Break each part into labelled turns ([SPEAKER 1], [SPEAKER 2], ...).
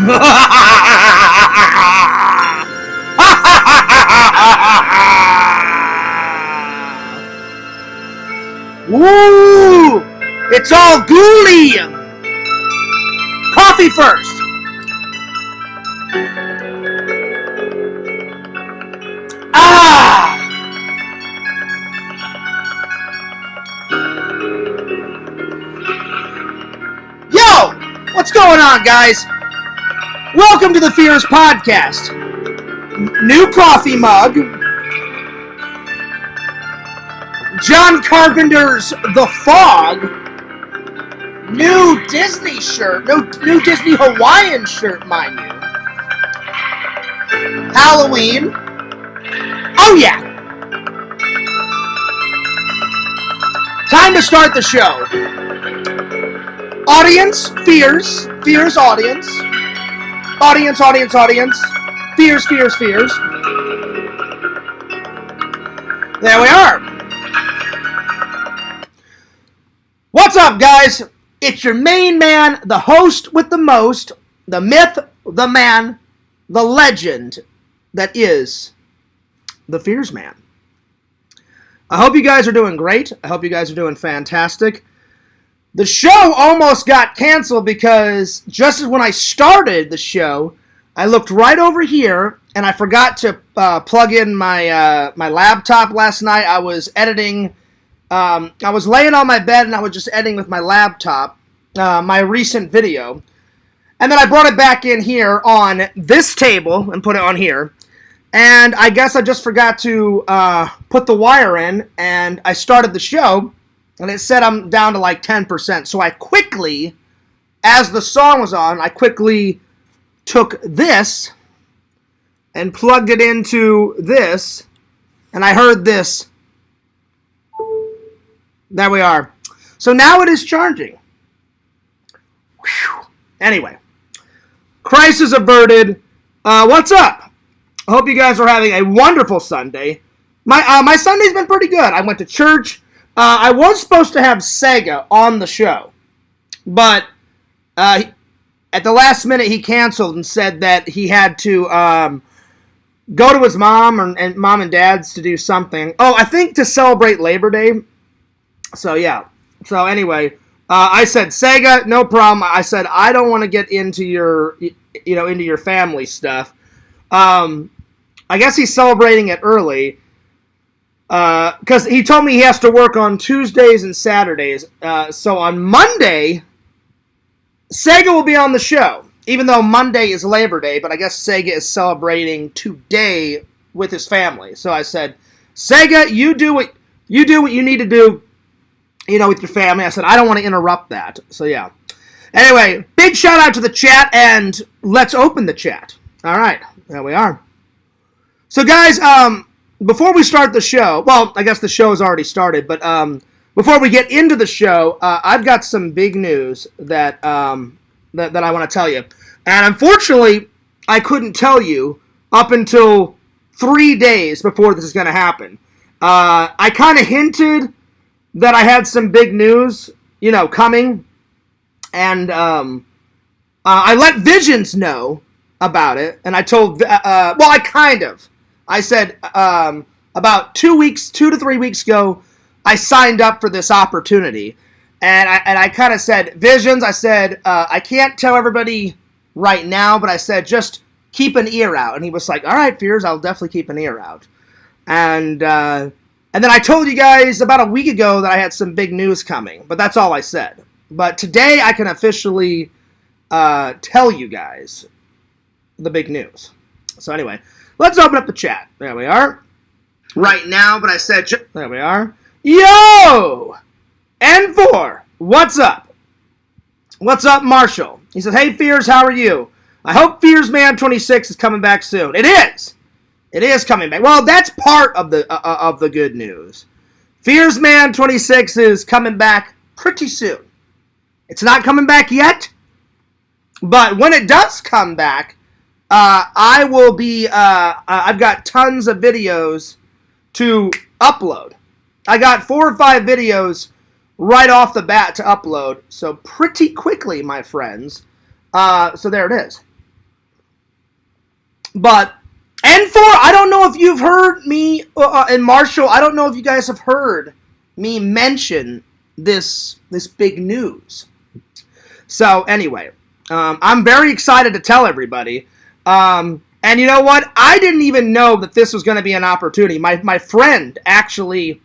[SPEAKER 1] Woo! It's all ghouly! Coffee first! Ah! Yo! What's going on, guys? Welcome to the Fears Podcast. New coffee mug. John Carpenter's The Fog. New Disney shirt. New Disney Hawaiian shirt, mind you. Halloween. Oh, yeah. Time to start the show. Audience, Fears. Fears, audience. Audience, audience, audience. Fears, Fears, Fears. There we are. What's up, guys? It's your main man, the host with the most, the myth, the man, the legend that is the Fears Man. I hope you guys are doing great. I hope you guys are doing fantastic. The show almost got canceled because just as when I started the show, I looked right over here and I forgot to plug in my my laptop last night. I was editing. I was laying on my bed and I was just editing with my laptop, my recent video. And then I brought it back in here on this table and put it on here. And I guess I just forgot to put the wire in, and I started the show, and it said I'm down to like 10%. So I quickly, as the song was on, I quickly took this and plugged it into this, and I heard this. There we are. So now it is charging. Whew. Anyway, crisis averted. What's up? I hope you guys are having a wonderful Sunday. My Sunday's been pretty good. I went to church. I was supposed to have Sega on the show, but at the last minute he canceled and said that he had to go to his mom and mom and dad's to do something. Oh, I think to celebrate Labor Day. So yeah. So anyway, I said, Sega, no problem. I said, I don't want to get into your, into your family stuff. I guess he's celebrating it early. Because he told me he has to work on Tuesdays and Saturdays. So on Monday, Sega will be on the show. Even though Monday is Labor Day, but I guess Sega is celebrating today with his family. So I said, Sega, you do what you need to do. With your family. I said, I don't want to interrupt that. So, yeah. Anyway, big shout out to the chat, and let's open the chat. All right. There we are. So, guys, before we start the show, well, I guess the show has already started, but before we get into the show, I've got some big news that I want to tell you. And unfortunately, I couldn't tell you up until 3 days before this is going to happen. I kind of hinted that I had some big news, coming, and I let Visions know about it, and I told, I said about 2 to 3 weeks ago, I signed up for this opportunity, and I kind of said, Visions, I said, I can't tell everybody right now, but I said, just keep an ear out, and he was like, all right, Fears, I'll definitely keep an ear out, and then I told you guys about a week ago that I had some big news coming, but that's all I said. But today I can officially tell you guys the big news. So anyway, let's open up the chat. There we are. Right now, but I said, there we are. Yo! N4, what's up? What's up, Marshall? He says, hey, Fears, how are you? I hope Fears Man 26 is coming back soon. It is! It is coming back. Well, that's part of the good news. Fears Man 26 is coming back pretty soon. It's not coming back yet, but when it does come back, I will be. I've got tons of videos to upload. I got 4 or 5 videos right off the bat to upload, so pretty quickly, my friends. So there it is. But I don't know if you've heard me, and Marshall, I don't know if you guys have heard me mention this big news. So anyway, I'm very excited to tell everybody. And you know what? I didn't even know that this was going to be an opportunity. My friend actually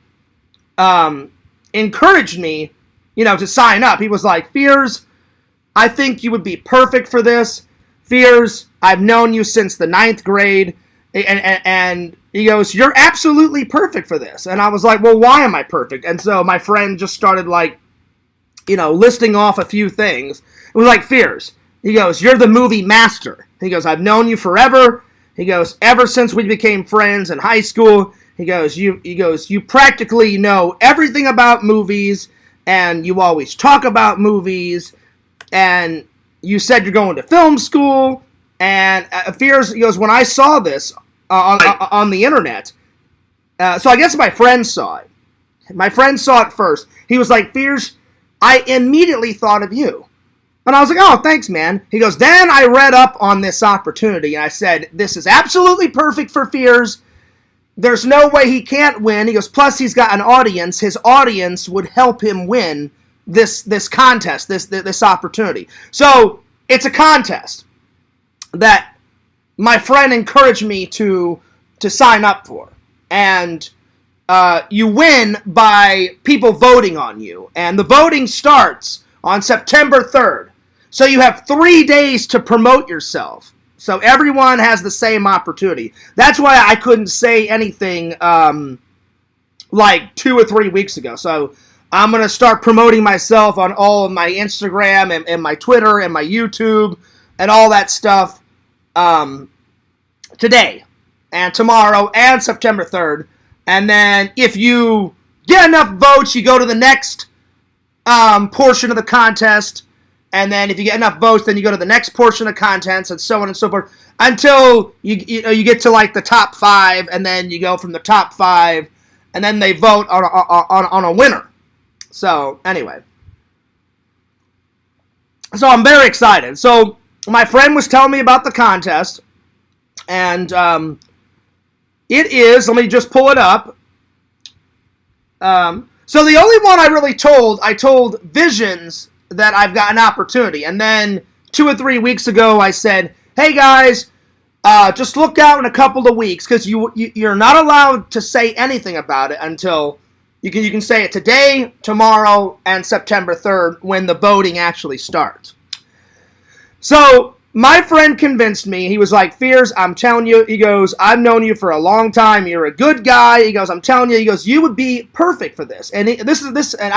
[SPEAKER 1] encouraged me, to sign up. He was like, Fears, I think you would be perfect for this. Fears, I've known you since the 9th grade. And he goes, you're absolutely perfect for this. And I was like, well, why am I perfect? And so my friend just started listing off a few things. It was like, Fears. He goes, you're the movie master. He goes, I've known you forever. He goes, ever since we became friends in high school. He goes, you practically know everything about movies, and you always talk about movies, and you said you're going to film school. And Fears, he goes, when I saw this on the internet, so I guess my friend saw it. My friend saw it first. He was like, Fears, I immediately thought of you. And I was like, oh, thanks, man. He goes, then I read up on this opportunity, and I said, this is absolutely perfect for Fears. There's no way he can't win. He goes, plus he's got an audience. His audience would help him win this contest, this opportunity. So it's a contest that my friend encouraged me to sign up for. And you win by people voting on you. And the voting starts on September 3rd. So you have 3 days to promote yourself. So everyone has the same opportunity. That's why I couldn't say anything like 2 or 3 weeks ago. So I'm going to start promoting myself on all of my Instagram and my Twitter and my YouTube and all that stuff today and tomorrow and September 3rd. And then if you get enough votes, you go to the next portion of the contest. And then if you get enough votes, then you go to the next portion of contents and so on and so forth until you get to like the top 5, and then you go from the top 5, and then they vote on a winner. So anyway, so I'm very excited. So my friend was telling me about the contest, and it is. Let me just pull it up. So the only one I told Visions that I've got an opportunity. And then 2 or 3 weeks ago, I said, hey guys, just look out in a couple of weeks, because you're not allowed to say anything about it until you can say it today, tomorrow, and September 3rd when the voting actually starts. So my friend convinced me. He was like, Fears, I'm telling you, he goes, I've known you for a long time. You're a good guy. He goes, I'm telling you, he goes, you would be perfect for this. And and I'm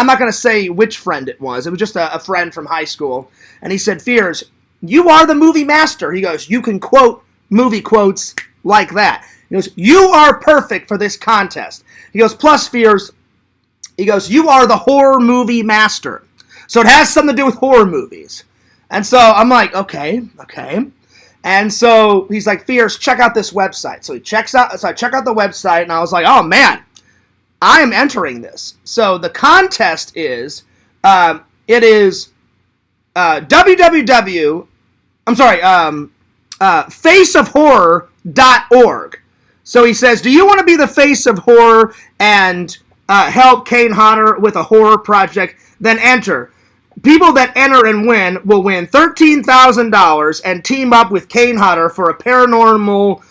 [SPEAKER 1] not going to say which friend it was. It was just a friend from high school. And he said, Fears, you are the movie master. He goes, you can quote movie quotes like that. He goes, you are perfect for this contest. He goes, plus Fears, he goes, you are the horror movie master. So it has something to do with horror movies. And so I'm like, okay. And so he's like, Fears, check out this website. So I check out the website, and I was like, oh man, I am entering this. So the contest is, it is faceofhorror.org. So he says, do you want to be the face of horror and help Kane Hodder with a horror project? Then enter. People that enter and win will win $13,000 and team up with Kane Hodder for a paranormal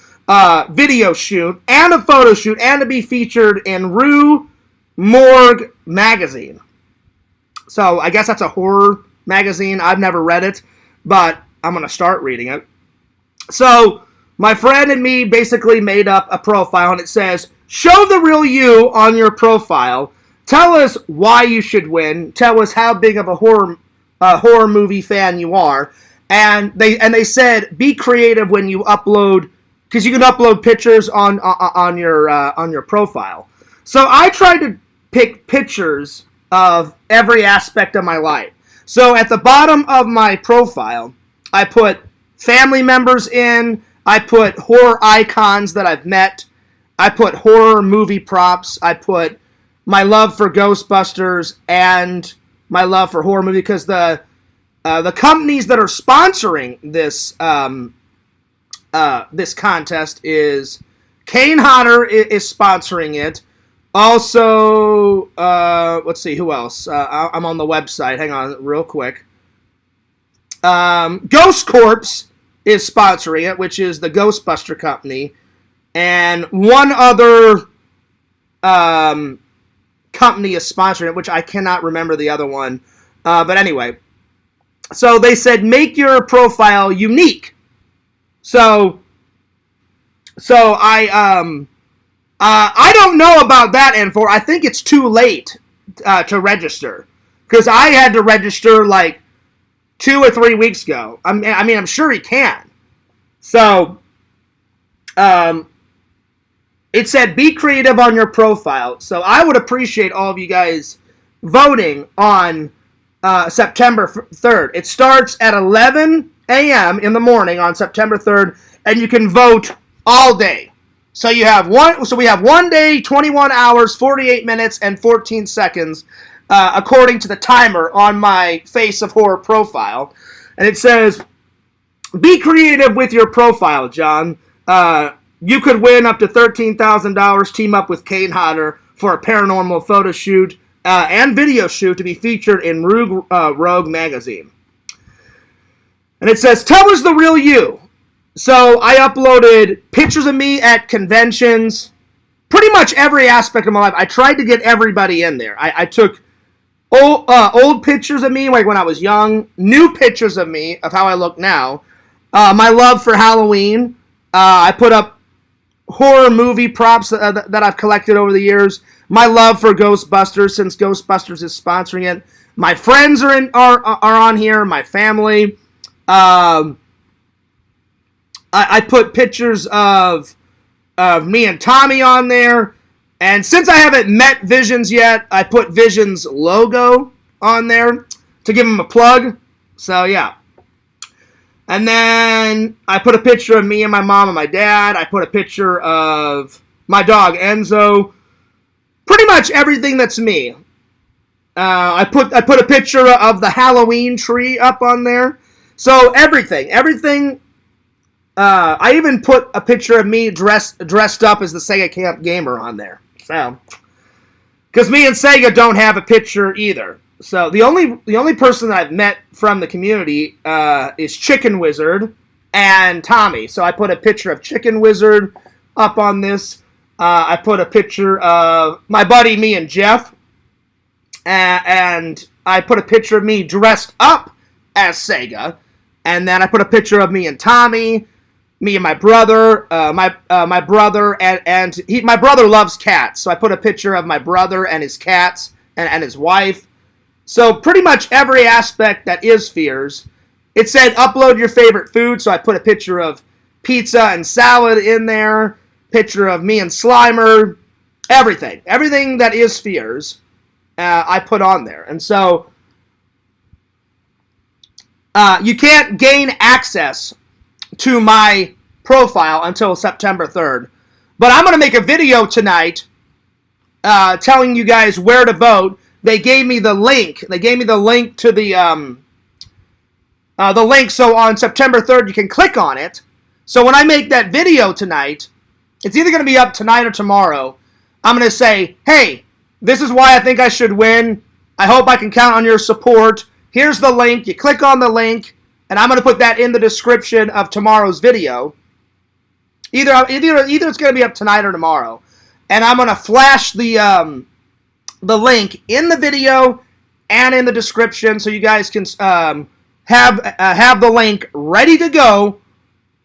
[SPEAKER 1] video shoot and a photo shoot, and to be featured in Rue Morgue magazine. So I guess that's a horror magazine. I've never read it, but I'm going to start reading it. So my friend and me basically made up a profile, and it says, show the real you on your profile. Tell us why you should win. Tell us how big of a horror movie fan you are. And they said, be creative when you upload, because you can upload pictures on your profile. So I tried to pick pictures of every aspect of my life. So at the bottom of my profile, I put family members in. I put horror icons that I've met. I put horror movie props. I put my love for Ghostbusters and my love for horror movie, because the companies that are sponsoring this this contest is Kane Hodder is sponsoring it. Also, let's see, who else? I'm on the website. Hang on real quick. Ghost Corpse is sponsoring it, which is the Ghostbuster company. And one other company is sponsoring it, which I cannot remember the other one. But anyway, so they said make your profile unique. So I don't know about that info. I think it's too late to register because I had to register like 2 or 3 weeks ago. I mean, I'm sure he can. So, it said be creative on your profile. So I would appreciate all of you guys voting on September 3rd. It starts at 11 a.m. in the morning on September 3rd, and you can vote all day. So we have 1 day, 21 hours, 48 minutes, and 14 seconds, according to the timer on my Face of Horror profile. And it says, be creative with your profile, John. You could win up to $13,000, team up with Kane Hodder for a paranormal photo shoot and video shoot to be featured in Rogue magazine. And it says, tell us the real you. So I uploaded pictures of me at conventions, pretty much every aspect of my life. I tried to get everybody in there. I took old pictures of me, like when I was young, new pictures of me, of how I look now, my love for Halloween. I put up horror movie props that I've collected over the years, my love for Ghostbusters, since Ghostbusters is sponsoring it. My friends are on here, my family. I put pictures of me and Tommy on there. And since I haven't met Visions yet, I put Visions logo on there to give him a plug. So, yeah. And then I put a picture of me and my mom and my dad. I put a picture of my dog, Enzo. Pretty much everything that's me. I put a picture of the Halloween tree up on there. So, everything. I even put a picture of me dressed up as the Sega Camp Gamer on there. So, because me and Sega don't have a picture either. So the only person that I've met from the community is Chicken Wizard and Tommy. So I put a picture of Chicken Wizard up on this. I put a picture of my buddy, me and Jeff, and I put a picture of me dressed up as Sega, and then I put a picture of me and Tommy. Me and my brother, my brother, and my brother loves cats, so I put a picture of my brother and his cats and his wife. So pretty much every aspect that is Fears. It said upload your favorite food, so I put a picture of pizza and salad in there, picture of me and Slimer, everything that is Fears, I put on there. And so you can't gain access to my profile until September 3rd. But I'm going to make a video tonight telling you guys where to vote. They gave me the link. They gave me the link to the link, so on September 3rd you can click on it. So when I make that video tonight, it's either going to be up tonight or tomorrow. I'm going to say, hey, this is why I think I should win. I hope I can count on your support. Here's the link. You click on the link. And I'm going to put that in the description of tomorrow's video. Either it's going to be up tonight or tomorrow. And I'm going to flash the link in the video and in the description so you guys can have the link ready to go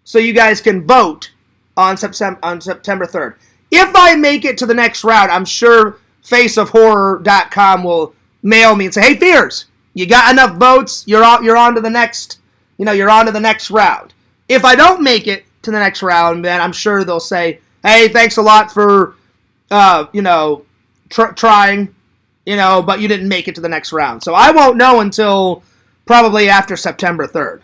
[SPEAKER 1] so you guys can vote on September 3rd. If I make it to the next round, I'm sure faceofhorror.com will mail me and say, hey, Fears, you got enough votes, you're on to the next... you're on to the next round. If I don't make it to the next round, then I'm sure they'll say, hey, thanks a lot for, trying, but you didn't make it to the next round. So I won't know until probably after September 3rd.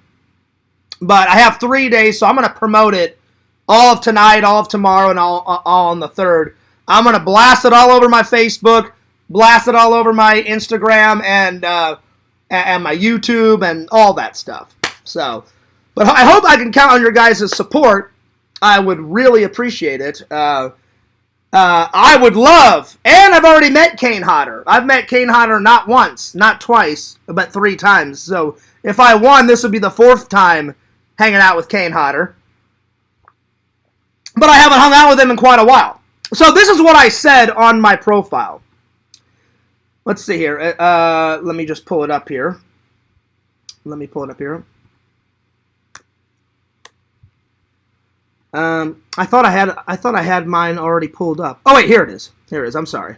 [SPEAKER 1] But I have 3 days, so I'm going to promote it all of tonight, all of tomorrow, and all on the 3rd. I'm going to blast it all over my Facebook, blast it all over my Instagram, and my YouTube, and all that stuff. So, But I hope I can count on your guys' support. I would really appreciate it. I would love, and I've already met Kane Hodder. I've met Kane Hodder not once, not twice, but 3 times. So if I won, this would be the 4th time hanging out with Kane Hodder. But I haven't hung out with him in quite a while. So this is what I said on my profile. Let's see here. Let me just pull it up here. I thought I had mine already pulled up. Oh wait, here it is. I'm sorry.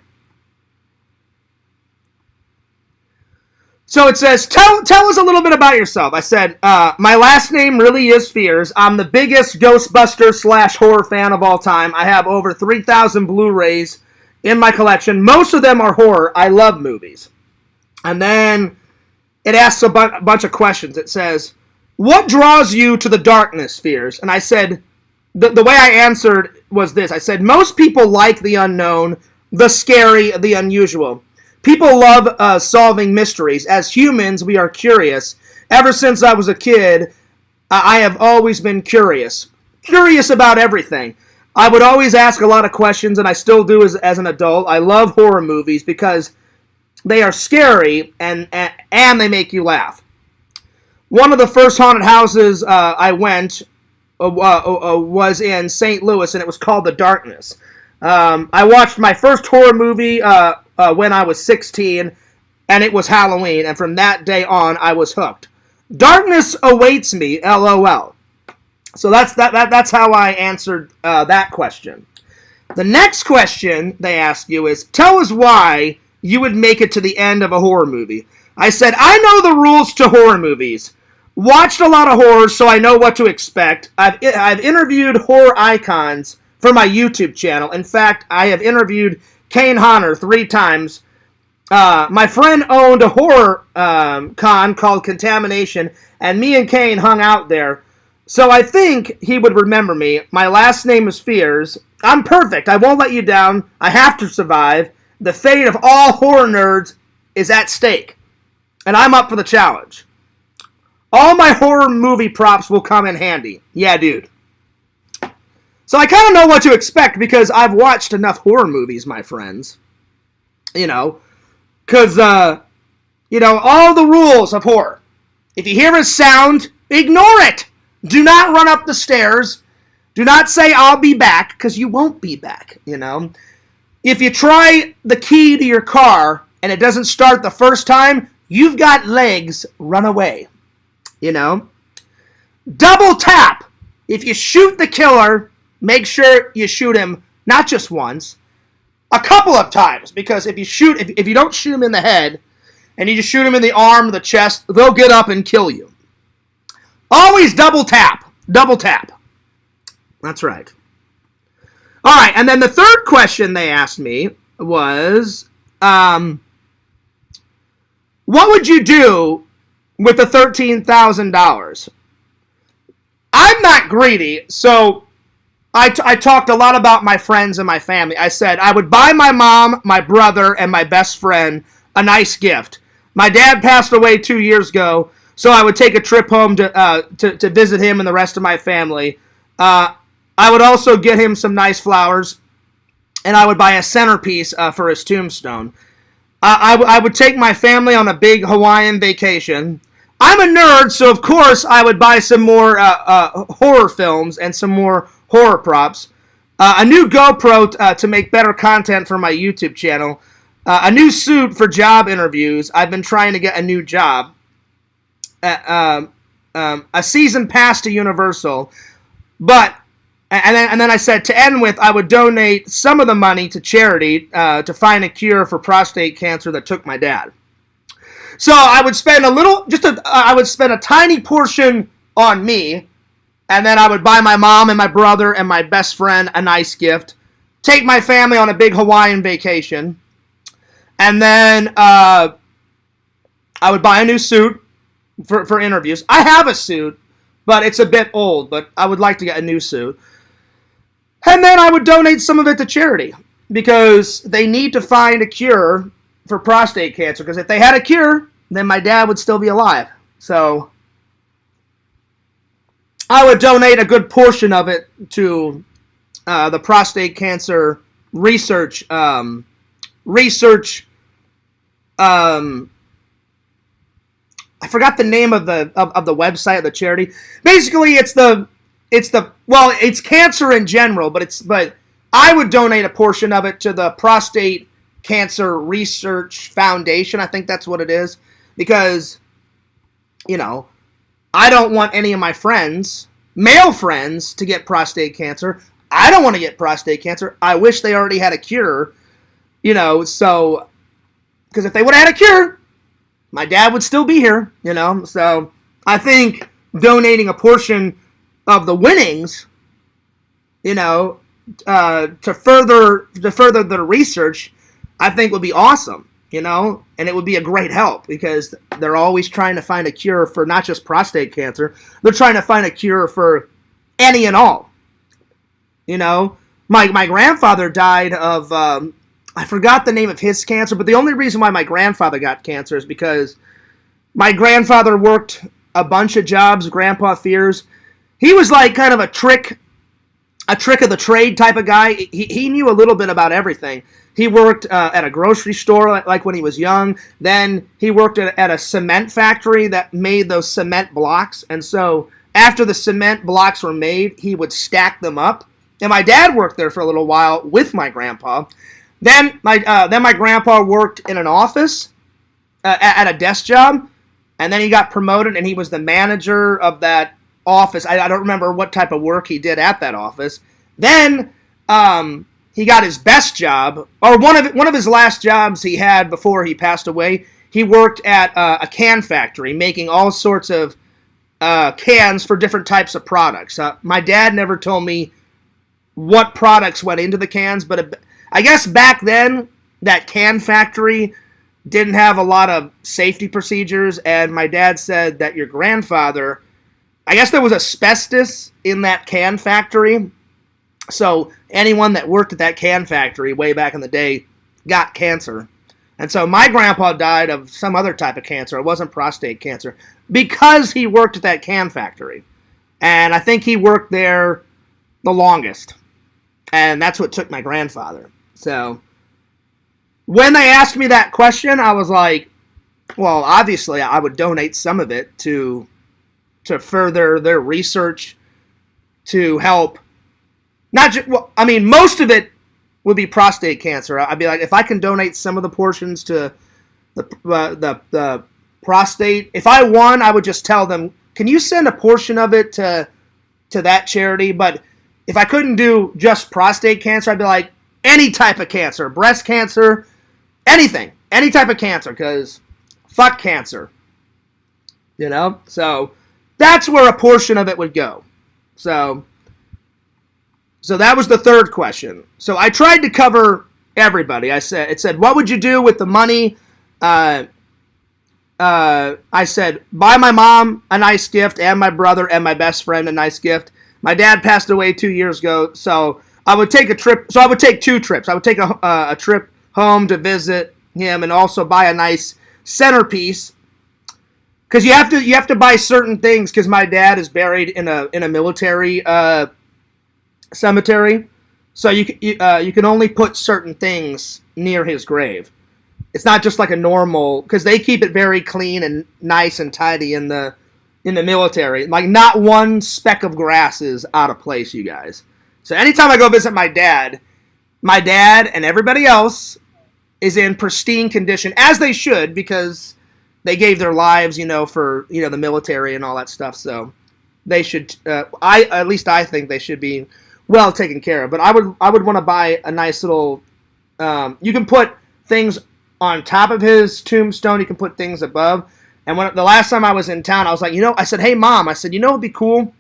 [SPEAKER 1] So it says, tell us a little bit about yourself. I said, my last name really is Fears. I'm the biggest Ghostbuster / horror fan of all time. I have over 3,000 Blu-rays in my collection. Most of them are horror. I love movies. And then it asks a bunch of questions. It says, what draws you to the darkness, Fears? And I said, the way I answered was this. I said, most people like the unknown, the scary, the unusual. People love solving mysteries. As humans, we are curious. Ever since I was a kid, I have always been curious. Curious about everything. I would always ask a lot of questions, and I still do as an adult. I love horror movies because they are scary and they make you laugh. One of the first haunted houses I went was in St. Louis, and it was called The Darkness. I watched my first horror movie when I was 16, and it was Halloween, and from that day on, I was hooked. Darkness awaits me, LOL. So that's how I answered that question. The next question they ask you is, tell us why you would make it to the end of a horror movie. I said, I know the rules to horror movies. Watched a lot of horror, so I know what to expect. I've interviewed horror icons for my YouTube channel. In fact, I have interviewed Kane Hodder 3 times. My friend owned a horror con called Contamination, and me and Kane hung out there. So I think he would remember me. My last name is Fears. I'm perfect. I won't let you down. I have to survive. The fate of all horror nerds is at stake, and I'm up for the challenge. All my horror movie props will come in handy. Yeah, dude. So I kind of know what to expect because I've watched enough horror movies, my friends. You know, because, all the rules of horror. If you hear a sound, ignore it. Do not run up the stairs. Do not say, I'll be back, because you won't be back, If you try the key to your car and it doesn't start the first time, you've got legs, run away. Double tap. If you shoot the killer, make sure you shoot him not just once, a couple of times, because if you don't shoot him in the head and you just shoot him in the arm or the chest, they'll get up and kill you. Always double tap. Double tap. That's right. All right, and then the third question they asked me was, what would you do with the $13,000? I'm not greedy, so I talked a lot about my friends and my family. I said I would buy my mom, my brother, and my best friend a nice gift. My dad passed away 2 years ago, so I would take a trip home to visit him and the rest of my family. I would also get him some nice flowers, and I would buy a centerpiece for his tombstone. I would take my family on a big Hawaiian vacation. I'm a nerd, so of course I would buy some more horror films and some more horror props. A new GoPro to make better content for my YouTube channel. A new suit for job interviews. I've been trying to get a new job. A season pass to Universal. And then I said, to end with, I would donate some of the money to charity to find a cure for prostate cancer that took my dad. So I would spend I would spend a tiny portion on me, and then I would buy my mom and my brother and my best friend a nice gift, take my family on a big Hawaiian vacation, and then I would buy a new suit for interviews. I have a suit, but it's a bit old, but I would like to get a new suit. And then I would donate some of it to charity, because they need to find a cure for prostate cancer, because if they had a cure, then my dad would still be alive. So I would donate a good portion of it to the prostate cancer research. I forgot the name of the website of the charity. Basically, it's cancer in general, but I would donate a portion of it to the Prostate Cancer Research Foundation. I think that's what it is, because I don't want any of my friends, male friends, to get prostate cancer. I don't want to get prostate cancer. I wish they already had a cure, so, because if they would have had a cure, my dad would still be here, so I think donating a portion of the winnings, to further the research, I think would be awesome, and it would be a great help, because they're always trying to find a cure for not just prostate cancer, they're trying to find a cure for any and all. My grandfather died of, I forgot the name of his cancer, but the only reason why my grandfather got cancer is because my grandfather worked a bunch of jobs, Grandpa Fears. He was like kind of a trick of the trade type of guy. He knew a little bit about everything. He worked at a grocery store like when he was young. Then he worked at a cement factory that made those cement blocks. And so after the cement blocks were made, he would stack them up. And my dad worked there for a little while with my grandpa. Then my grandpa worked in an office at a desk job, and then he got promoted, and he was the manager of that office. I don't remember what type of work he did at that office. Then he got his best job, or one of his last jobs he had before he passed away. He worked at a can factory, making all sorts of cans for different types of products. My dad never told me what products went into the cans, but I guess back then, that can factory didn't have a lot of safety procedures, and my dad said that your grandfather, I guess there was asbestos in that can factory, so anyone that worked at that can factory way back in the day got cancer. And so my grandpa died of some other type of cancer. It wasn't prostate cancer, because he worked at that can factory. And I think he worked there the longest. And that's what took my grandfather. So when they asked me that question, I was like, well, obviously I would donate some of it to further their research, to help. Not just, well, I mean, most of it would be prostate cancer. I'd be like, if I can donate some of the portions to the prostate, if I won, I would just tell them, can you send a portion of it to that charity? But if I couldn't do just prostate cancer, I'd be like, any type of cancer, breast cancer, anything, any type of cancer, because fuck cancer, So that's where a portion of it would go. So that was the third question. So I tried to cover everybody. It said, what would you do with the money? I said, buy my mom a nice gift, and my brother and my best friend a nice gift. My dad passed away 2 years ago, so I would take a trip. So I would take 2 trips. I would take a trip home to visit him, and also buy a nice centerpiece, because you have to buy certain things, because my dad is buried in a military cemetery, so you can only put certain things near his grave. It's not just like a normal, because they keep it very clean and nice and tidy in the military. Like, not one speck of grass is out of place, you guys. So anytime I go visit my dad and everybody else is in pristine condition, as they should, because they gave their lives, for, the military and all that stuff. So they should, at least I think they should be well taken care of. But I would want to buy a nice little, you can put things on top of his tombstone, you can put things above. And the last time I was in town, I was like, I said, hey, Mom, I said, it'd be cool.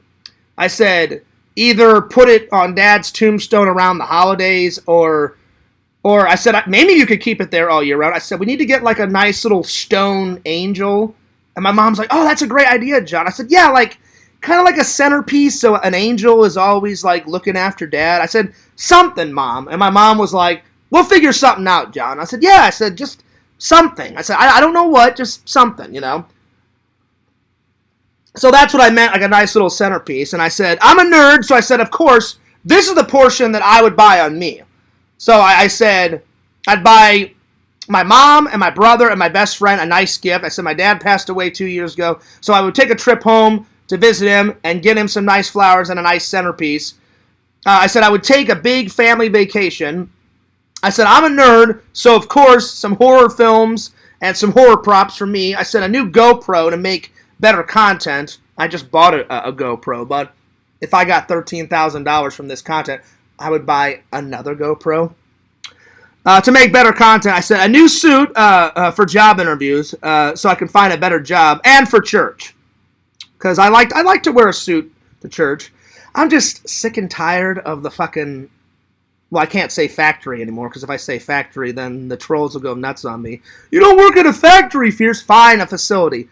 [SPEAKER 1] I said, either put it on Dad's tombstone around the holidays, or I said, maybe you could keep it there all year round. I said, we need to get like a nice little stone angel. And my mom's like, oh, that's a great idea, John. I said, yeah, like kind of like a centerpiece, so an angel is always like looking after Dad. I said, something, Mom. And my mom was like, we'll figure something out, John. I said, yeah. I said, just something. I said, I don't know what, just something, So that's what I meant, like a nice little centerpiece. And I said, I'm a nerd, so I said, of course, this is the portion that I would buy on me. So I said, I'd buy my mom and my brother and my best friend a nice gift. I said, my dad passed away 2 years ago, so I would take a trip home to visit him and get him some nice flowers and a nice centerpiece. I said I would take a big family vacation. I said, I'm a nerd, so of course, some horror films and some horror props for me. I said, a new GoPro to make better content. I just bought a GoPro, but if I got $13,000 from this content, I would buy another GoPro. To make better content, I said, a new suit for job interviews so I can find a better job, and for church. Because I like to wear a suit to church. I'm just sick and tired of the fucking... Well, I can't say factory anymore, because if I say factory, then the trolls will go nuts on me. You don't work at a factory, Fierce. Fine, a facility.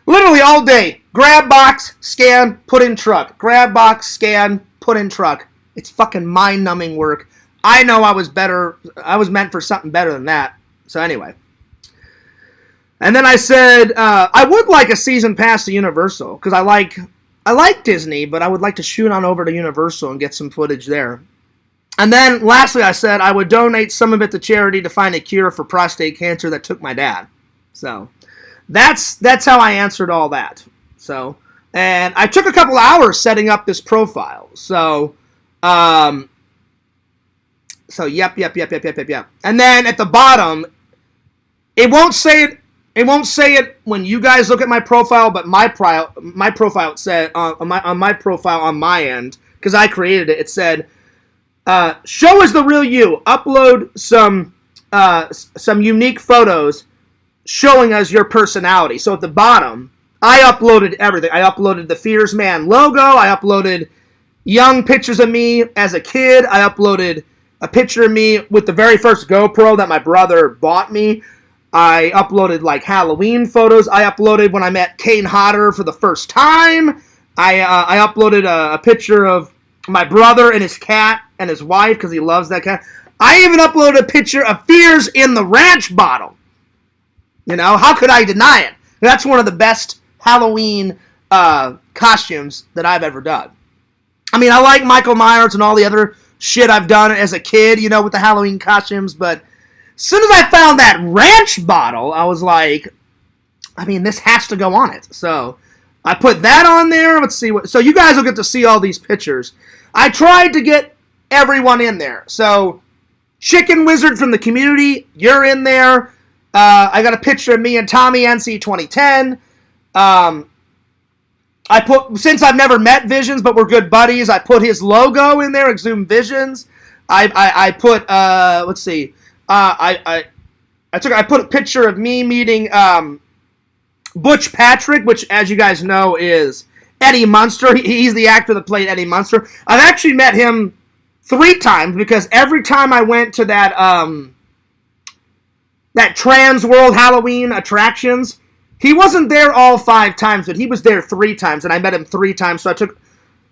[SPEAKER 1] Literally all day. Grab box, scan, put in truck. Grab box, scan, put in truck. It's fucking mind-numbing work. I know I was meant for something better than that. So anyway. And then I said, I would like a season pass to Universal, because I like Disney, but I would like to shoot on over to Universal and get some footage there. And then, lastly, I said I would donate some of it to charity to find a cure for prostate cancer that took my dad. So, that's how I answered all that. So, and I took a couple hours setting up this profile. So, yep. And then at the bottom, it won't say it when you guys look at my profile, but my profile said on my profile on my end, because I created it. It said, show us the real you. Upload some unique photos showing us your personality. So at the bottom, I uploaded everything. I uploaded the Fears Man logo. I uploaded young pictures of me as a kid. I uploaded a picture of me with the very first GoPro that my brother bought me. I uploaded like Halloween photos. I uploaded when I met Kane Hodder for the first time. I uploaded a picture of my brother and his cat and his wife because he loves that cat. I even uploaded a picture of Fears in the ranch bottle. You know, how could I deny it? That's one of the best Halloween costumes that I've ever done. I mean, I like Michael Myers and all the other shit I've done as a kid, you know, with the Halloween costumes, but as soon as I found that ranch bottle, I was like, I mean, this has to go on it. So I put that on there. Let's see what. So you guys will get to see all these pictures. I tried to get everyone in there. So Chicken Wizard from the community, you're in there. I got a picture of me and Tommy NC 2010. I put, since I've never met Visions, but we're good buddies, I put his logo in there, Exhumed Visions. I put, let's see, I put a picture of me meeting Butch Patrick, which, as you guys know, is Eddie Munster. He's the actor that played Eddie Munster. I've actually met him 3 times because every time I went to that Trans World Halloween attractions, he wasn't there all 5 times, but he was there 3 times, and I met him 3 times. So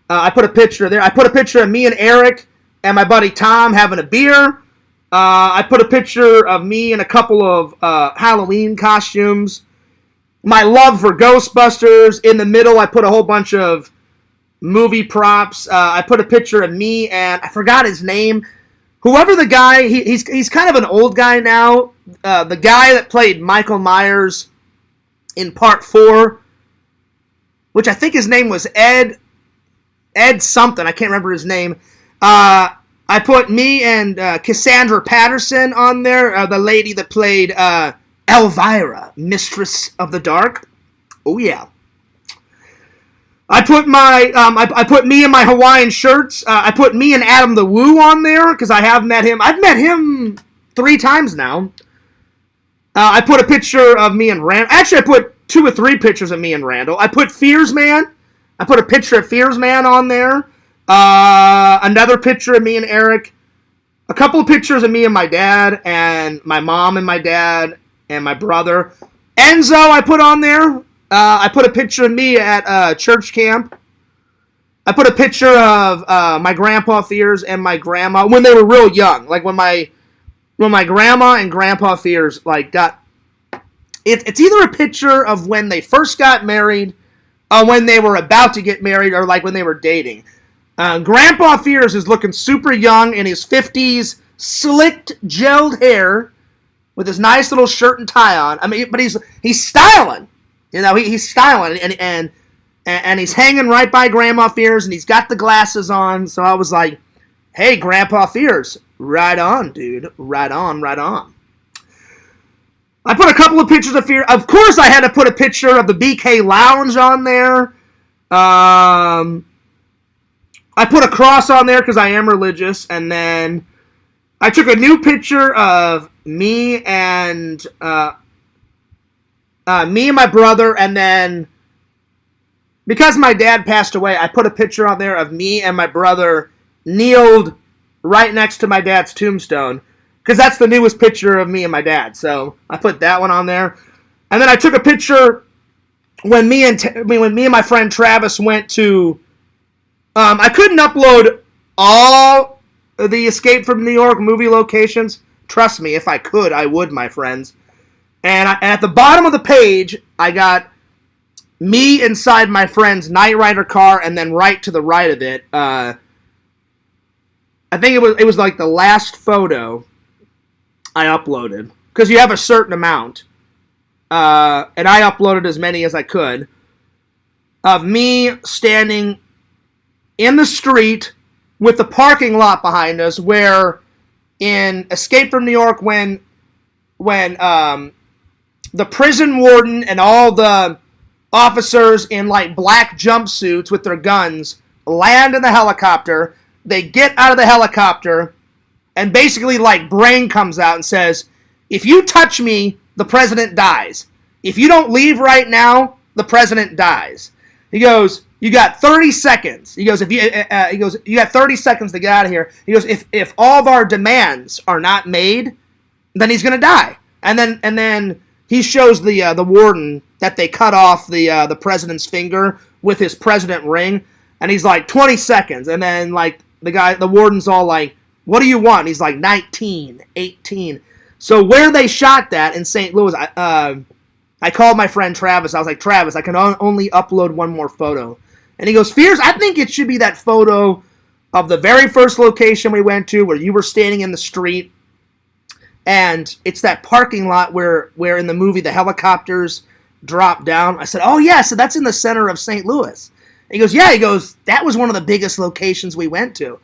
[SPEAKER 1] I put a picture there. I put a picture of me and Eric and my buddy Tom having a beer. I put a picture of me in a couple of Halloween costumes. My love for Ghostbusters. In the middle, I put a whole bunch of movie props. I put a picture of me and I forgot his name. Whoever the guy, he's kind of an old guy now. The guy that played Michael Myers in Part 4, which I think his name was Ed something. I can't remember his name. I put me and Cassandra Patterson on there, the lady that played Elvira, Mistress of the Dark. Oh yeah. I put I put me in my Hawaiian shirts. I put me and Adam the Woo on there because I have met him. I've met him 3 times now. I put a picture of me and Randall. Actually, I put 2 or 3 pictures of me and Randall. I put Fears Man. I put a picture of Fears Man on there. Another picture of me and Eric. A couple of pictures of me and my dad, and my mom and my dad, and my brother. Enzo I put on there. I put a picture of me at church camp. I put a picture of my grandpa Fears and my grandma when they were real young. Like when my grandma and grandpa Fears like got... It's either a picture of when they first got married when they were about to get married or like when they were dating. Grandpa Fears is looking super young in his 50s, slicked, gelled hair with his nice little shirt and tie on. I mean, but he's styling. You know, he's styling and he's hanging right by Grandma Fears and he's got the glasses on. So I was like, hey, Grandpa Fears, right on, dude. Right on, right on. I put a couple of pictures of Fear. Of course, I had to put a picture of the BK Lounge on there. I put a cross on there because I am religious. And then I took a new picture of me and my brother. And then because my dad passed away, I put a picture on there of me and my brother kneeled right next to my dad's tombstone. Because that's the newest picture of me and my dad. So I put that one on there. And then I took a picture when me and my friend Travis went to... I couldn't upload all the Escape from New York movie locations. Trust me, if I could, I would, my friends. And at the bottom of the page, I got me inside my friend's Knight Rider car, and then right to the right of it, I think it was like the last photo I uploaded, because you have a certain amount, and I uploaded as many as I could, of me standing in the street with the parking lot behind us, where in Escape from New York, when the prison warden and all the officers in like black jumpsuits with their guns land in the helicopter, they get out of the helicopter, and basically, like, Brain comes out and says, if you touch me, the president dies. If you don't leave right now, the president dies. He goes, you got 30 seconds. He goes, you got 30 seconds to get out of here. He goes, if all of our demands are not made, then he's gonna die. And then he shows the warden that they cut off the president's finger with his president ring, and he's like 20 seconds. And then like the warden's all like, what do you want? He's like 19, 18. So where they shot that in St. Louis, I called my friend Travis. I was like, Travis, I can only upload one more photo. And he goes, Fears, I think it should be that photo of the very first location we went to where you were standing in the street. And it's that parking lot where in the movie the helicopters drop down. I said, oh, yeah, so that's in the center of St. Louis. And he goes, yeah. He goes, that was one of the biggest locations we went to.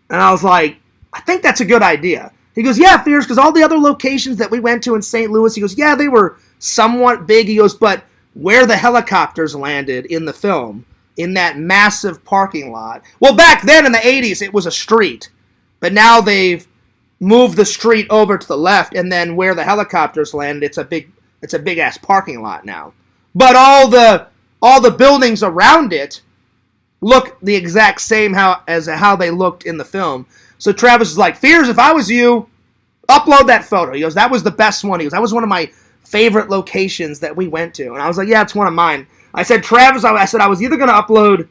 [SPEAKER 1] And I was like, I think that's a good idea. He goes, yeah, Fears, because all the other locations that we went to in St. Louis, he goes, yeah, they were somewhat big. He goes, but where the helicopters landed in the film, in that massive parking lot. Well, back then in the 80s, it was a street. But now they've moved the street over to the left, and then where the helicopters landed, it's a big-ass parking lot now. But all the buildings around it look the exact same as how they looked in the film. So Travis is like, Fears, if I was you, upload that photo. He goes, that was the best one. He goes, that was one of my favorite locations that we went to. And I was like, yeah, it's one of mine. I said, Travis, I was either going to upload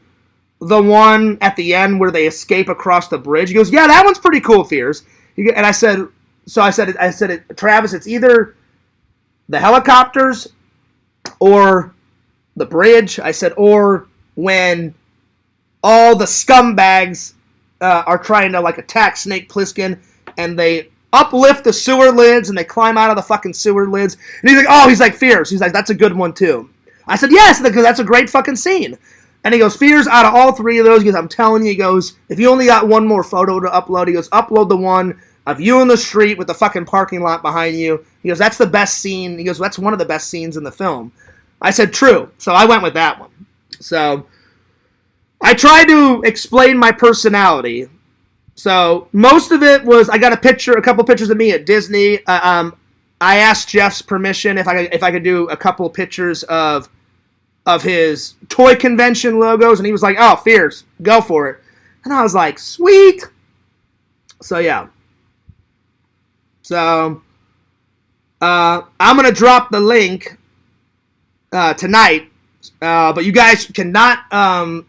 [SPEAKER 1] the one at the end where they escape across the bridge. He goes, yeah, that one's pretty cool, Fears. And I said, Travis, it's either the helicopters or the bridge. I said, or when all the scumbags are trying to like attack Snake Plissken, and they uplift the sewer lids and they climb out of the fucking sewer lids. And he's like, Fears. He's like, that's a good one too. I said, yes, because that's a great fucking scene. And he goes, Fears, out of all three of those, he goes, I'm telling you, he goes, if you only got one more photo to upload, he goes, upload the one of you in the street with the fucking parking lot behind you. He goes, that's the best scene. He goes, that's one of the best scenes in the film. I said, true. So I went with that one. So I tried to explain my personality. So most of it was, I got a couple pictures of me at Disney. I asked Jeff's permission if I could do a couple pictures of his toy convention logos, and he was like, oh, Fears, go for it. And I was like, sweet. So yeah. So I'm gonna drop the link tonight, but you guys cannot.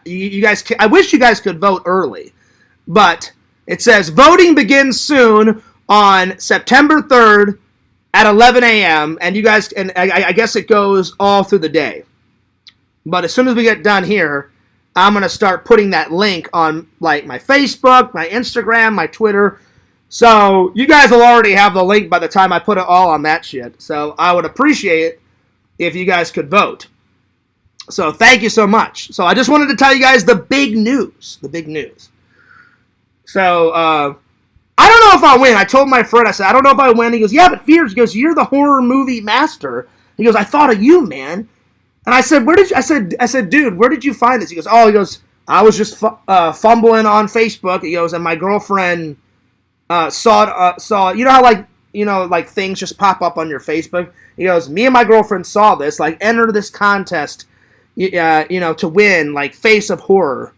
[SPEAKER 1] You guys, I wish you guys could vote early, but it says voting begins soon on September 3rd at 11 a.m. and you guys, and I guess it goes all through the day. But as soon as we get done here, I'm going to start putting that link on like my Facebook, my Instagram, my Twitter. So you guys will already have the link by the time I put it all on that shit. So I would appreciate it if you guys could vote. So thank you so much. So I just wanted to tell you guys the big news. The big news. So I don't know if I win. I told my friend, I said, I don't know if I win. He goes, yeah, but Fears. He goes, you're the horror movie master. He goes, I thought of you, man. And I said, where did you, I said, dude, where did you find this? He goes, oh, he goes, I was just fumbling on Facebook. He goes, and my girlfriend saw, you know how like things just pop up on your Facebook? He goes, me and my girlfriend saw this, like enter this contest, to win, like Face of Horror,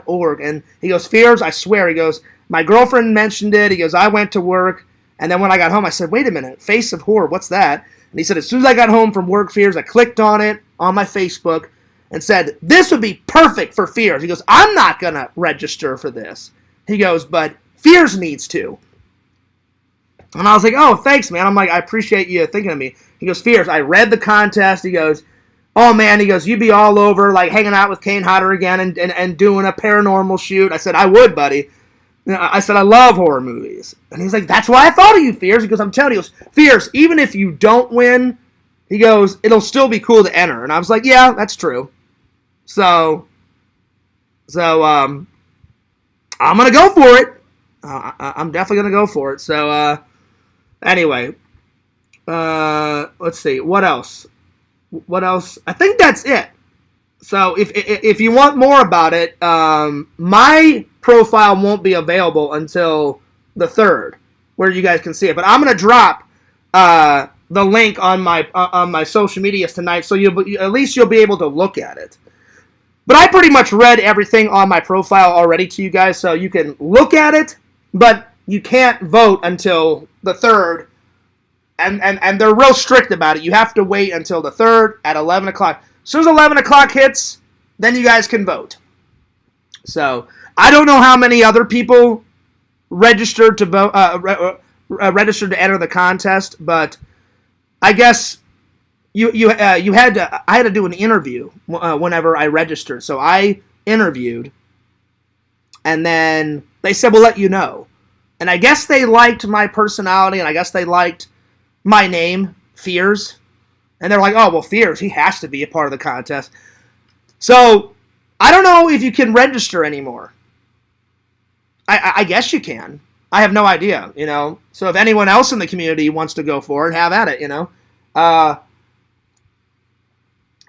[SPEAKER 1] .org. And he goes, Fears, I swear, he goes, my girlfriend mentioned it. He goes, I went to work, and then when I got home, I said, wait a minute, Face of Horror, what's that? And he said, as soon as I got home from work, Fears, I clicked on it on my Facebook and said, this would be perfect for Fears. He goes, I'm not going to register for this. He goes, but Fears needs to. And I was like, oh, thanks, man. I'm like, I appreciate you thinking of me. He goes, Fears, I read the contest. He goes, oh, man. He goes, you'd be all over, like, hanging out with Kane Hodder again and doing a paranormal shoot. I said, I would, buddy. I said, I love horror movies. And he's like, that's why I thought of you, Fears. He goes, I'm telling you, he goes, Fears, even if you don't win, he goes, it'll still be cool to enter. And I was like, yeah, that's true. So I'm going to go for it. I'm definitely going to go for it. So, anyway, let's see. What else? I think that's it. So if you want more about it, my profile won't be available until the 3rd, where you guys can see it. But I'm going to drop the link on my social medias tonight, so at least you'll be able to look at it. But I pretty much read everything on my profile already to you guys, so you can look at it, but you can't vote until the 3rd, and they're real strict about it. You have to wait until the 3rd at 11 o'clock. As soon as 11 o'clock hits, then you guys can vote. So I don't know how many other people registered to vote, registered to enter the contest, but I guess I had to do an interview whenever I registered. So I interviewed, and then they said, we'll let you know. And I guess they liked my personality, and I guess they liked my name, Fears. And they're like, oh, well, Fears, he has to be a part of the contest. So I don't know if you can register anymore. I guess you can. I have no idea, So if anyone else in the community wants to go for it, have at it,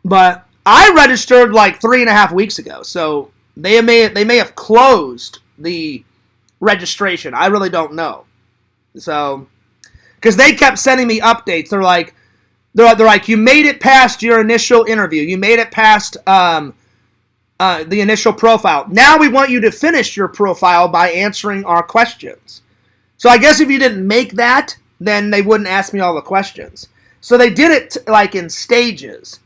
[SPEAKER 1] But I registered like 3.5 weeks ago, so they may have closed the registration. I really don't know. So, because they kept sending me updates. They're like, you made it past your initial interview. You made it past the initial profile. Now we want you to finish your profile by answering our questions. So I guess if you didn't make that, then they wouldn't ask me all the questions. So they did it like in stages.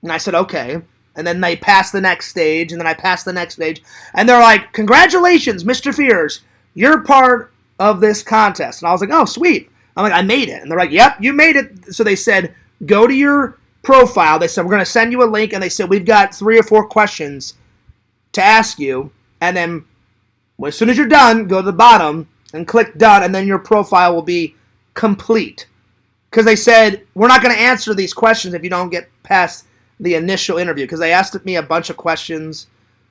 [SPEAKER 1] And I said, okay. And then they passed the next stage, and then I passed the next stage. And they're like, congratulations, Mr. Fears. You're part of this contest. And I was like, oh, sweet. I'm like, I made it. And they're like, yep, you made it. So they said, go to your profile. They said, we're going to send you a link. And they said, we've got 3 or 4 questions to ask you. And then as soon as you're done, go to the bottom and click done. And then your profile will be complete. Because they said, we're not going to answer these questions if you don't get past the initial interview. Because they asked me a bunch of questions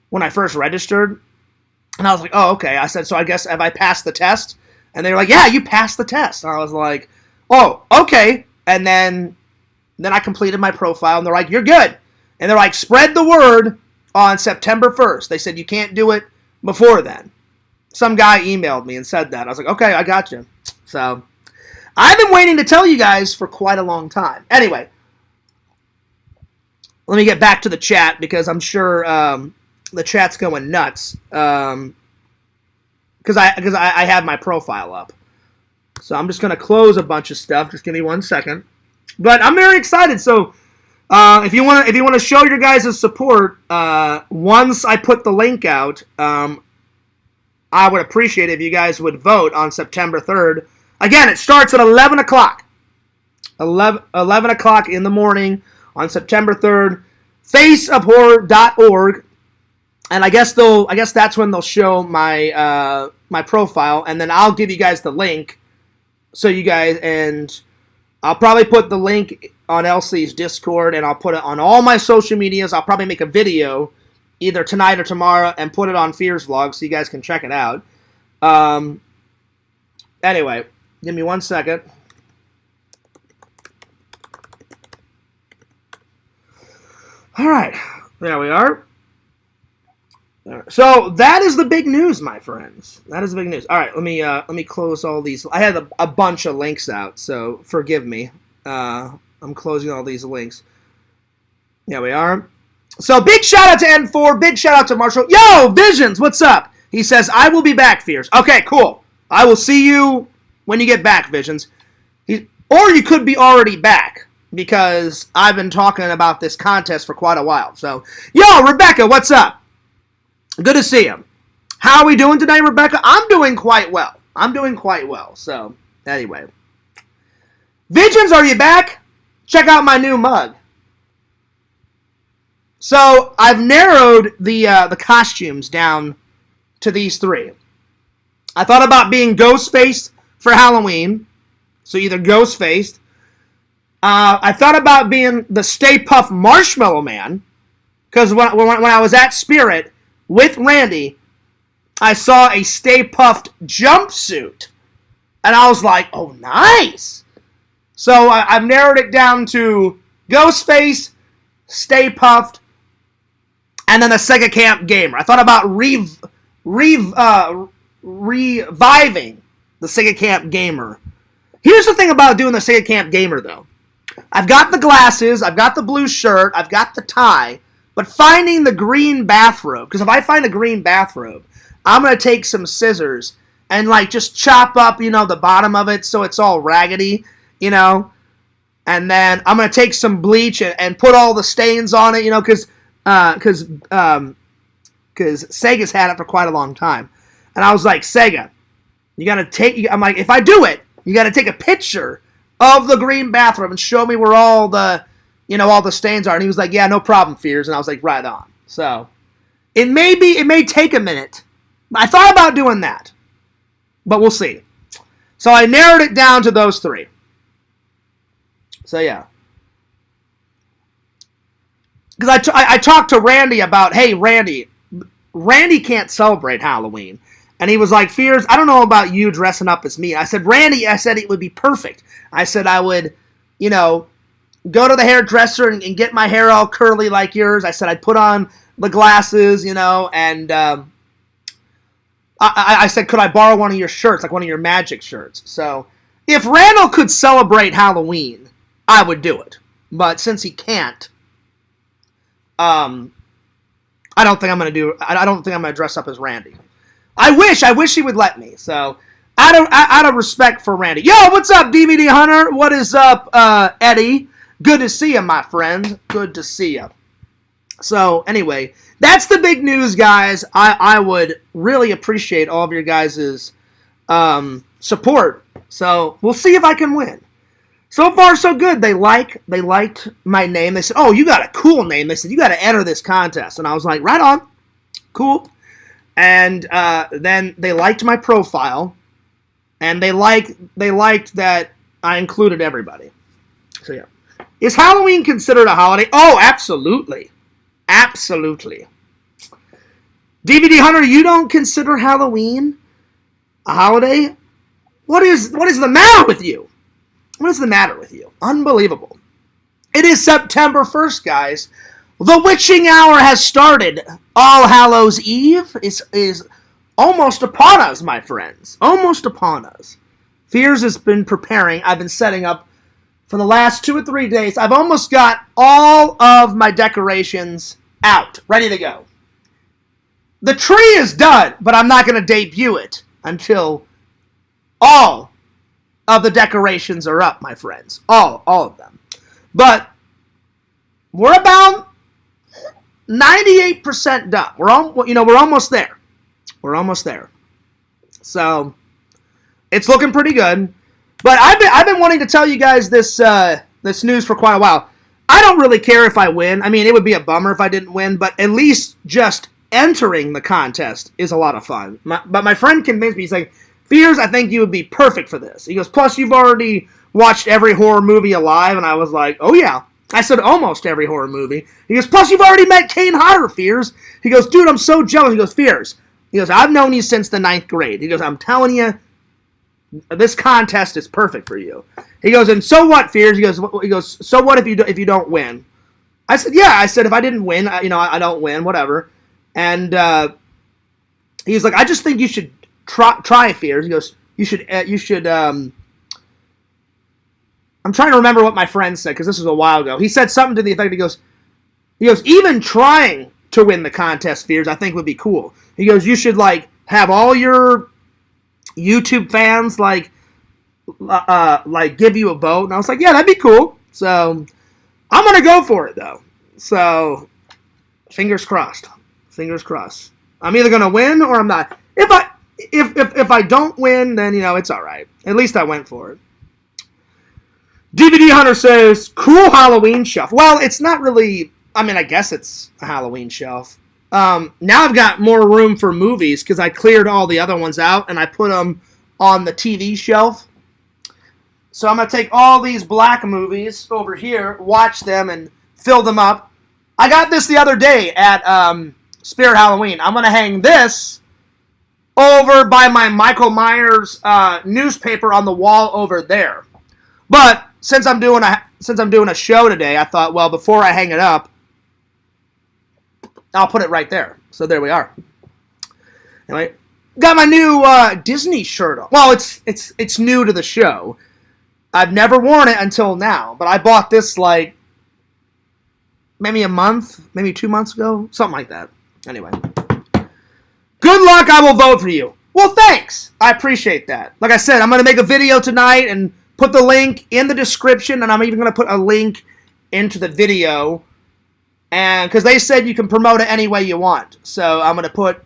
[SPEAKER 1] when I first registered. And I was like, oh, okay. I said, so I guess have I passed the test? And they were like, yeah, you passed the test. And I was like, oh, okay. And then I completed my profile, and they're like, you're good. And they're like, spread the word on September 1st. They said you can't do it before then. Some guy emailed me and said that. I was like, okay, I got you. So I've been waiting to tell you guys for quite a long time. Anyway, let me get back to the chat because I'm sure the chat's going nuts. Because I have my profile up. So I'm just going to close a bunch of stuff. Just give me 1 second. But I'm very excited. So if you want to show your guys' support, once I put the link out, I would appreciate it if you guys would vote on September 3rd. Again, it starts at 11 o'clock. 11 o'clock in the morning on September 3rd faceofhorror.org, and I guess that's when they'll show my my profile, and then I'll give you guys the link, so you guys, and I'll probably put the link on Elsie's Discord, and I'll put it on all my social medias. I'll probably make a video either tonight or tomorrow and put it on Fear's Vlog so you guys can check it out. Anyway, give me 1 second. All right, there we are. So that is the big news, my friends. That is the big news. All right, let me close all these. I had a bunch of links out, so forgive me. I'm closing all these links. There we are. So big shout out to N4. Big shout out to Marshall. Yo, Visions, what's up? He says, I will be back, Fears. Okay, cool. I will see you when you get back, Visions. Or you could be already back, because I've been talking about this contest for quite a while. So, yo, Rebecca, what's up? Good to see you. How are we doing today, Rebecca? I'm doing quite well. So, anyway. Visions, are you back? Check out my new mug. So, I've narrowed the costumes down to these three. I thought about being ghost-faced for Halloween. So, either ghost-faced. I thought about being the Stay Puft Marshmallow Man. Because when I was at Spirit with Randy, I saw a Stay Puft jumpsuit. And I was like, oh, nice. So I've narrowed it down to Ghostface, Stay Puft, and then the Sega Camp Gamer. I thought about reviving the Sega Camp Gamer. Here's the thing about doing the Sega Camp Gamer, though. I've got the glasses, I've got the blue shirt, I've got the tie, but finding the green bathrobe, because if I find a green bathrobe, I'm going to take some scissors and, like, just chop up, the bottom of it so it's all raggedy, and then I'm going to take some bleach and put all the stains on it, because Sega's had it for quite a long time. And I was like, Sega, you got to take, I'm like, if I do it, you got to take a picture of the green bathroom and show me where all the, all the stains are. And he was like, yeah, no problem, Fears. And I was like, right on. So, it may take a minute. I thought about doing that, but we'll see. So I narrowed it down to those three. So yeah. Because I talked to Randy about, hey, Randy can't celebrate Halloween. And he was like, Fears, I don't know about you dressing up as me. I said, Randy, it would be perfect. I said I would, go to the hairdresser and get my hair all curly like yours. I said I'd put on the glasses, and I said, could I borrow one of your shirts, like one of your magic shirts? So if Randall could celebrate Halloween, I would do it. But since he can't, I don't think I'm going to dress up as Randy. I wish he would let me. So, out of respect for Randy. Yo, what's up, DVD Hunter? What is up, Eddie? Good to see you, my friend. Good to see you. So, anyway, that's the big news, guys. I would really appreciate all of your guys' support. So, we'll see if I can win. So far, so good. They liked my name. They said, oh, you got a cool name. They said, you got to enter this contest. And I was like, right on. Cool. And then they liked my profile, and they liked that I included everybody. So yeah, is Halloween considered a holiday? Oh, absolutely, absolutely. DVD Hunter, you don't consider Halloween a holiday? What is the matter with you? What is the matter with you? Unbelievable. It is September 1st, guys. The witching hour has started. All Hallows Eve is almost upon us, my friends. Almost upon us. Fears has been preparing. I've been setting up for the last 2 or 3 days. I've almost got all of my decorations out, ready to go. The tree is done, but I'm not going to debut it until all of the decorations are up, my friends. All of them. But we're about 98% done. We're almost there. We're almost there. So it's looking pretty good. But I've been wanting to tell you guys this news for quite a while. I don't really care if I win. I mean, it would be a bummer if I didn't win, but at least just entering the contest is a lot of fun. But my friend convinced me, he's like, Fears, I think you would be perfect for this. He goes, plus you've already watched every horror movie alive, and I was like, oh yeah. I said almost every horror movie. He goes, plus you've already met Kane Hodder, Fears. He goes, dude, I'm so jealous. He goes, Fears. He goes, I've known you since the 9th grade. He goes, I'm telling you, this contest is perfect for you. He goes, and so what, Fears? He goes, so what if you don't win? I said, yeah. I said, if I didn't win, I don't win, whatever. And he's like, I just think you should try, Fears. He goes, you should. I'm trying to remember what my friend said because this was a while ago. He said something to the effect. He goes, even trying to win the contest, Fears, I think would be cool. He goes, you should like have all your YouTube fans like give you a vote. And I was like, yeah, that'd be cool. So I'm gonna go for it though. So fingers crossed. Fingers crossed. I'm either gonna win or I'm not. If I don't win, then it's all right. At least I went for it. DVD Hunter says, cool Halloween shelf. Well, it's not really. I mean, I guess it's a Halloween shelf. Now I've got more room for movies because I cleared all the other ones out and I put them on the TV shelf. So I'm going to take all these black movies over here, watch them, and fill them up. I got this the other day at Spirit Halloween. I'm going to hang this over by my Michael Myers newspaper on the wall over there. But since I'm doing a show today, I thought, well, before I hang it up, I'll put it right there. So there we are. Anyway, got my new Disney shirt on. Well, it's new to the show. I've never worn it until now, but I bought this like maybe a month, maybe 2 months ago, something like that. Anyway, good luck. I will vote for you. Well, thanks. I appreciate that. Like I said, I'm going to make a video tonight and put the link in the description, and I'm even going to put a link into the video. And because they said you can promote it any way you want. So I'm going to put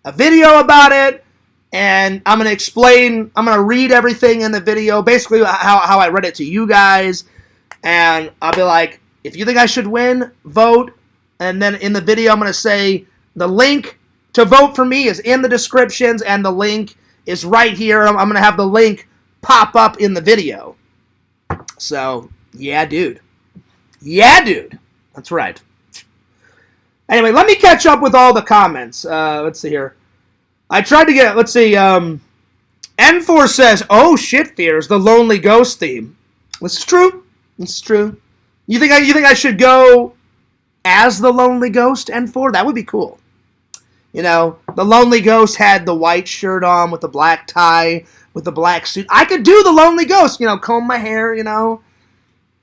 [SPEAKER 1] a video about it, and I'm going to explain, I'm going to read everything in the video, basically how I read it to you guys. And I'll be like, if you think I should win, vote. And then in the video, I'm going to say the link to vote for me is in the descriptions, and the link is right here. I'm going to have the link pop up in the video. So, yeah, dude. Yeah, dude. That's right. Anyway, let me catch up with all the comments. Let's see here. I tried to get, let's see, N4 says, oh shit, Fears, the Lonely Ghost theme. This is true. This is true. You think I should go as the Lonely Ghost, N4? That would be cool. The Lonely Ghost had the white shirt on with the black tie, with the black suit. I could do the Lonely Ghost, comb my hair,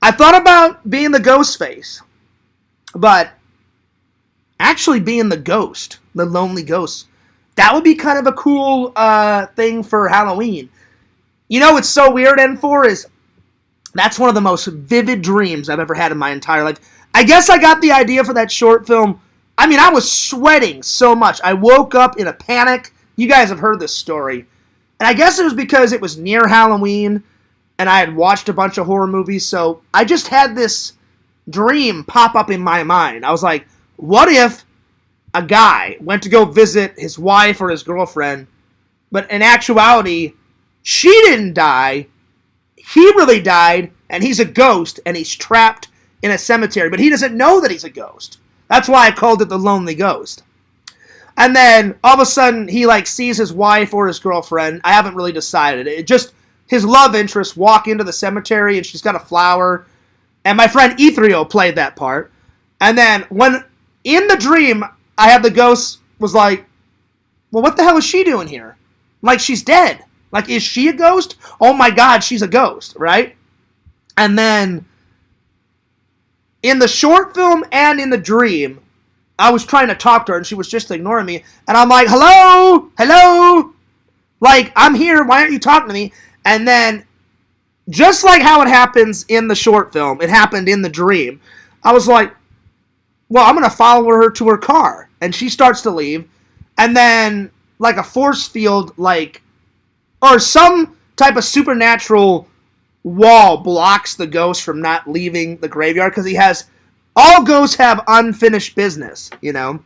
[SPEAKER 1] I thought about being the ghost face, but actually being the ghost, the Lonely Ghost, that would be kind of a cool thing for Halloween. What's so weird, N4, is that's one of the most vivid dreams I've ever had in my entire life. I guess I got the idea for that short film. I mean, I was sweating so much. I woke up in a panic. You guys have heard this story. And I guess it was because it was near Halloween, and I had watched a bunch of horror movies, so I just had this dream pop up in my mind. I was like, what if a guy went to go visit his wife or his girlfriend, but in actuality, she didn't die, he really died, and he's a ghost, and he's trapped in a cemetery, but he doesn't know that he's a ghost. That's why I called it the Lonely Ghost. And then, all of a sudden, he, sees his wife or his girlfriend. I haven't really decided. It just, his love interest walk into the cemetery, and she's got a flower. And my friend Ethereal played that part. And then, when, in the dream, I had the ghost was like, well, what the hell is she doing here? She's dead. Is she a ghost? Oh my God, she's a ghost, right? And then, in the short film and in the dream, I was trying to talk to her, and she was just ignoring me. And I'm like, hello? Hello? I'm here. Why aren't you talking to me? And then, just like how it happens in the short film, it happened in the dream. I was like, well, I'm going to follow her to her car. And she starts to leave. And then, a force field, or some type of supernatural, wall blocks the ghost from not leaving the graveyard because all ghosts have unfinished business, you know?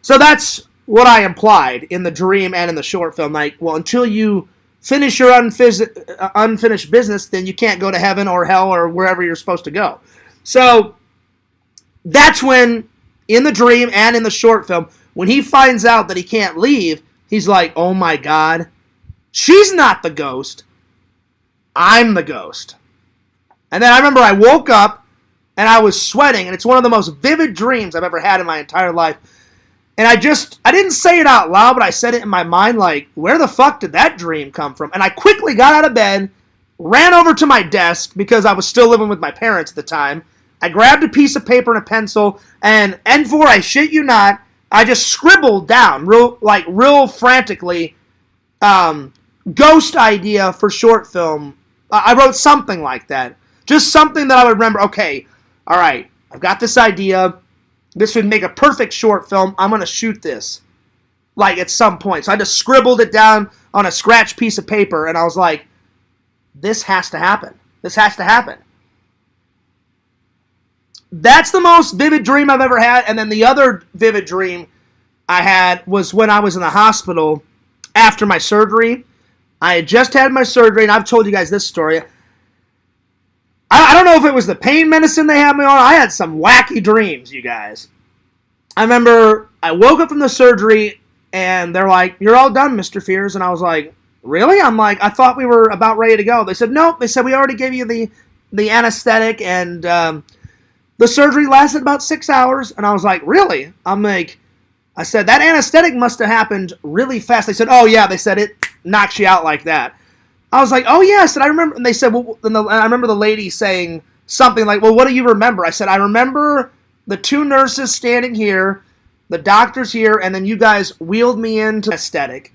[SPEAKER 1] So that's what I implied in the dream and in the short film. Like, well, until you finish your unfinished business, then you can't go to heaven or hell or wherever you're supposed to go. So that's when, in the dream and in the short film, when he finds out that he can't leave, he's like, oh my God, she's not the ghost. I'm the ghost. And then I remember I woke up and I was sweating, and it's one of the most vivid dreams I've ever had in my entire life. And I didn't say it out loud, but I said it in my mind, like, where the fuck did that dream come from? And I quickly got out of bed, ran over to my desk, because I was still living with my parents at the time. I grabbed a piece of paper and a pencil, and for I shit you not, I just scribbled down, real frantically, ghost idea for short film. I wrote something like that. Just something that I would remember, okay, all right, I've got this idea. This would make a perfect short film. I'm going to shoot this, like, at some point. So I just scribbled it down on a scratch piece of paper, and I was like, this has to happen. This has to happen. That's the most vivid dream I've ever had. And then the other vivid dream I had was when I was in the hospital after my surgery. I had just had my surgery, and I've told you guys this story. I don't know if it was the pain medicine they had me on. I had some wacky dreams, you guys. I remember I woke up from the surgery, and they're like, you're all done, Mr. Fears. And I was like, really? I'm like, I thought we were about ready to go. They said, nope. They said, we already gave you the anesthetic, and the surgery lasted about 6 hours. And I was like, really? I said, that anesthetic must have happened really fast. They said, oh, yeah. They said, it knocks you out like that. I was like, oh, yes. And I remember, and they said, well, and I remember the lady saying something like, well, what do you remember? I said, I remember the two nurses standing here, the doctor's here, and then you guys wheeled me into anesthetic.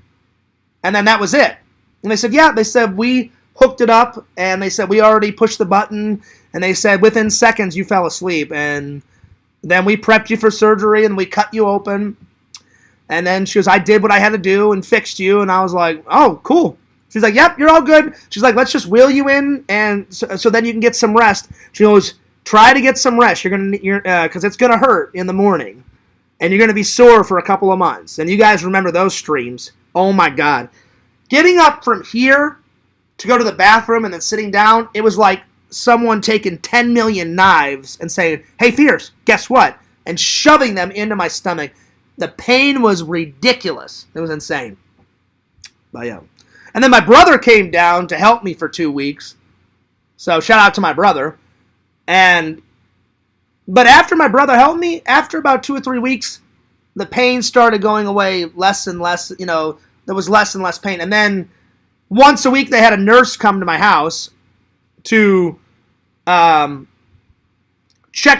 [SPEAKER 1] And then that was it. And they said, yeah. They said, we hooked it up, and they said, we already pushed the button, and they said, within seconds, you fell asleep. And then we prepped you for surgery, and we cut you open. And then she goes, I did what I had to do and fixed you. And I was like, oh, cool. She's like, yep, you're all good. She's like, let's just wheel you in, and so then you can get some rest. She goes, try to get some rest. Because it's gonna hurt in the morning, and you're gonna be sore for a couple of months. And you guys remember those streams? Oh my God, getting up from here to go to the bathroom and then sitting down, it was like someone taking 10 million knives and saying, hey, Fierce, guess what? And shoving them into my stomach. The pain was ridiculous. It was insane. But yeah. And then my brother came down to help me for 2 weeks. So shout out to my brother. But after my brother helped me, after about 2 or 3 weeks, the pain started going away less and less. You know, there was less and less pain. And then once a week, they had a nurse come to my house to check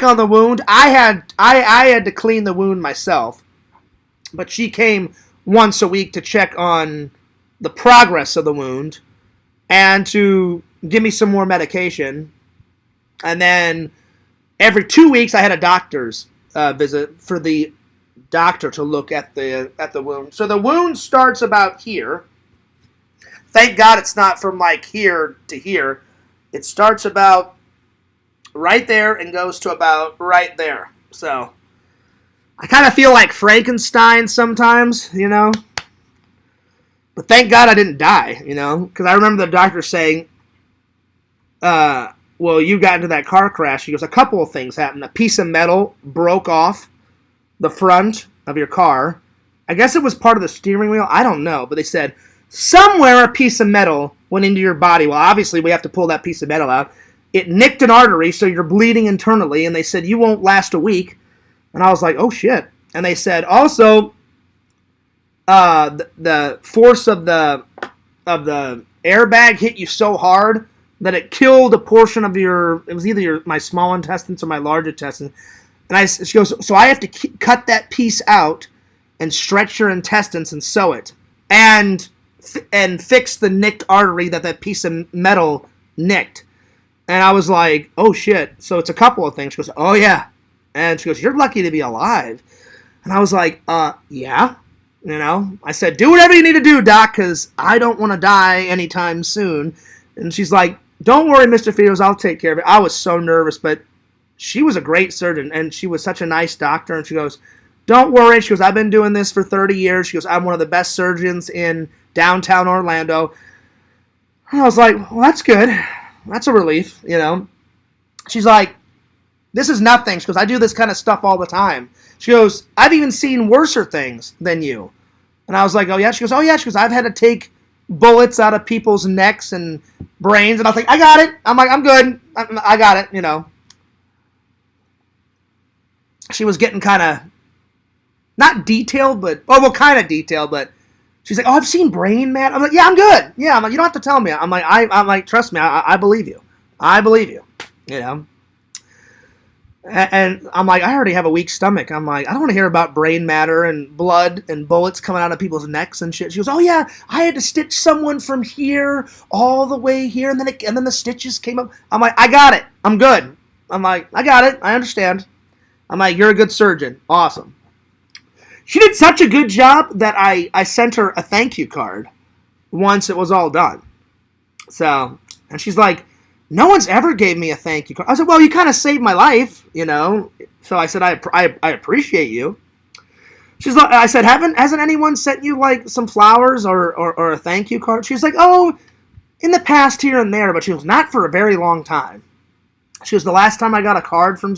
[SPEAKER 1] on the wound. I had to clean the wound myself, but she came once a week to check on the progress of the wound and to give me some more medication. And then every 2 weeks I had a doctor's visit for the doctor to look at the wound. So the wound starts about here. Thank God it's not from like here to here. It starts about right there and goes to about right there. So I kind of feel like Frankenstein sometimes, you know. But thank God I didn't die, you know, because I remember the doctor saying, well, you got into that car crash. He goes, a couple of things happened. A piece of metal broke off the front of your car. I guess it was part of the steering wheel. I don't know. But they said, somewhere a piece of metal went into your body. Well, obviously we have to pull that piece of metal out. It nicked an artery, so you're bleeding internally. And they said, you won't last a week. And I was like, oh, shit. And they said, also, the force of the airbag hit you so hard that it killed a portion of it was either my small intestines or my large intestine. And she goes, so I have to cut that piece out and stretch your intestines and sew it and fix the nicked artery that piece of metal nicked. And I was like, oh shit. So it's a couple of things. She goes, oh yeah. And she goes, you're lucky to be alive. And I was like, yeah. You know, I said, do whatever you need to do, doc, because I don't want to die anytime soon. And she's like, don't worry, Mr. Fields, I'll take care of it. I was so nervous, but she was a great surgeon, and she was such a nice doctor. And she goes, don't worry. She goes, I've been doing this for 30 years. She goes, I'm one of the best surgeons in downtown Orlando. And I was like, well, that's good. That's a relief, you know. She's like, this is nothing. She goes, I do this kind of stuff all the time. She goes, I've even seen worser things than you. And I was like, oh, yeah? She goes, oh, yeah. She goes, I've had to take bullets out of people's necks and brains. And I was like, I got it. I'm like, I'm good. I got it, you know. She was getting kind of, not detailed, but, oh, well, kind of detailed, but she's like, oh, I've seen brain, man. I'm like, yeah, I'm good. Yeah, I'm like, you don't have to tell me. I'm like, trust me, I believe you. I believe you, you know. And I'm like, I already have a weak stomach. I'm like, I don't want to hear about brain matter and blood and bullets coming out of people's necks and shit. She goes, oh yeah, I had to stitch someone from here all the way here, and then the stitches came up. I'm like, I got it. I'm good. I'm like, I got it. I understand. I'm like, you're a good surgeon. Awesome. She did such a good job that I sent her a thank you card once it was all done. So, and she's like, no one's ever gave me a thank you card. I said, well, you kind of saved my life, you know. So I said, I appreciate you. She's like, I said, hasn't anyone sent you like some flowers or a thank you card? She's like, oh, in the past here and there, but she was not for a very long time. She was the last time I got a card from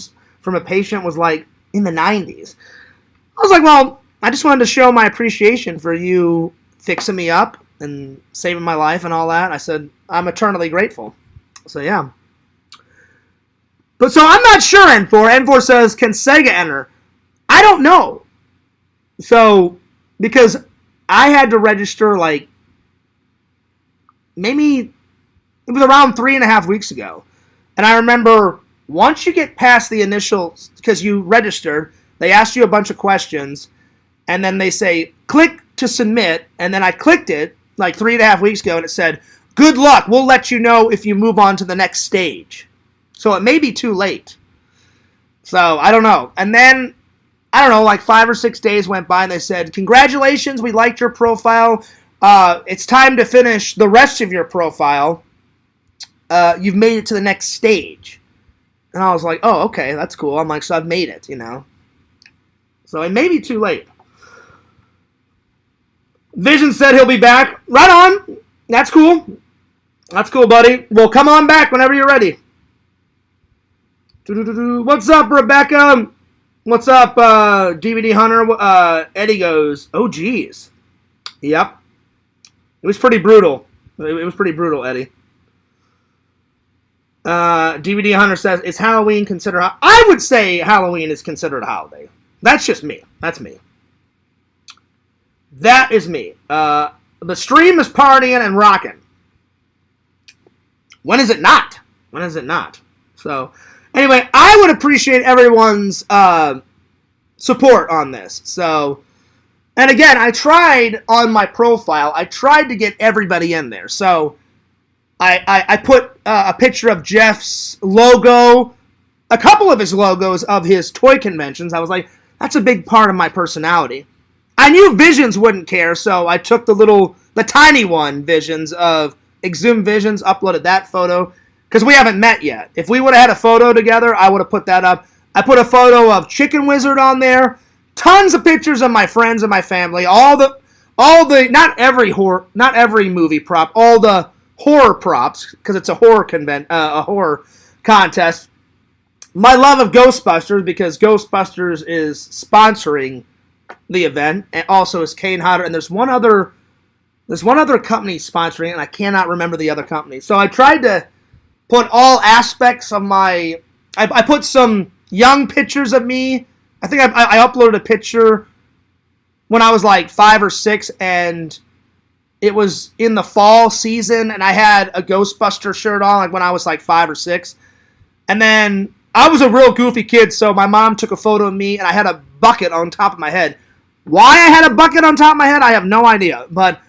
[SPEAKER 1] a patient was like in the 90s. I was like, well, I just wanted to show my appreciation for you fixing me up and saving my life and all that. I said, I'm eternally grateful. So, yeah. But so I'm not sure, N4. N4 says, can Sega enter? I don't know. So, because I had to register like, maybe it was around 3.5 weeks ago. And I remember once you get past the initial, because you registered, they ask you a bunch of questions, and then they say, click to submit, and then I clicked it like 3.5 weeks ago, and it said, good luck, we'll let you know if you move on to the next stage. So it may be too late. So, I don't know. And then, I don't know, like 5 or 6 days went by, and they said, congratulations, we liked your profile. It's time to finish the rest of your profile. You've made it to the next stage. And I was like, oh, okay, that's cool. I'm like, so I've made it, you know. So it may be too late. Vision said he'll be back. Right on. That's cool. That's cool, buddy. Well, come on back whenever you're ready. What's up, Rebecca? What's up, DVD Hunter? Eddie goes, oh, geez. Yep. It was pretty brutal. It was pretty brutal, Eddie. DVD Hunter says, is Halloween considered... I would say Halloween is considered a holiday. That's just me. That's me. That is me. The stream is partying and rocking. When is it not? When is it not? So, anyway, I would appreciate everyone's support on this. So, and again, I tried on my profile, I tried to get everybody in there. So, I put a picture of Jeff's logo, a couple of his logos of his toy conventions. I was like, that's a big part of my personality. I knew Visions wouldn't care, so I took the tiny one, Visions, of Exhumed Visions, uploaded that photo, because we haven't met yet. If we would have had a photo together, I would have put that up. I put a photo of Chicken Wizard on there, tons of pictures of my friends and my family, all the, not every movie prop, all the horror props, because it's a horror contest. My love of Ghostbusters, because Ghostbusters is sponsoring the event, and also is Kane Hodder, and there's one other company sponsoring it, and I cannot remember the other company. So I tried to put all aspects of my... I put some young pictures of me. I think I uploaded a picture when I was like 5 or 6, and it was in the fall season, and I had a Ghostbuster shirt on, like when I was like 5 or 6. And then I was a real goofy kid, so my mom took a photo of me, and I had a bucket on top of my head. Why I had a bucket on top of my head, I have no idea. But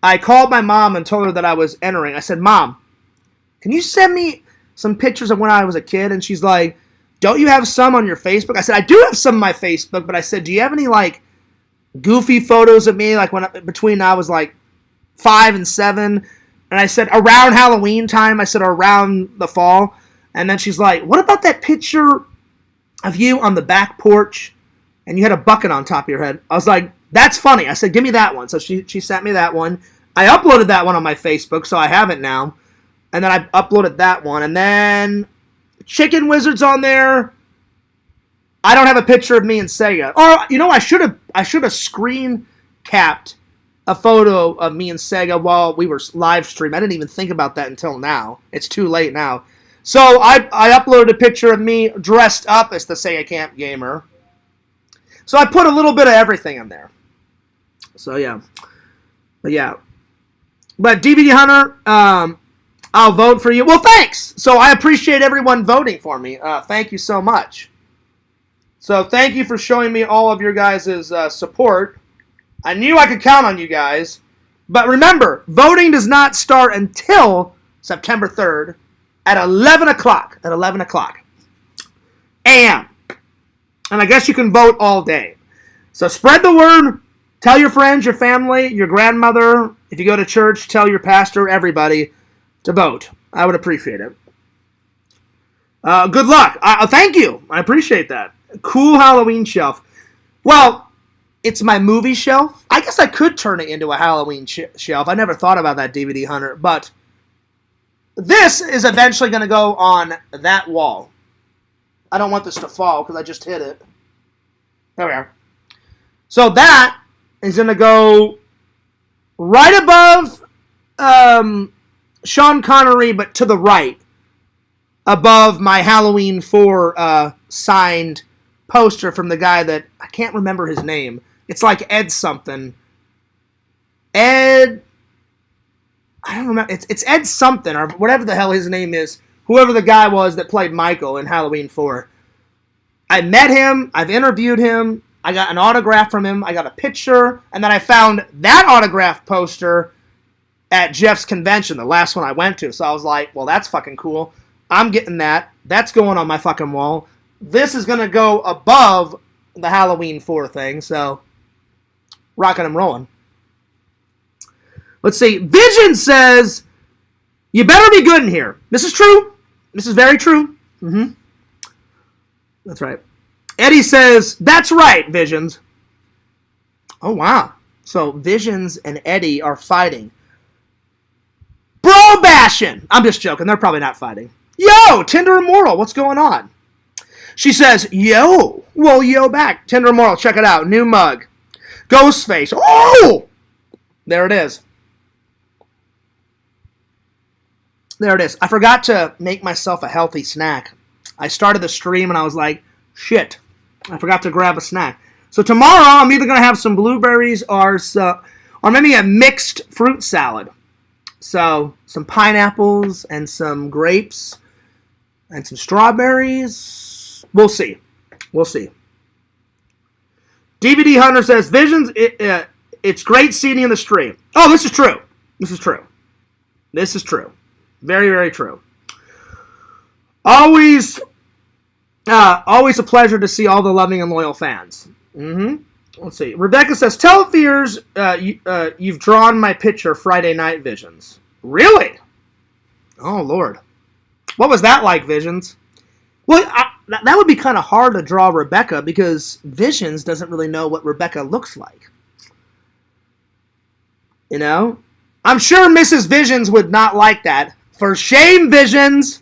[SPEAKER 1] I called my mom and told her that I was entering. I said, Mom, can you send me some pictures of when I was a kid? And she's like, don't you have some on your Facebook? I said, I do have some on my Facebook, but I said, do you have any, like, goofy photos of me, like, between I was, like, 5 and 7? And I said, around Halloween time. I said, around the fall. And then she's like, what about that picture of you on the back porch and you had a bucket on top of your head? I was like, that's funny. I said, give me that one. So she sent me that one. I uploaded that one on my Facebook, so I have it now. And then I uploaded that one. And then Chicken Wizard's on there. I don't have a picture of me and Sega. Or, you know, I should have screen capped a photo of me and Sega while we were live streaming. I didn't even think about that until now. It's too late now. So I uploaded a picture of me dressed up as the Sega Camp Gamer. So I put a little bit of everything in there. So yeah. But DVD Hunter, I'll vote for you. Well, thanks. So I appreciate everyone voting for me. Thank you so much. So thank you for showing me all of your guys' support. I knew I could count on you guys. But remember, voting does not start until September 3rd at 11 o'clock. At 11 o'clock a.m. And I guess you can vote all day. So spread the word. Tell your friends, your family, your grandmother. If you go to church, tell your pastor, everybody to vote. I would appreciate it. Good luck. Thank you. I appreciate that. Cool Halloween shelf. Well, it's my movie shelf. I guess I could turn it into a Halloween shelf. I never thought about that, DVD Hunter. But this is eventually going to go on that wall. I don't want this to fall because I just hit it. There we are. So that is going to go right above Sean Connery, but to the right. Above my Halloween 4 signed poster from the guy that, I can't remember his name. It's like Ed something. Ed, I don't remember. It's Ed something, or whatever the hell his name is. Whoever the guy was that played Michael in Halloween 4. I met him. I've interviewed him. I got an autograph from him. I got a picture. And then I found that autograph poster at Jeff's convention, the last one I went to. So I was like, well, that's fucking cool. I'm getting that. That's going on my fucking wall. This is going to go above the Halloween 4 thing. So, rocking and rolling. Let's see. Vision says, you better be good in here. This is true. This is very true. Mm-hmm. That's right. Eddie says, that's right, Visions. Oh, wow. So, Visions and Eddie are fighting. Bro bashing. I'm just joking. They're probably not fighting. Yo, Tinder Immortal, what's going on? She says, yo. Well, yo back. Tinder Immortal, check it out. New mug. Ghostface. Oh! There it is. There it is. I forgot to make myself a healthy snack. I started the stream and I was like, shit. I forgot to grab a snack. So tomorrow I'm either going to have some blueberries or maybe a mixed fruit salad. So some pineapples and some grapes and some strawberries. We'll see. We'll see. DVD Hunter says, Visions, it's great seeing you in the stream. Oh, this is true. This is true. This is true. Very, very true. Always a pleasure to see all the loving and loyal fans. Mm-hmm. Let's see. Rebecca says, tell Fears you've drawn my picture Friday Night Visions. Really? Oh, Lord. What was that like, Visions? Well, that would be kind of hard to draw Rebecca because Visions doesn't really know what Rebecca looks like. You know? I'm sure Mrs. Visions would not like that. For shame, Visions!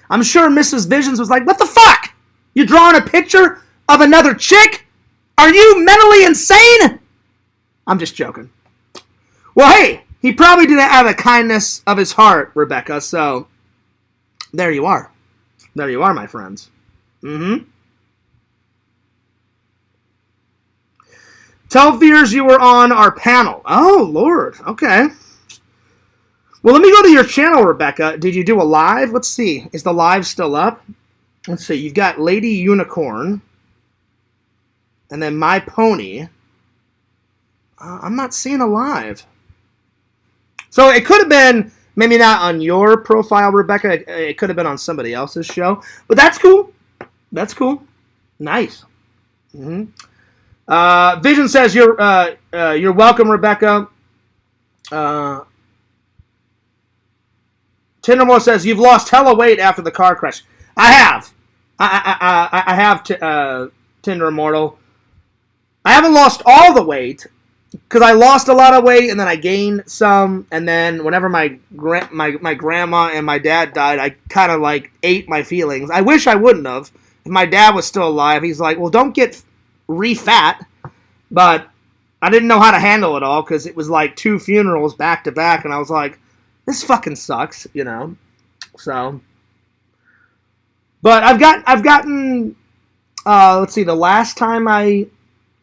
[SPEAKER 1] I'm sure Mrs. Visions was like, what the fuck? You drawing a picture of another chick? Are you mentally insane? I'm just joking. Well, hey, he probably did it out of the kindness of his heart, Rebecca, so there you are. There you are, my friends. Mm-hmm. Tell Fears you were on our panel. Oh, Lord. Okay. Well, let me go to your channel, Rebecca. Did you do a live? Let's see. Is the live still up? Let's see. You've got Lady Unicorn. And then My Pony. I'm not seeing a live. So it could have been, maybe not on your profile, Rebecca. It could have been on somebody else's show. But that's cool. That's cool. Nice. Mm-hmm. Vision says, you're welcome, Rebecca. Tindermore says, you've lost hella weight after the car crash. I have. I have, Tinder Immortal. I haven't lost all the weight, because I lost a lot of weight, and then I gained some, and then whenever my grandma and my dad died, I kind of, like, ate my feelings. I wish I wouldn't have. If my dad was still alive, he's like, well, don't get re-fat, but I didn't know how to handle it all, because it was, like, 2 funerals back-to-back, and I was like, this fucking sucks, you know, so... But I've gotten, let's see, the last time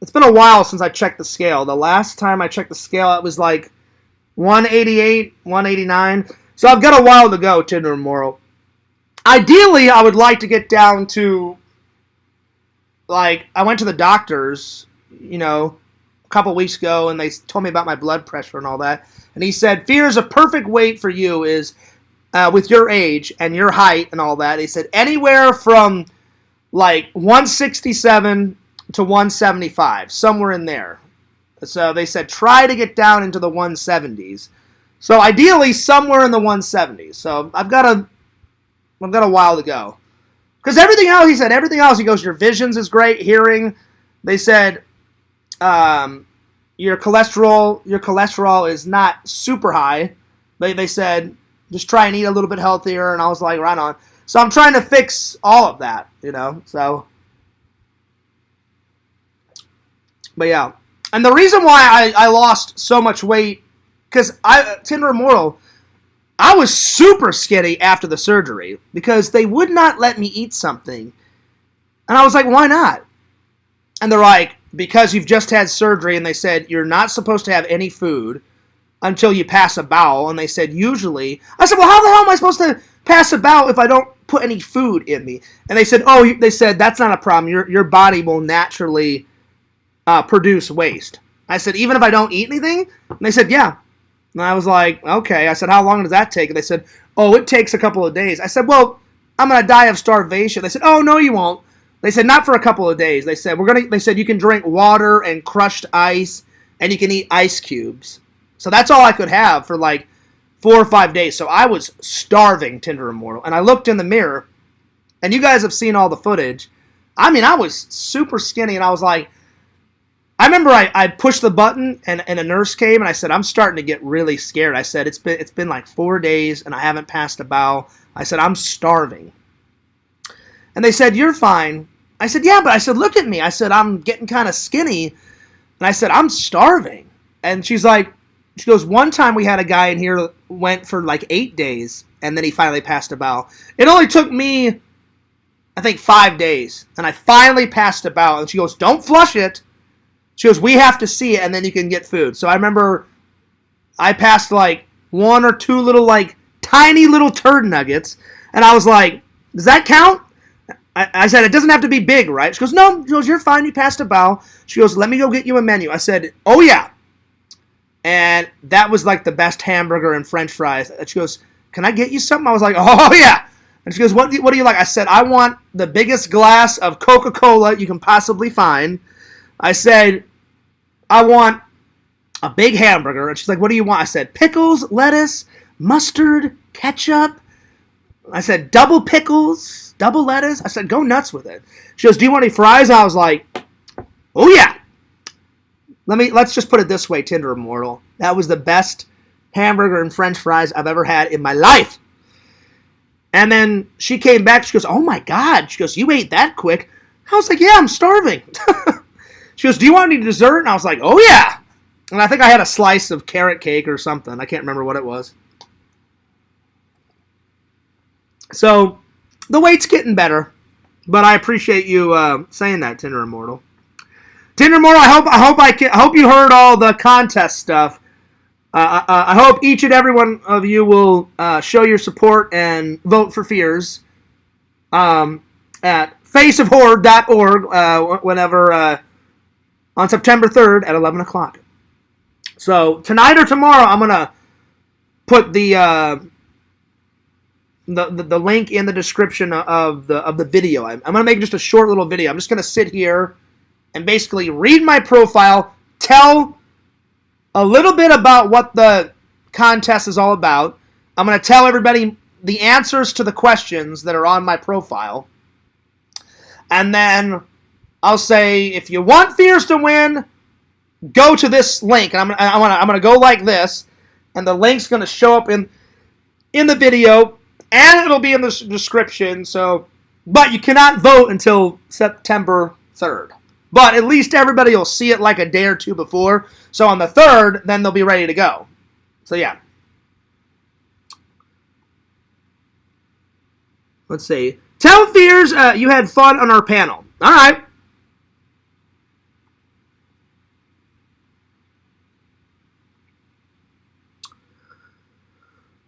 [SPEAKER 1] it's been a while since I checked the scale. The last time I checked the scale, it was like 188, 189. So I've got a while to go, Tinder Immortal. Ideally, I would like to get down to, like, I went to the doctors, you know, a couple weeks ago, and they told me about my blood pressure and all that. And he said, Fear's a perfect weight for you is... with your age and your height and all that, he said anywhere from like 167 to 175, somewhere in there. So they said try to get down into the 170s. So ideally somewhere in the 170s. So I've got a while to go. Because everything else, he said, everything else, he goes, your visions is great, hearing. They said your cholesterol is not super high. They said just try and eat a little bit healthier, and I was like, right on. So I'm trying to fix all of that, you know, so. But yeah. And the reason why I lost so much weight, because Tinder Immortal, I was super skinny after the surgery, because they would not let me eat something. And I was like, why not? And they're like, because you've just had surgery, and they said, you're not supposed to have any food until you pass a bowel, and they said usually... I said, well, how the hell am I supposed to pass a bowel if I don't put any food in me? And they said, that's not a problem. Your body will naturally produce waste. I said, even if I don't eat anything? And they said, yeah. And I was like, okay. I said, how long does that take? And they said, it takes a couple of days. I said, well, I'm going to die of starvation. They said, oh, no, you won't. They said, not for a couple of days. They said, they said you can drink water and crushed ice, and you can eat ice cubes. So that's all I could have for like 4 or 5 days. So I was starving, Tinder Immortal. And I looked in the mirror, and you guys have seen all the footage. I mean, I was super skinny, and I was like, I remember I pushed the button, and a nurse came, and I said, I'm starting to get really scared. I said, it's been like 4 days, and I haven't passed a bowel. I said, I'm starving. And they said, you're fine. I said, yeah, but I said, look at me. I said, I'm getting kind of skinny. And I said, I'm starving. And she goes, one time we had a guy in here that went for like 8 days, and then he finally passed a bowel. It only took me, I think, 5 days, and I finally passed a bowel. And she goes, don't flush it. She goes, we have to see it, and then you can get food. So I remember I passed like 1 or 2 little, like, tiny little turd nuggets, and I was like, does that count? I said, it doesn't have to be big, right? She goes, no. She goes, you're fine, you passed a bowel. She goes, let me go get you a menu. I said, oh, yeah. And that was like the best hamburger and french fries. And she goes, can I get you something? I was like, oh, yeah. And she goes, what do you like? I said, I want the biggest glass of Coca-Cola you can possibly find. I said, I want a big hamburger. And she's like, what do you want? I said, pickles, lettuce, mustard, ketchup. I said, double pickles, double lettuce. I said, go nuts with it. She goes, do you want any fries? I was like, oh, yeah. Let's just put it this way, Tinder Immortal. That was the best hamburger and french fries I've ever had in my life. And then she came back. She goes, oh, my God. She goes, you ate that quick. I was like, yeah, I'm starving. She goes, do you want any dessert? And I was like, oh, yeah. And I think I had a slice of carrot cake or something. I can't remember what it was. So the weight's getting better. But I appreciate you saying that, Tinder Immortal. Tinder Immortal, I hope you heard all the contest stuff. I hope each and every one of you will show your support and vote for Fears at faceofhorror.org whenever on September 3rd at 11 o'clock. So tonight or tomorrow, I'm gonna put the link in the description of the video. I'm gonna make just a short little video. I'm just gonna sit here and basically read my profile, tell a little bit about what the contest is all about. I'm going to tell everybody the answers to the questions that are on my profile. And then I'll say, if you want Fears to win, go to this link. And I'm gonna go like this, and the link's gonna show up in the video, and it'll be in the description. So, but you cannot vote until September 3rd. But at least everybody will see it like a day or two before. So on the 3rd, then they'll be ready to go. So yeah. Let's see. Tell Fears you had fun on our panel. All right.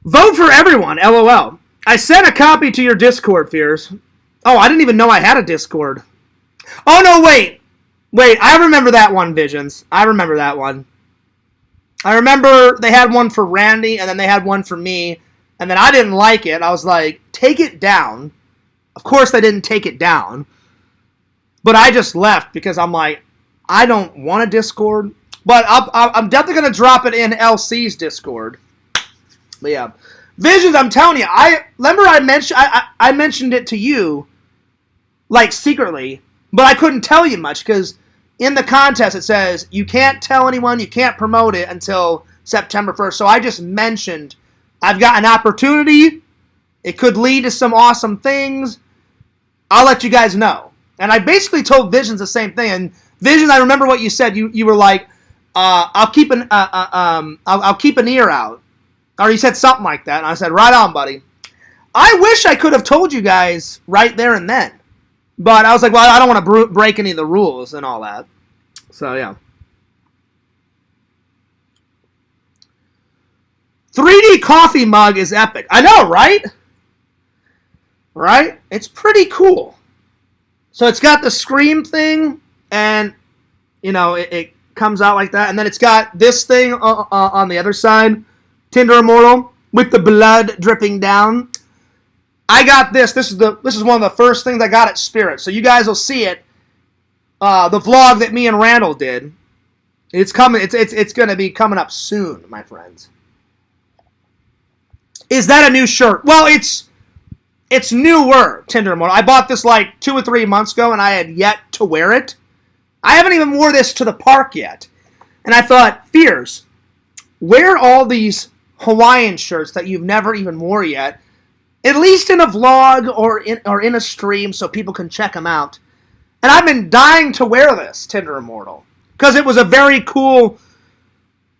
[SPEAKER 1] Vote for everyone, LOL. I sent a copy to your Discord, Fears. Oh, I didn't even know I had a Discord. Oh, no, wait. Wait, I remember that one, Visions. I remember that one. I remember they had one for Randy, and then they had one for me, and then I didn't like it. I was like, take it down. Of course they didn't take it down. But I just left because I'm like, I don't want a Discord. But I'm definitely going to drop it in LC's Discord. But yeah. Visions, I'm telling you, I mentioned it to you, like, secretly, but I couldn't tell you much because in the contest it says you can't tell anyone, you can't promote it until September 1st. So I just mentioned I've got an opportunity. It could lead to some awesome things. I'll let you guys know. And I basically told Visions the same thing. And Visions, I remember what you said. You were like, I'll keep an ear out. Or you said something like that. And I said, right on, buddy. I wish I could have told you guys right there and then. But I was like, well, I don't want to break any of the rules and all that. So, yeah. 3D coffee mug is epic. I know, right? Right? It's pretty cool. So it's got the Scream thing, and, you know, it comes out like that. And then it's got this thing on the other side, Tinder Immortal, with the blood dripping down. I got this. This is one of the first things I got at Spirit. So you guys will see it. The vlog that me and Randall did. It's coming. It's going to be coming up soon, my friends. Is that a new shirt? Well, it's newer, Tinder Immortal. I bought this like 2 or 3 months ago, and I had yet to wear it. I haven't even wore this to the park yet. And I thought, Fears, wear all these Hawaiian shirts that you've never even wore yet. At least in a vlog or in a stream so people can check them out. And I've been dying to wear this, Tinder Immortal. Because it was a very cool...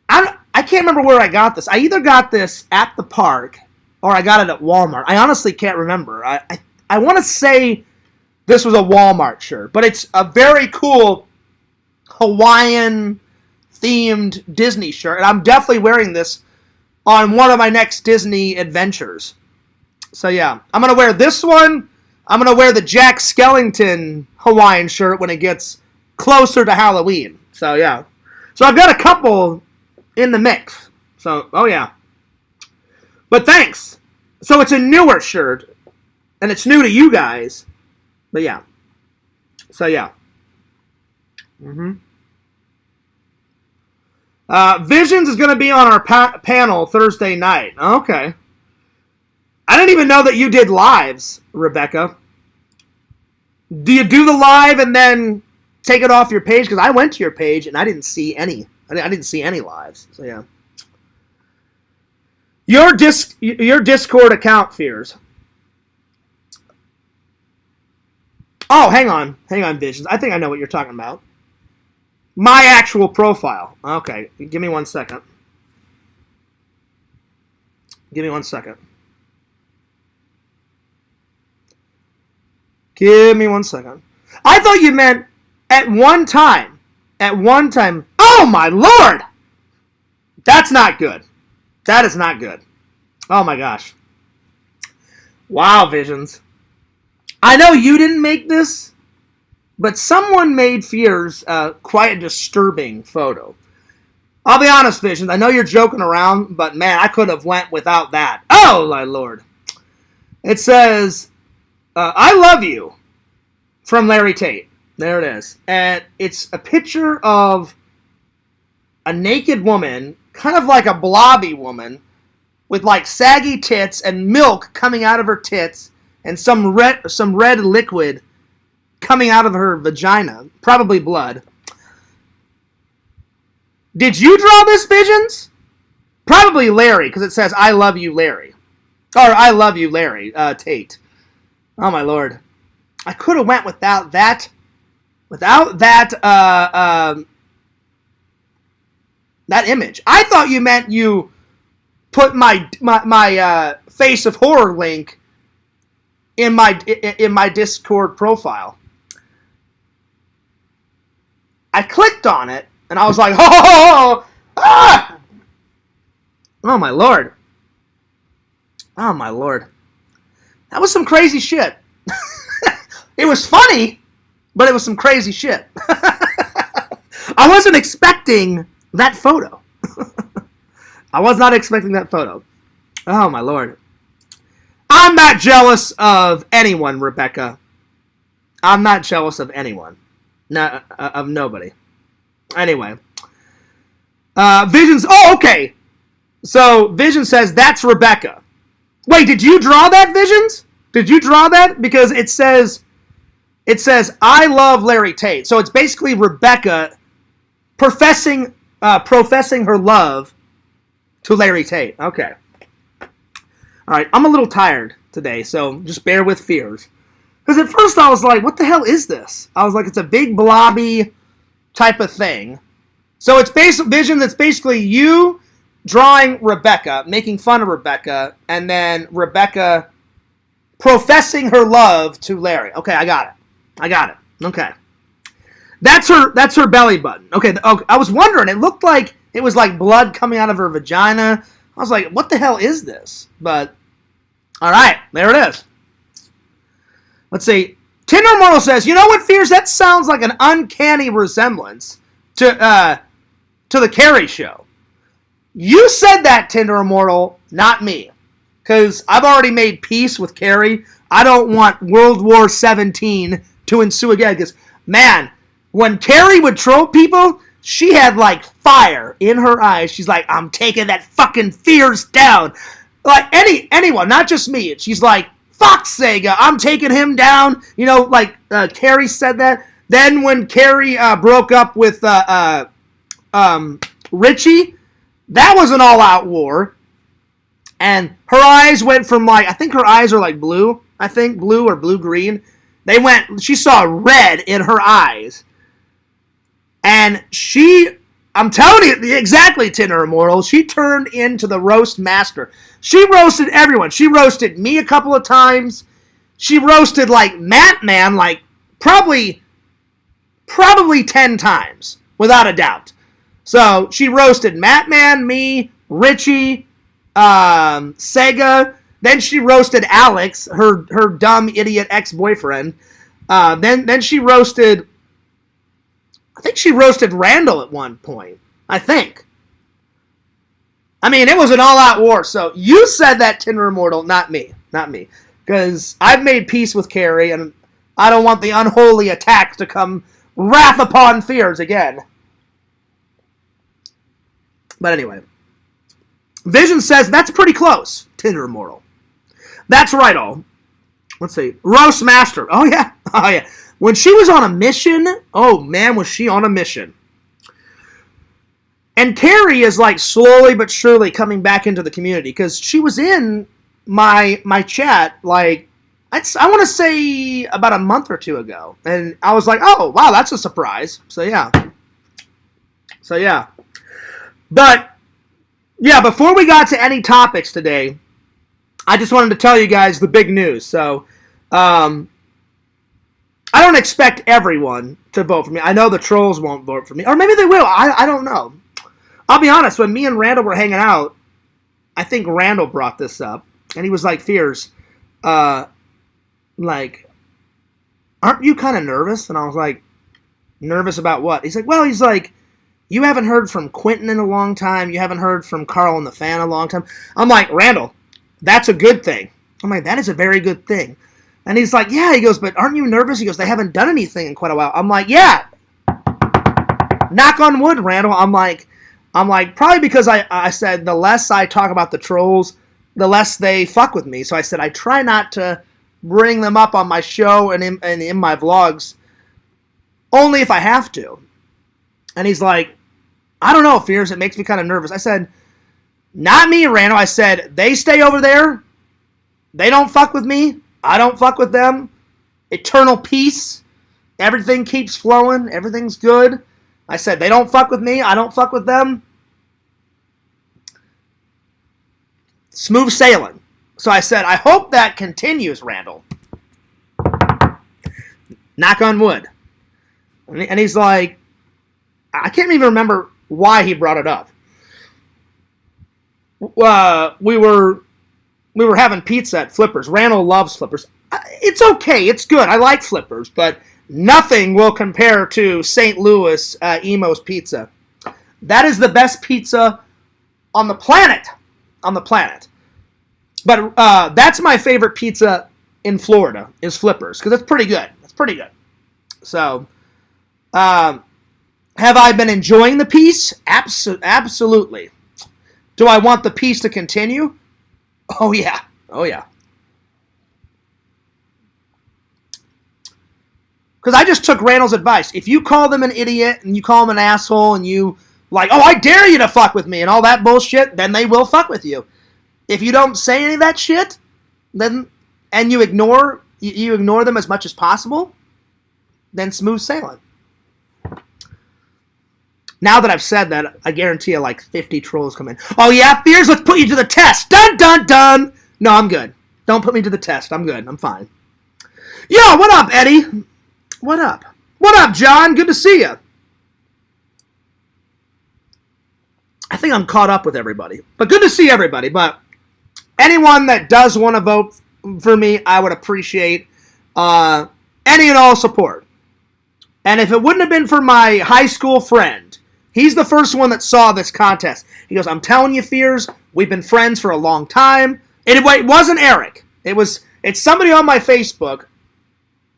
[SPEAKER 1] I can't remember where I got this. I either got this at the park or I got it at Walmart. I honestly can't remember. I want to say this was a Walmart shirt. But it's a very cool Hawaiian-themed Disney shirt. And I'm definitely wearing this on one of my next Disney adventures. So yeah, I'm going to wear this one. I'm going to wear the Jack Skellington Hawaiian shirt when it gets closer to Halloween. So yeah. So I've got a couple in the mix. So, oh yeah. But thanks. So it's a newer shirt. And it's new to you guys. But yeah. So yeah. Visions is going to be on our panel Thursday night. Okay. I didn't even know that you did lives, Rebecca. Do you do the live and then take it off your page? Because I went to your page and I didn't see any. I didn't see any lives. So yeah. Your Discord account, Fears. Oh, hang on, Visions. I think I know what you're talking about. My actual profile. Okay, give me 1 second. Give me 1 second. Give me 1 second. I thought you meant at one time. At one time. Oh, my Lord! That's not good. That is not good. Oh, my gosh. Wow, Visions. I know you didn't make this, but someone made Fears quite a disturbing photo. I'll be honest, Visions. I know you're joking around, but, man, I could have went without that. Oh, my Lord. It says... I love you, from Larry Tate. There it is. And it's a picture of a naked woman, kind of like a blobby woman, with like saggy tits and milk coming out of her tits and some red liquid coming out of her vagina, probably blood. Did you draw this, Visions? Probably Larry, because it says, I love you, Larry. Or, I love you, Larry, Tate. Oh, my Lord. I could have went without that image. I thought you meant you put my Face of Horror link in my Discord profile. I clicked on it, and I was like, oh, ah! Oh, my Lord. Oh, my Lord. That was some crazy shit. It was funny, but it was some crazy shit. I wasn't expecting that photo. I was not expecting that photo. Oh, my Lord. I'm not jealous of anyone, Rebecca. I'm not jealous of anyone. No, of nobody. Anyway. Visions. Oh, okay. So, Vision says, that's Rebecca. Wait, did you draw that, Visions? Did you draw that? Because it says, I love Larry Tate. So, it's basically Rebecca professing her love to Larry Tate. Okay. All right, I'm a little tired today, so just bear with fears. Because at first I was like, what the hell is this? I was like, it's a big blobby type of thing. So it's Vision that's basically you drawing Rebecca, making fun of Rebecca, and then Rebecca professing her love to Larry. Okay, I got it. Okay. That's her belly button. Okay, I was wondering, it looked like it was like blood coming out of her vagina. I was like, what the hell is this? But, all right, there it is. Let's see. Tinder Mortal says, you know what, Fears? That sounds like an uncanny resemblance to the Carrie show. You said that, Tinder Immortal, not me. Because I've already made peace with Carrie. I don't want World War XVII to ensue again. Because, man, when Carrie would troll people, she had, like, fire in her eyes. She's like, I'm taking that fucking Fears down. Like, anyone, not just me. She's like, fuck Sega, I'm taking him down. You know, like, Carrie said that. Then when Carrie broke up with Richie, that was an all-out war. And her eyes went from, like, I think her eyes are, like, blue. I think, blue or blue-green. She saw red in her eyes. And I'm telling you, exactly, Tinder Immortal, she turned into the roast master. She roasted everyone. She roasted me a couple of times. She roasted, like, Matt Man, like, probably 10 times, without a doubt. So, she roasted Matt Man, me, Richie, Sega. Then she roasted Alex, her dumb idiot ex-boyfriend. Then she roasted, I think she roasted Randall at one point. I think. I mean, it was an all-out war. So you said that, Tinder Immortal, not me. Not me. Because I've made peace with Carrie, and I don't want the unholy attacks to come wrath upon Fears again. But anyway. Vision says, that's pretty close, Tinder Immortal. That's right, all. Let's see. Roast Master. Oh, yeah. Oh, yeah. When she was on a mission, oh, man, was she on a mission. And Carrie is, like, slowly but surely coming back into the community, because she was in my chat, like, I want to say about a month or two ago. And I was like, oh, wow, that's a surprise. So, yeah. But, yeah, before we got to any topics today, I just wanted to tell you guys the big news. So, I don't expect everyone to vote for me. I know the trolls won't vote for me. Or maybe they will. I don't know. I'll be honest. When me and Randall were hanging out, I think Randall brought this up. And he was like, Fears, like, aren't you kind of nervous? And I was like, nervous about what? He's like, you haven't heard from Quentin in a long time. You haven't heard from Carl and the Fan in a long time. I'm like, Randall, that's a good thing. I'm like, that is a very good thing. And he's like, yeah. He goes, but aren't you nervous? He goes, they haven't done anything in quite a while. I'm like, yeah. Knock on wood, Randall. I'm like, I'm like, probably because I said the less I talk about the trolls, the less they fuck with me. So I said I try not to bring them up on my show and in my vlogs, only if I have to. And he's like, I don't know, Fears, it makes me kind of nervous. I said, not me, Randall. I said, they stay over there. They don't fuck with me. I don't fuck with them. Eternal peace. Everything keeps flowing. Everything's good. I said, they don't fuck with me. I don't fuck with them. Smooth sailing. So I said, I hope that continues, Randall. Knock on wood. And he's like, I can't even remember why he brought it up. We were having pizza at Flippers. Randall loves Flippers. It's okay. It's good. I like Flippers, but nothing will compare to St. Louis Emo's Pizza. That is the best pizza on the planet. On the planet. But that's my favorite pizza in Florida is Flippers because it's pretty good. It's pretty good. So, have I been enjoying the piece? Absolutely. Do I want the piece to continue? Oh, yeah. Oh, yeah. Because I just took Randall's advice. If you call them an idiot and you call them an asshole and you like, oh, I dare you to fuck with me and all that bullshit, then they will fuck with you. If you don't say any of that shit, then and you ignore them as much as possible, then smooth sailing. Now that I've said that, I guarantee you like 50 trolls come in. Oh yeah, Fears, let's put you to the test. Dun, dun, dun. No, I'm good. Don't put me to the test. I'm good. I'm fine. Yo, what up, Eddie? What up? What up, John? Good to see you. I think I'm caught up with everybody. But good to see everybody. But anyone that does want to vote for me, I would appreciate any and all support. And if it wouldn't have been for my high school friend, he's the first one that saw this contest. He goes, I'm telling you, Fears, we've been friends for a long time. It wasn't Eric. It's somebody on my Facebook,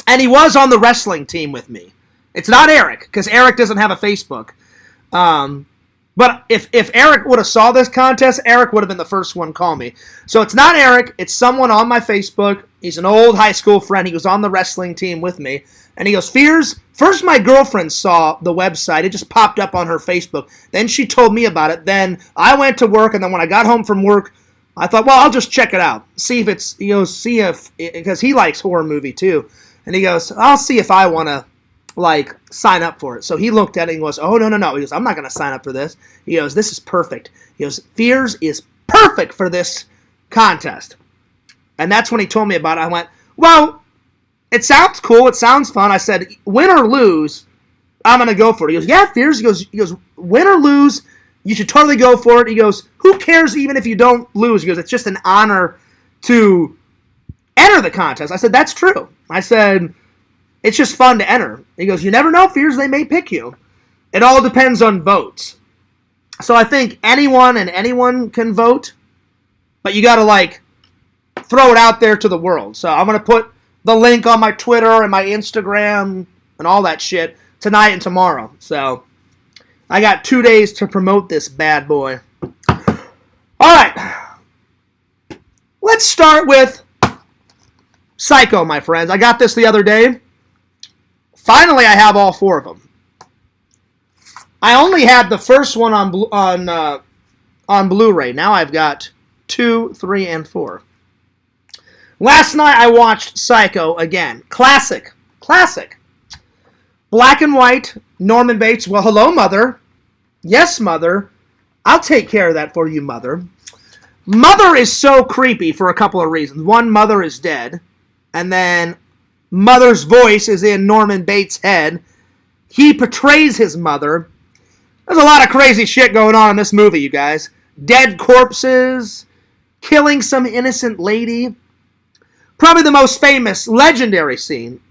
[SPEAKER 1] and he was on the wrestling team with me. It's not Eric, because Eric doesn't have a Facebook. But if Eric would have saw this contest, Eric would have been the first one to call me. So it's not Eric. It's someone on my Facebook. He's an old high school friend. He was on the wrestling team with me. And he goes, Fears, first my girlfriend saw the website. It just popped up on her Facebook. Then she told me about it. Then I went to work, and then when I got home from work, I thought, well, I'll just check it out. See if it's, because he likes horror movie too. And he goes, I'll see if I want to, sign up for it. So he looked at it and goes, oh, no. He goes, I'm not going to sign up for this. He goes, this is perfect. He goes, Fears is perfect for this contest. And that's when he told me about it. I went, well, it sounds cool. It sounds fun. I said, win or lose, I'm going to go for it. He goes, yeah, Fears. He goes, win or lose, you should totally go for it. He goes, who cares even if you don't lose? He goes, it's just an honor to enter the contest. I said, that's true. I said, it's just fun to enter. He goes, you never know, Fears, they may pick you. It all depends on votes. So I think anyone can vote, but you got to, throw it out there to the world. So I'm going to put the link on my Twitter and my Instagram and all that shit tonight and tomorrow. So I got 2 days to promote this bad boy. All right. Let's start with Psycho, my friends. I got this the other day. Finally, I have all 4 of them. I only had the first one on Blu-ray. Now I've got 2, 3, and 4. Last night I watched Psycho again. Classic. Black and white, Norman Bates. Well, hello, Mother. Yes, Mother. I'll take care of that for you, Mother. Mother is so creepy for a couple of reasons. One, Mother is dead. And then Mother's voice is in Norman Bates' head. He portrays his mother. There's a lot of crazy shit going on in this movie, you guys. Dead corpses, killing some innocent lady. Probably the most famous, legendary scene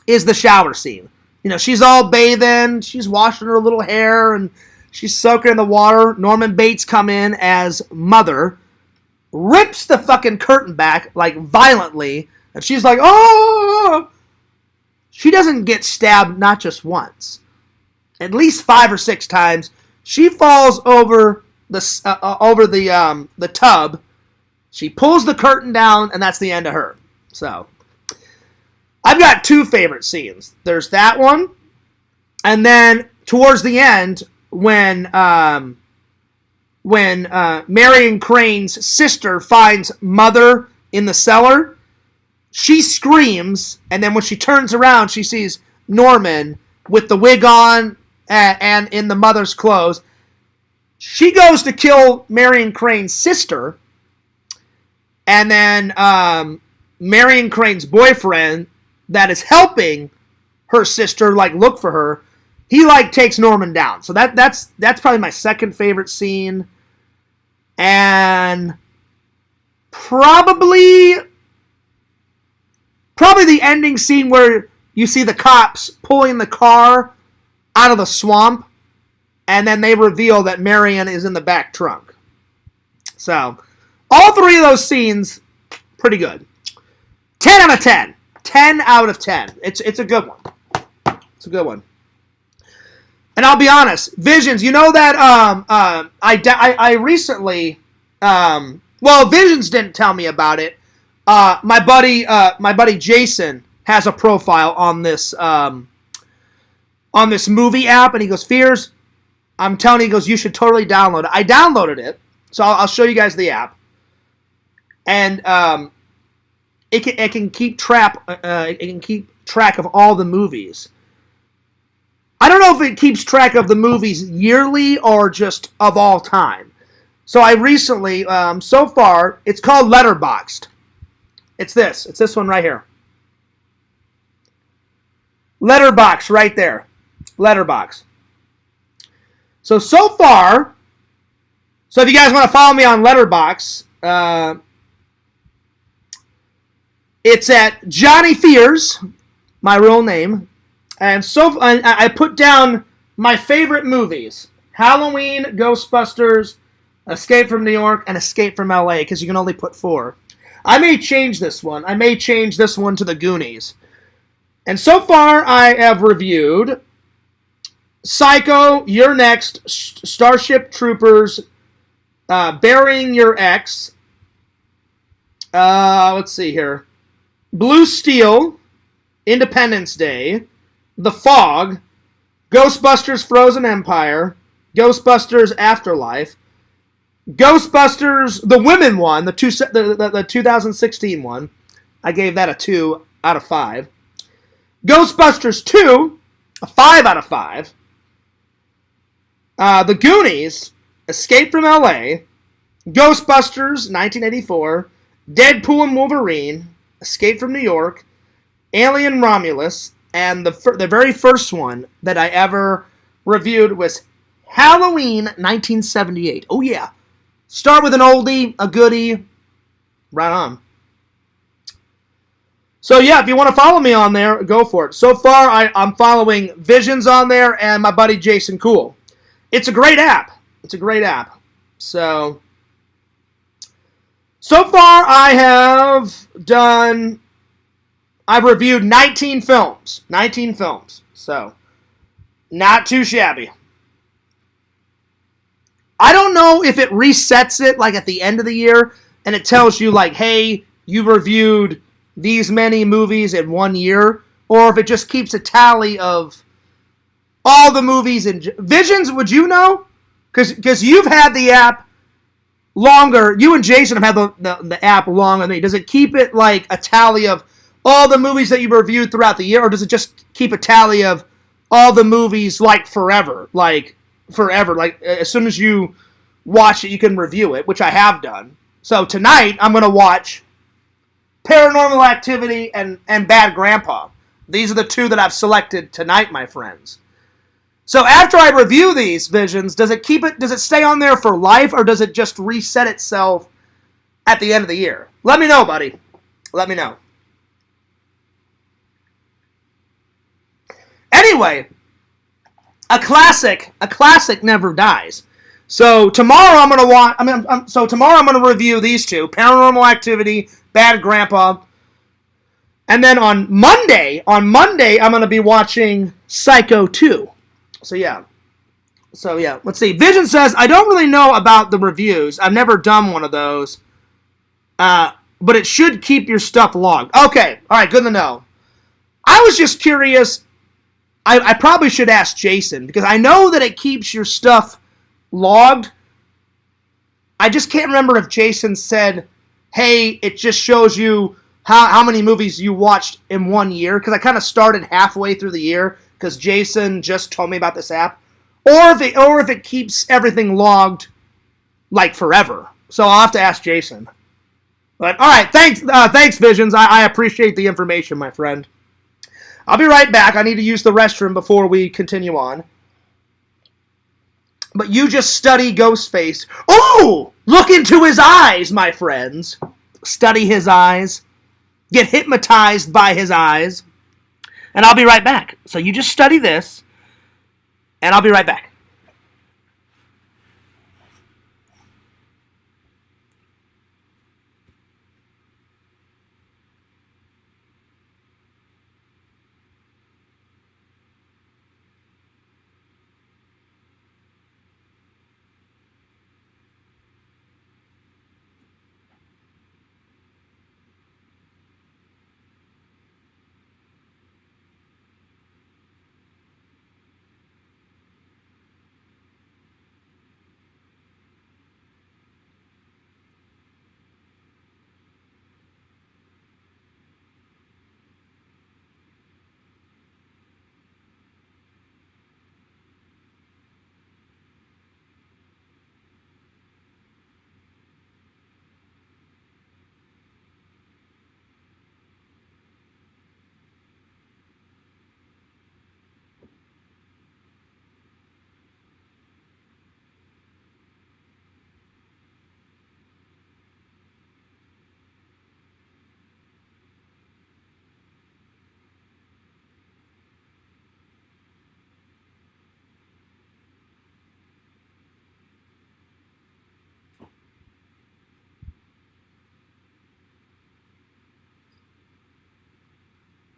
[SPEAKER 1] is the shower scene. She's all bathing, she's washing her little hair, and she's soaking in the water. Norman Bates come in as Mother, rips the fucking curtain back, violently, and she's like, oh! She doesn't get stabbed not just once. at least 5 or 6 times. She falls over the tub. She pulls the curtain down, and that's the end of her. So, I've got 2 favorite scenes. There's that one, and then towards the end, when Marion Crane's sister finds Mother in the cellar, she screams, and then when she turns around, she sees Norman with the wig on and in the mother's clothes. She goes to kill Marion Crane's sister, and then Marion Crane's boyfriend that is helping her sister, like, look for her, he, like, takes Norman down. So that's probably my second favorite scene. And probably the ending scene where you see the cops pulling the car out of the swamp, and then they reveal that Marion is in the back trunk. So, all 3 of those scenes, pretty good. 10 out of 10. 10 out of 10. It's a good one. It's a good one. And I'll be honest, Visions, you know that I recently, Visions didn't tell me about it. My buddy Jason has a profile on this movie app, and he goes, Fears, I'm telling you, he goes, you should totally download it. I downloaded it, so I'll show you guys the app, and it can keep track of all the movies. I don't know if it keeps track of the movies yearly or just of all time. So I recently, so far, it's called Letterboxd. It's this one right here. Letterboxd right there. Letterboxd. So far, if you guys want to follow me on Letterboxd, it's at Johnny Fears, my real name. And I put down my favorite movies: Halloween, Ghostbusters, Escape from New York, and Escape from LA, because you can only put 4. I may change this one. I may change this one to The Goonies. And so far, I have reviewed Psycho, You're Next, Starship Troopers, Burying Your Ex, let's see here, Blue Steel, Independence Day, The Fog, Ghostbusters Frozen Empire, Ghostbusters Afterlife, Ghostbusters, the women one, the 2016 one, I gave that a 2 out of 5. Ghostbusters 2, a 5 out of 5. The Goonies, Escape from LA, Ghostbusters 1984, Deadpool and Wolverine, Escape from New York, Alien Romulus, and the very first one that I ever reviewed was Halloween 1978. Oh yeah. Start with an oldie, a goodie, right on. So yeah, if you want to follow me on there, go for it. So far, I'm following Visions on there and my buddy Jason Cool. It's a great app. So far I've reviewed 19 films. So, not too shabby. I don't know if it resets it, like, at the end of the year, and it tells you, like, hey, you reviewed these many movies in 1 year, or if it just keeps a tally of all the movies in Visions. Would you know? Because you've had the app longer. You and Jason have had the app longer than me. Does it keep it, like, a tally of all the movies that you reviewed throughout the year, or does it just keep a tally of all the movies, like, forever? Like, as soon as you watch it, you can review it, which I have done. So tonight, I'm going to watch Paranormal Activity and Bad Grandpa. These are the 2 that I've selected tonight, my friends. So after I review these Visions, does it stay on there for life, or does it just reset itself at the end of the year? Let me know, buddy. Let me know. Anyway, a classic never dies. So tomorrow I'm going to review these 2, Paranormal Activity, Bad Grandpa. And then on Monday I'm going to be watching Psycho 2. So yeah. Let's see. Vision says, I don't really know about the reviews. I've never done one of those. But it should keep your stuff logged. Okay. All right. Good to know. I was just curious. I probably should ask Jason, because I know that it keeps your stuff logged. I just can't remember if Jason said, hey, it just shows you how many movies you watched in 1 year, because I kind of started halfway through the year, because Jason just told me about this app, or if it keeps everything logged like forever. So I'll have to ask Jason. But all right, thanks, Visions. I appreciate the information, my friend. I'll be right back. I need to use the restroom before we continue on. But you just study Ghostface. Oh, look into his eyes, my friends. Study his eyes. Get hypnotized by his eyes. And I'll be right back. So you just study this, and I'll be right back.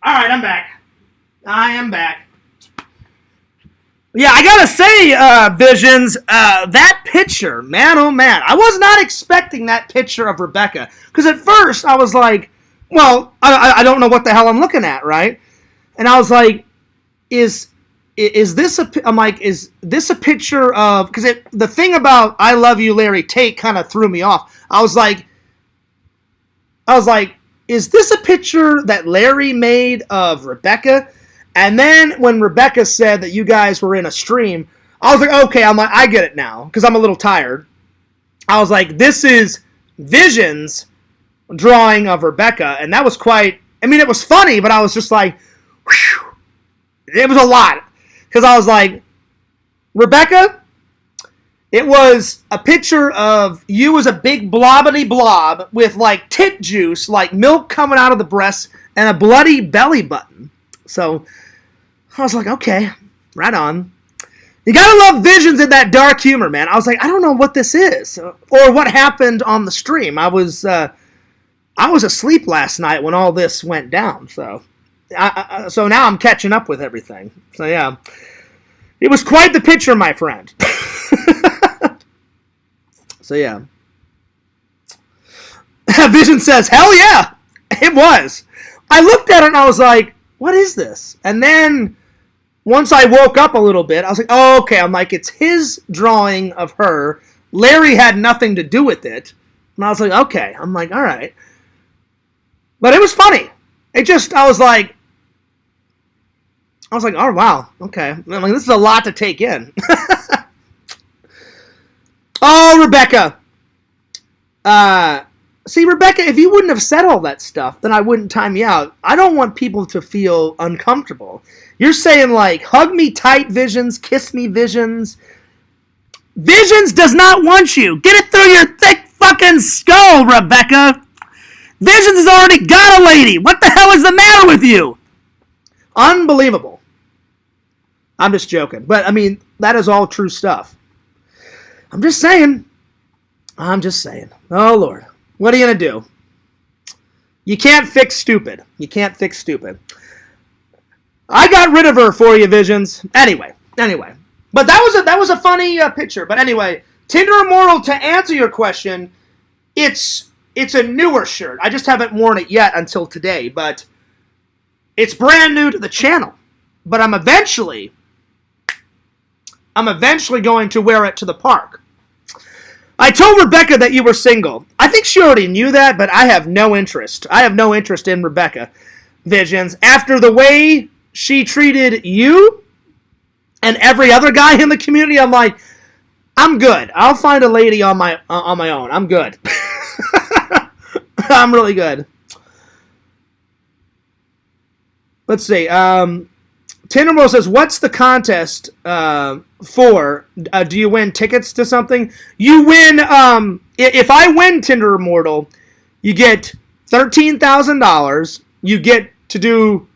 [SPEAKER 1] All right, I'm back. I am back. Yeah, I gotta say, Visions, that picture, man, oh man, I was not expecting that picture of Rebecca. Because at first, I was like, well, I don't know what the hell I'm looking at, right? And I was like, is this a picture of, because the thing about I Love You, Larry Tate kind of threw me off. I was like, is this a picture that Larry made of Rebecca? And then when Rebecca said that you guys were in a stream, I was like, okay, I get it now, because I'm a little tired. I was like, this is Vision's drawing of Rebecca, and that was it was funny, but I was just like, whew, it was a lot. Because I was like, Rebecca, it was a picture of you as a big blobbity blob with like tit juice, like milk coming out of the breast, and a bloody belly button. So I was like, okay, right on. You gotta love Visions in that dark humor, man. I was like, I don't know what this is, or what happened on the stream. I was asleep last night when all this went down, so so now I'm catching up with everything. So yeah, it was quite the picture, my friend. So yeah, Vision says, hell yeah, it was. I looked at it and I was like, what is this? And then once I woke up a little bit, I was like, oh, okay. I'm like, it's his drawing of her. Larry had nothing to do with it. And I was like, okay. I'm like, all right. But it was funny. I was like, oh, wow. Okay. I'm like, this is a lot to take in. Oh, Rebecca. See, Rebecca, if you wouldn't have said all that stuff, then I wouldn't time you out. I don't want people to feel uncomfortable. You're saying, like, hug me tight, Visions, kiss me, Visions. Visions does not want you. Get it through your thick fucking skull, Rebecca. Visions has already got a lady. What the hell is the matter with you? Unbelievable. I'm just joking. But, I mean, that is all true stuff. I'm just saying. Oh, Lord. What are you going to do? You can't fix stupid. I got rid of her for you, Visions. Anyway, Anyway, but that was a funny picture. But anyway, Tinder Immortal, to answer your question, it's a newer shirt. I just haven't worn it yet until today, but it's brand new to the channel. But I'm eventually going to wear it to the park. I told Rebecca that you were single. I think she already knew that, but I have no interest. I have no interest in Rebecca Visions. After the way she treated you and every other guy in the community, I'm like, I'm good. I'll find a lady on my own. I'm good. I'm really good. Let's see. Tindermo says, what's the contest for? Do you win tickets to something? You win, if I win Tinder Immortal, you get $13,000. You get to do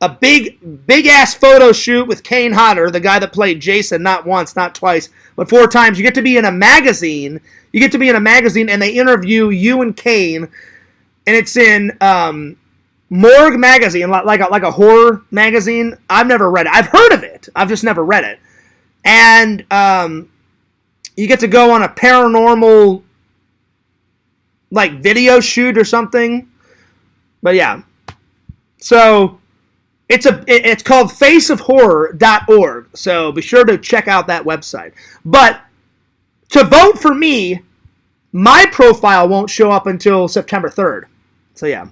[SPEAKER 1] a big-ass photo shoot with Kane Hodder, the guy that played Jason not once, not twice, but 4 times. You get to be in a magazine. You get to be in a magazine, and they interview you and Kane, and it's in Morgue magazine, like a horror magazine. I've never read it. I've heard of it. I've just never read it. And you get to go on a paranormal video shoot or something. But yeah. So it's called faceofhorror.org. So be sure to check out that website. But to vote for me, my profile won't show up until September 3rd. So yeah.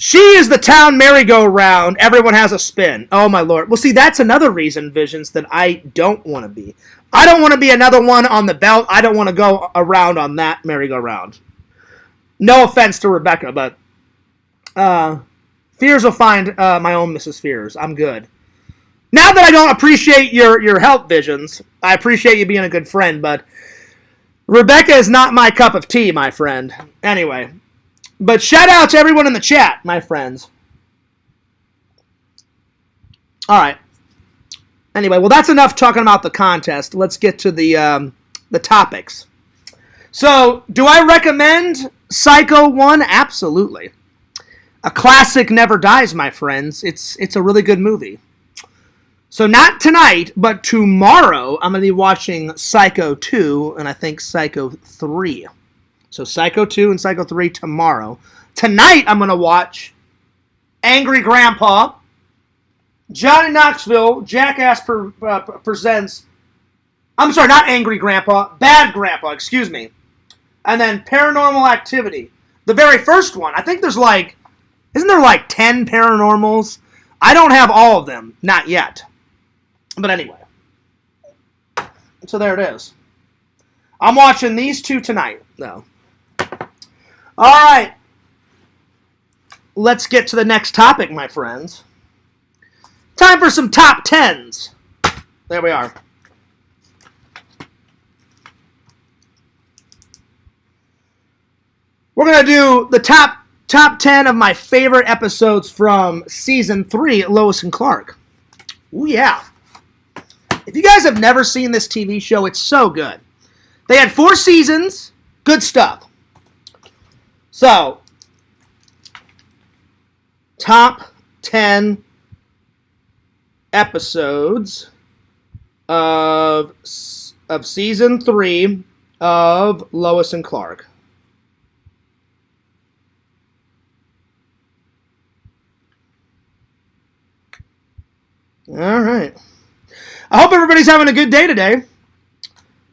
[SPEAKER 1] She is the town merry-go-round. Everyone has a spin. Oh, my Lord. Well, see, that's another reason, Visions, that I don't want to be. I don't want to be another one on the belt. I don't want to go around on that merry-go-round. No offense to Rebecca, but Fears will find my own Mrs. Fears. I'm good. Now that I don't appreciate your help, Visions, I appreciate you being a good friend, but Rebecca is not my cup of tea, my friend. Anyway. But shout out to everyone in the chat, my friends. All right. Anyway, well, that's enough talking about the contest. Let's get to the topics. So, do I recommend Psycho 1? Absolutely. A classic never dies, my friends. It's a really good movie. So, not tonight, but tomorrow, I'm going to be watching Psycho 2 and I think Psycho 3. So Psycho 2 and Psycho 3 tomorrow. Tonight I'm going to watch Angry Grandpa, Johnny Knoxville, Jackass Presents. I'm sorry, not Angry Grandpa, Bad Grandpa, excuse me. And then Paranormal Activity. The very first one. I think there's isn't there 10 paranormals? I don't have all of them. Not yet. But anyway. So there it is. I'm watching these 2 tonight, though. All right. Let's get to the next topic, my friends. Time for some top 10s. There we are. We're going to do the top 10 of my favorite episodes from Season 3 at Lois and Clark. Ooh, yeah. If you guys have never seen this TV show, it's so good. They had 4 seasons. Good stuff. So, top 10 episodes of Season 3 of Lois and Clark. All right. I hope everybody's having a good day today.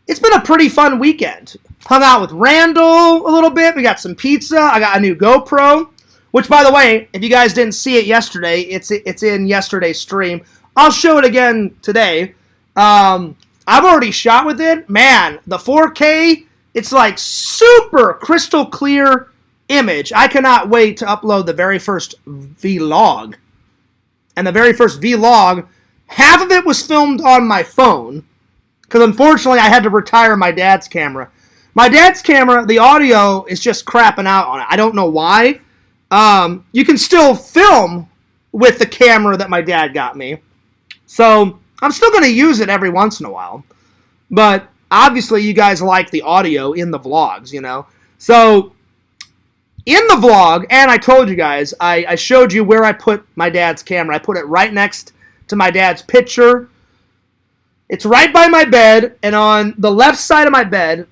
[SPEAKER 1] It's been a pretty fun weekend. Hung out with Randall a little bit. We got some pizza. I got a new GoPro, which, by the way, if you guys didn't see it yesterday, it's in yesterday's stream. I'll show it again today. I've already shot with it. Man, the 4K, it's like super crystal clear image. I cannot wait to upload the very first vlog. And the very first vlog, half of it was filmed on my phone, because unfortunately I had to retire my dad's camera. My dad's camera, the audio is just crapping out on it. I don't know why. You can still film with the camera that my dad got me. So I'm still going to use it every once in a while. But obviously you guys like the audio in the vlogs, you know. So in the vlog, and I told you guys, I showed you where I put my dad's camera. I put it right next to my dad's picture. It's right by my bed, and on the left side of my bed,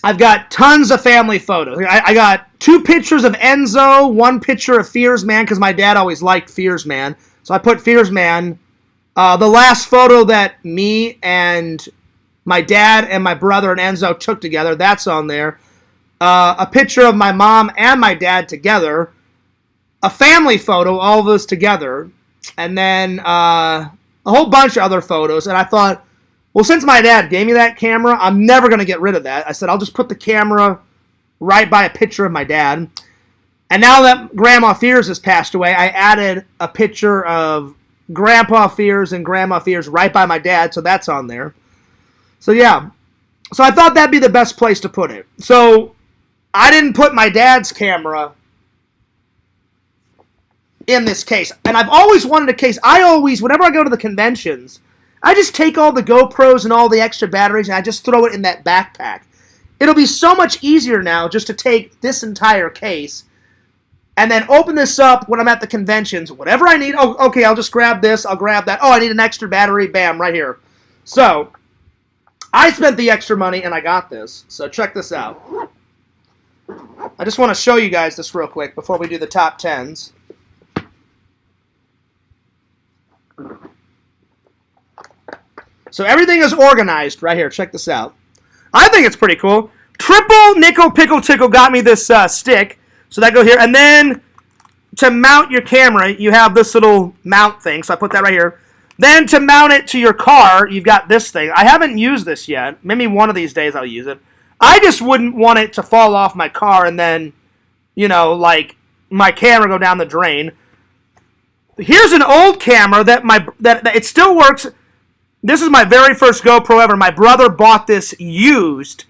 [SPEAKER 1] I've got tons of family photos. I got 2 pictures of Enzo, 1 picture of Fears Man, because my dad always liked Fears Man. So I put Fears Man. The last photo that me and my dad and my brother and Enzo took together, that's on there. A picture of my mom and my dad together. A family photo, all of us together. And then a whole bunch of other photos. And I thought, well, since my dad gave me that camera, I'm never going to get rid of that. I said, I'll just put the camera right by a picture of my dad. And now that Grandma Fears has passed away, I added a picture of Grandpa Fears and Grandma Fears right by my dad, so that's on there. So yeah. So I thought that'd be the best place to put it. So I didn't put my dad's camera in this case. And I've always wanted a case. Whenever I go to the conventions, I just take all the GoPros and all the extra batteries and I just throw it in that backpack. It'll be so much easier now just to take this entire case and then open this up when I'm at the conventions. Whatever I need, oh, okay, I'll just grab this, I'll grab that. Oh, I need an extra battery, bam, right here. So, I spent the extra money and I got this. So check this out. I just want to show you guys this real quick before we do the top 10s. So everything is organized right here. Check this out. I think it's pretty cool. Triple nickel pickle tickle got me this stick. So that goes here. And then to mount your camera, you have this little mount thing. So I put that right here. Then to mount it to your car, you've got this thing. I haven't used this yet. Maybe one of these days I'll use it. I just wouldn't want it to fall off my car and then, you know, like my camera go down the drain. Here's an old camera that it still works. This is my very first GoPro ever. My brother bought this used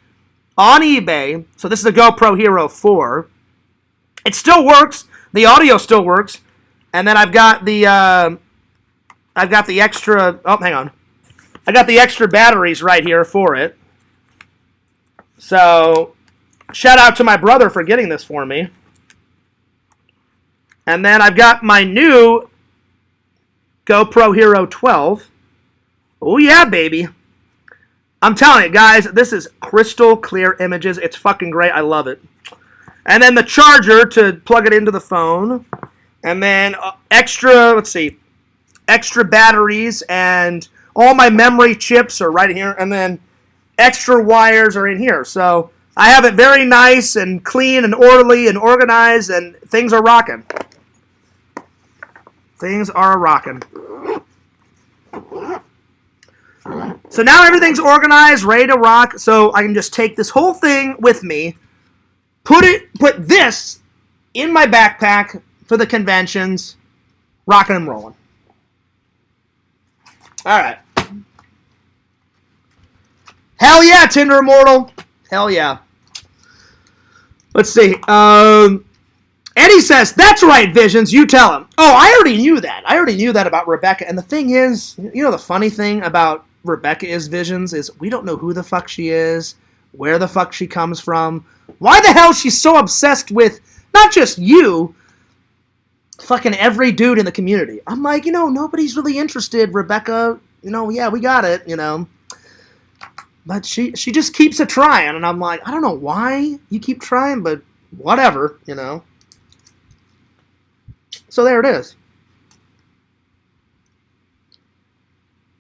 [SPEAKER 1] on eBay. So this is a GoPro Hero 4. It still works. The audio still works. And then I've got the extra. Oh, hang on. I got the extra batteries right here for it. So shout out to my brother for getting this for me. And then I've got my new GoPro Hero 12. Oh, yeah, baby. I'm telling you, guys, this is crystal clear images. It's fucking great. I love it. And then the charger to plug it into the phone. And then extra batteries. And all my memory chips are right here. And then extra wires are in here. So I have it very nice and clean and orderly and organized. And things are rocking. Things are rocking. So now everything's organized, ready to rock, so I can just take this whole thing with me, put this in my backpack for the conventions, rocking and rolling. Alright. Hell yeah, Tinder Immortal. Hell yeah. Let's see. Eddie says, that's right, Visions, you tell him. Oh, I already knew that. I already knew that about Rebecca. And the thing is, you know the funny thing about Rebecca is Visions is we don't know who the fuck she is, where the fuck she comes from, why the hell she's so obsessed with not just you, fucking every dude in the community. I'm like, you know, nobody's really interested, Rebecca. You know, yeah, we got it, you know. But she just keeps a trying, and I'm like, I don't know why you keep trying, but whatever, you know. So there it is.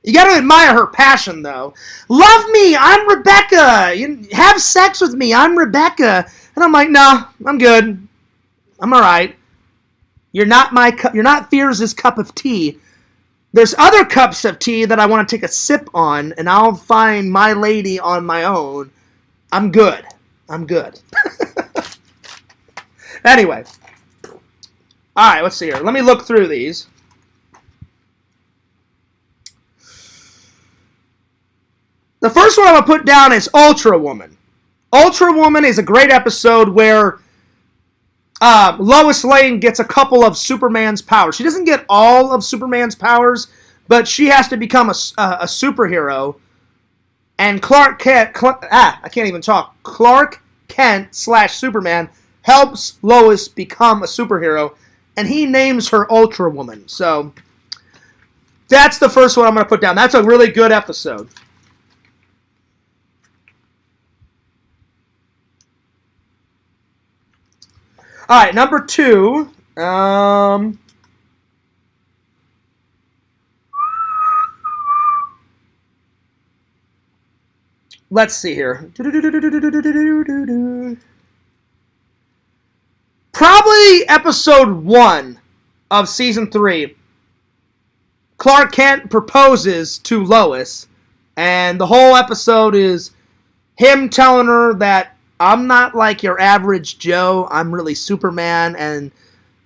[SPEAKER 1] You got to admire her passion, though. Love me, I'm Rebecca. Have sex with me, I'm Rebecca. And I'm like, no, I'm good. I'm all right. You're not Fears' cup of tea. There's other cups of tea that I want to take a sip on, and I'll find my lady on my own. I'm good. I'm good. Anyway. All right, let's see here. Let me look through these. The first one I'm going to put down is Ultra Woman. Ultra Woman is a great episode where Lois Lane gets a couple of Superman's powers. She doesn't get all of Superman's powers, but she has to become a superhero. And Clark Kent / Superman helps Lois become a superhero, and he names her Ultra Woman. So that's the first one I'm going to put down. That's a really good episode. All right, number 2. Let's see here. Probably episode 1 of season 3. Clark Kent proposes to Lois, and the whole episode is him telling her that I'm not like your average Joe, I'm really Superman, and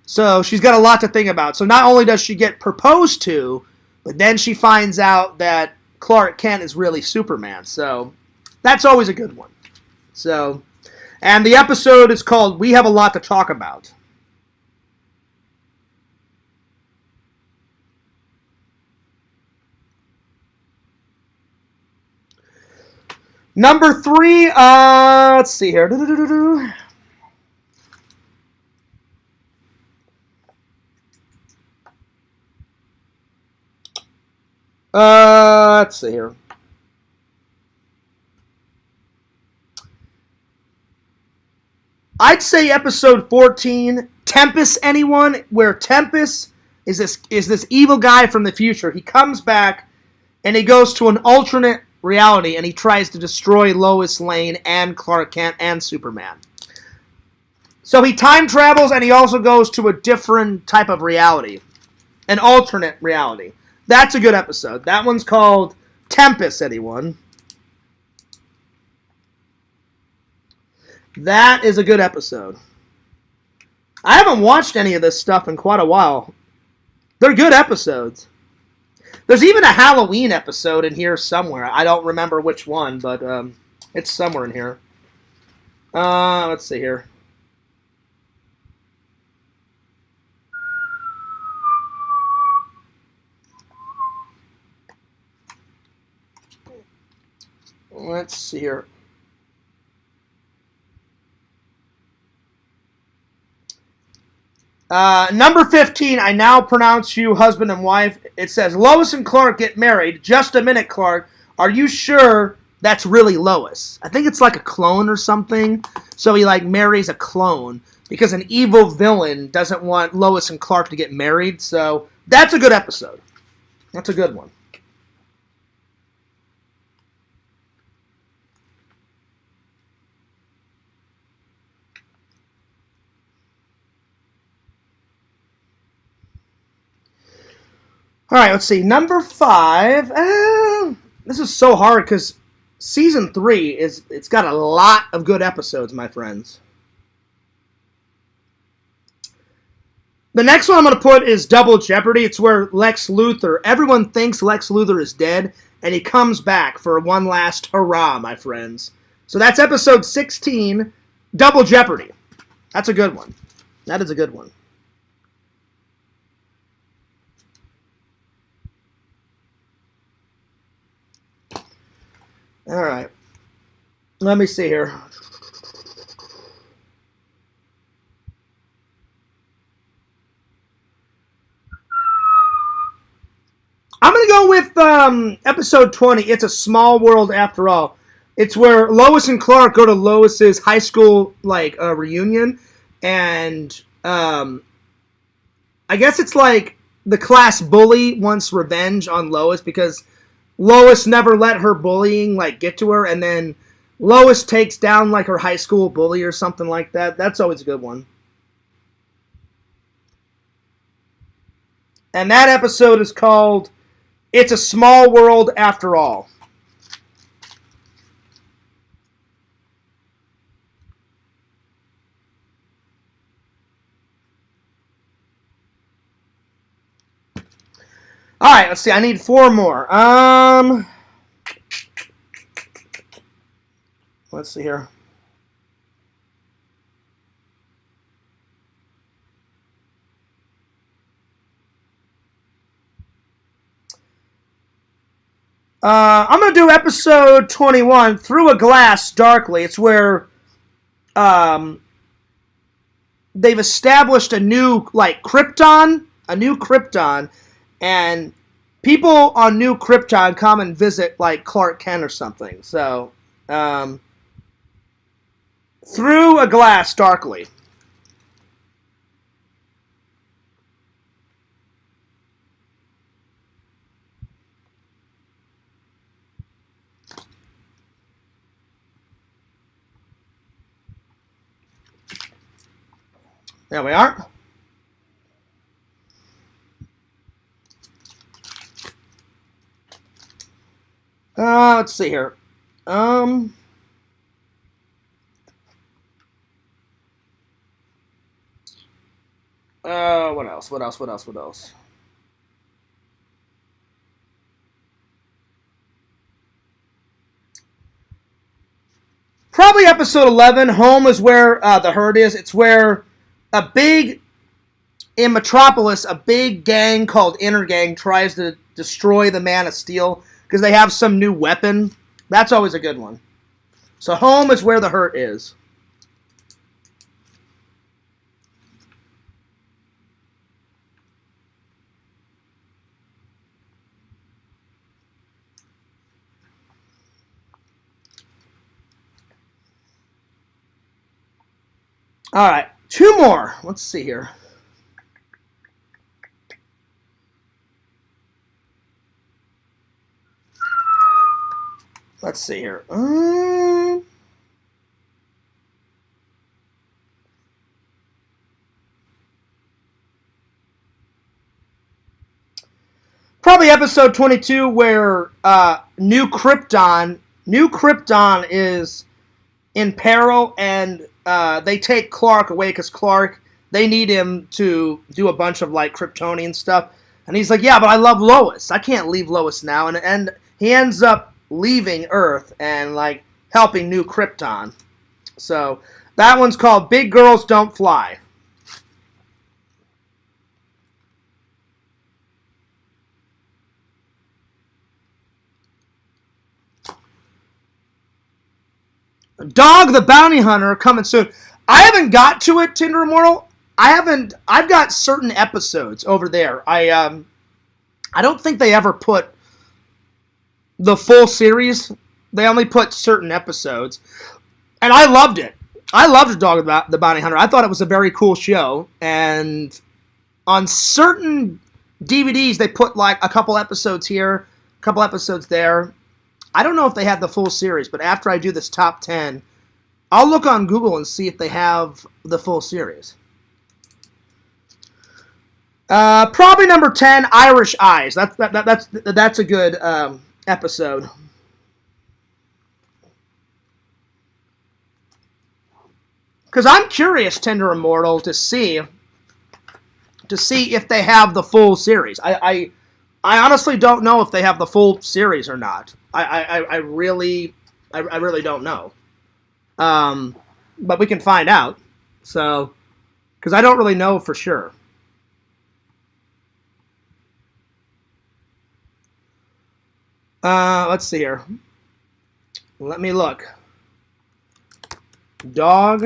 [SPEAKER 1] so she's got a lot to think about. So not only does she get proposed to, but then she finds out that Clark Kent is really Superman. So that's always a good one. So, and the episode is called We Have a Lot to Talk About. Number 3, let's see here. Let's see here. I'd say episode 14, Tempest, anyone, where Tempest is this evil guy from the future. He comes back and he goes to an alternate reality and he tries to destroy Lois Lane and Clark Kent and Superman. So he time travels and he also goes to a different type of reality, an alternate reality. That's a good episode. That one's called Tempest, anyone. That is a good episode. I haven't watched any of this stuff in quite a while. They're good episodes. There's even a Halloween episode in here somewhere. I don't remember which one, but it's somewhere in here. Let's see here. Let's see here. Number 15, I now pronounce you husband and wife. It says, Lois and Clark get married. Just a minute, Clark. Are you sure that's really Lois? I think it's like a clone or something. So he like marries a clone because an evil villain doesn't want Lois and Clark to get married. So that's a good episode. That's a good one. All right, let's see. Number 5. This is so hard because season 3 it's got a lot of good episodes, my friends. The next one I'm going to put is Double Jeopardy. It's where Lex Luthor, everyone thinks Lex Luthor is dead, and he comes back for one last hurrah, my friends. So that's episode 16, Double Jeopardy. That's a good one. That is a good one. All right. Let me see here. I'm going to go with episode 20, It's a Small World After All. It's where Lois and Clark go to Lois's high school reunion, and I guess it's like the class bully wants revenge on Lois because Lois never let her bullying get to her, and then Lois takes down her high school bully or something like that. That's always a good one. And that episode is called It's a Small World After All. All right, let's see. I need 4 more. Let's see here. I'm going to do episode 21, Through a Glass Darkly. It's where they've established a new like Krypton, and people on New Krypton come and visit like Clark Kent or something. So, through a glass darkly. There we are. Let's see here. What else? Probably episode 11. Home is where the herd is. It's where in Metropolis, a big gang called Intergang tries to destroy the Man of Steel because they have some new weapon. That's always a good one. So home is where the hurt is. All right, 2 more. Let's see here. Let's see here. Probably episode 22 where New Krypton is in peril, and they take Clark away because Clark, they need him to do a bunch of like Kryptonian stuff, and he's like, yeah, but I love Lois. I can't leave Lois now, and he ends up leaving Earth and like helping New Krypton. So that one's called Big Girls Don't Fly. Dog the Bounty Hunter coming soon. I haven't got to it, Tinder Immortal. I've got certain episodes over there. I don't think they ever put the full series. They only put certain episodes. And I loved it. I loved Dog the Bounty Hunter. I thought it was a very cool show. And on certain DVDs, they put like a couple episodes here, a couple episodes there. I don't know if they had the full series, but after I do this top 10, I'll look on Google and see if they have the full series. Probably number 10, Irish Eyes. That's a good episode. Because I'm curious, Tender Immortal, to see if they have the full series. I honestly don't know if they have the full series or not. I really don't know. But we can find out. So, because I don't really know for sure. Let's see here. Let me look. Dog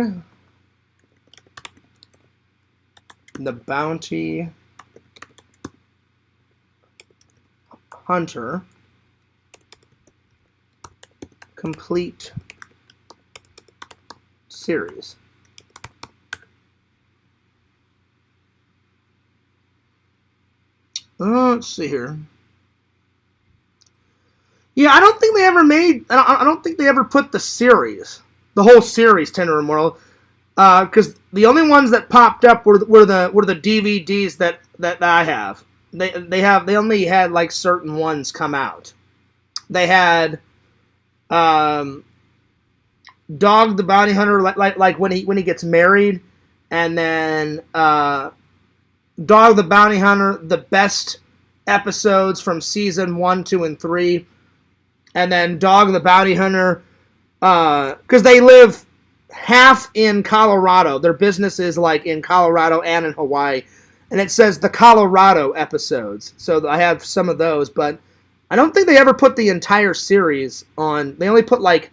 [SPEAKER 1] the Bounty Hunter complete series. Let's see here. Yeah, I don't think they ever made. I don't think they ever put the series, the whole series, Tender Immortal, because the only ones that popped up were the DVDs that I have. They only had like certain ones come out. They had Dog the Bounty Hunter, like when he gets married, and then Dog the Bounty Hunter, the best episodes from season 1, 2, and 3. And then Dog the Bounty Hunter, because they live half in Colorado. Their business is like in Colorado and in Hawaii. And it says the Colorado episodes. So I have some of those, but I don't think they ever put the entire series on. They only put they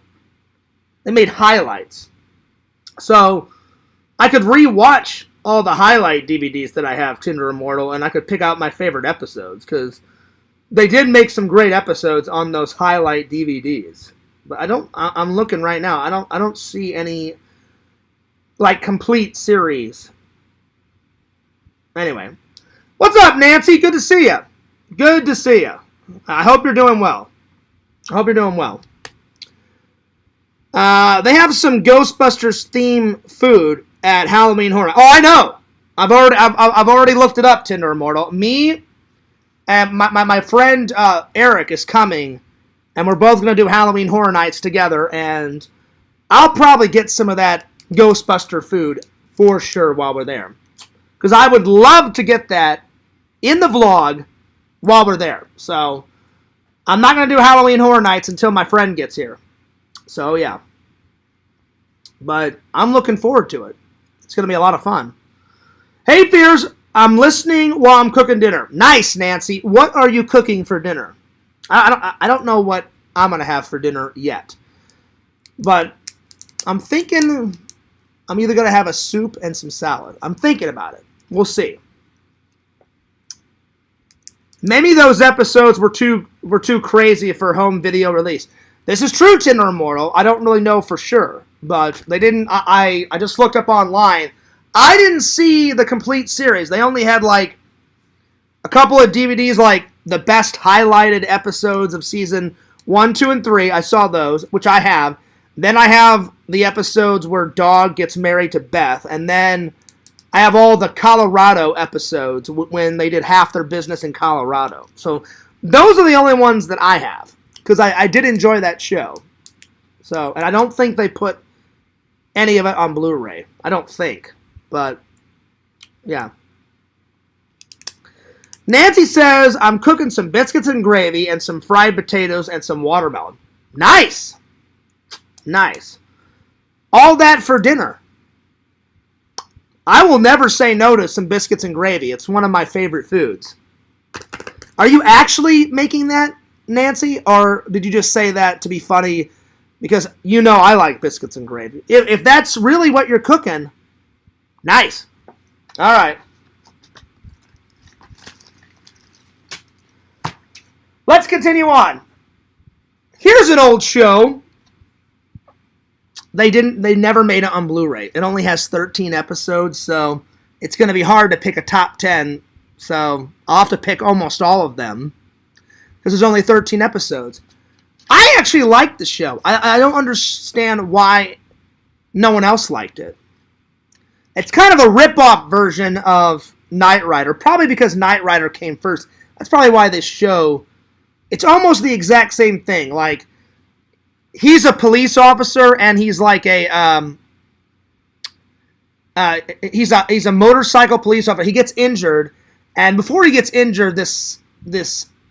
[SPEAKER 1] made highlights. So I could rewatch all the highlight DVDs that I have, Tinder Immortal, and I could pick out my favorite episodes, because they did make some great episodes on those highlight DVDs. But I'm looking right now. I don't see any, like, complete series. Anyway. What's up, Nancy? Good to see you. Good to see you. I hope you're doing well. I hope you're doing well. They have some Ghostbusters theme food at Halloween Horror. Oh, I know. I've already looked it up, Tinder Immortal. Me and my friend Eric is coming, and we're both going to do Halloween Horror Nights together, and I'll probably get some of that Ghostbuster food for sure while we're there. Because I would love to get that in the vlog while we're there. So, I'm not going to do Halloween Horror Nights until my friend gets here. So, yeah. But I'm looking forward to it. It's going to be a lot of fun. Hey, Fears. I'm listening while I'm cooking dinner. Nice, Nancy. What are you cooking for dinner? I don't know what I'm going to have for dinner yet. But I'm thinking I'm either going to have a soup and some salad. I'm thinking about it. We'll see. Maybe those episodes were too crazy for home video release. This is true, Tinder Immortal. I don't really know for sure. But they didn't... I just looked up online. I didn't see the complete series. They only had, like, a couple of DVDs, like, the best highlighted episodes of season 1, 2, and 3. I saw those, which I have. Then I have the episodes where Dog gets married to Beth. And then I have all the Colorado episodes when they did half their business in Colorado. So those are the only ones that I have. Because I did enjoy that show. So, and I don't think they put any of it on Blu-ray. I don't think. But, yeah. Nancy says, I'm cooking some biscuits and gravy and some fried potatoes and some watermelon. Nice! Nice. All that for dinner. I will never say no to some biscuits and gravy. It's one of my favorite foods. Are you actually making that, Nancy? Or did you just say that to be funny? Because you know I like biscuits and gravy. If that's really what you're cooking, nice. All right. Let's continue on. Here's an old show. They never made it on Blu-ray. It only has 13 episodes, so it's going to be hard to pick a top 10. So I'll have to pick almost all of them because there's only 13 episodes. I actually liked the show. I don't understand why no one else liked it. It's kind of a rip-off version of Knight Rider, probably because Knight Rider came first. That's probably why this show, it's almost the exact same thing. Like, he's a police officer, and he's like he's a motorcycle police officer. He gets injured, and before he gets injured, this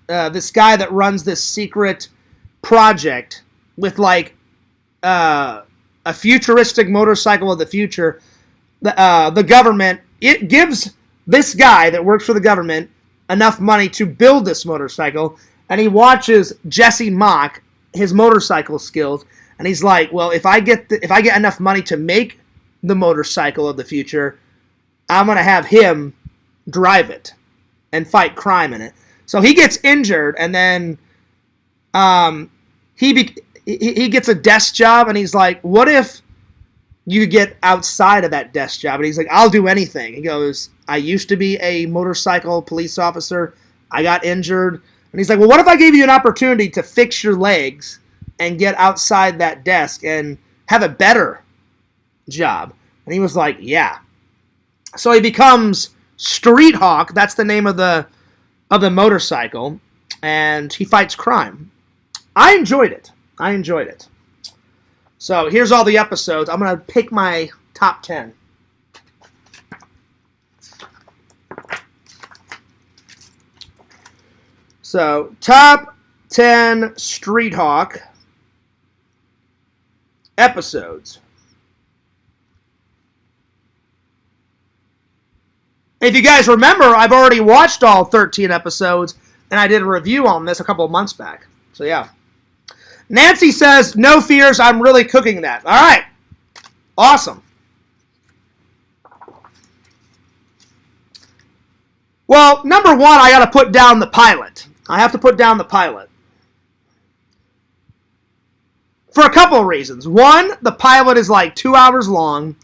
[SPEAKER 1] guy that runs this secret project with like a futuristic motorcycle of the future, the government, it gives this guy that works for the government enough money to build this motorcycle, and he watches Jesse mock his motorcycle skills, and he's like, well, if I get enough money to make the motorcycle of the future, I'm gonna have him drive it and fight crime in it. So he gets injured, and then he gets a desk job, and he's like, what if you get outside of that desk job? And he's like, I'll do anything. He goes, I used to be a motorcycle police officer. I got injured. And he's like, well, what if I gave you an opportunity to fix your legs and get outside that desk and have a better job? And he was like, yeah. So he becomes Street Hawk. That's the name of the motorcycle. And he fights crime. I enjoyed it. So here's all the episodes. I'm going to pick my top 10. So, top 10 Street Hawk episodes. If you guys remember, I've already watched all 13 episodes, and I did a review on this a couple of months back. So, yeah. Nancy says, no fears, I'm really cooking that. All right. Awesome. Well, number one, I got to put down the pilot. I have to put down the pilot. For a couple of reasons. One, the pilot is like 2 hours long.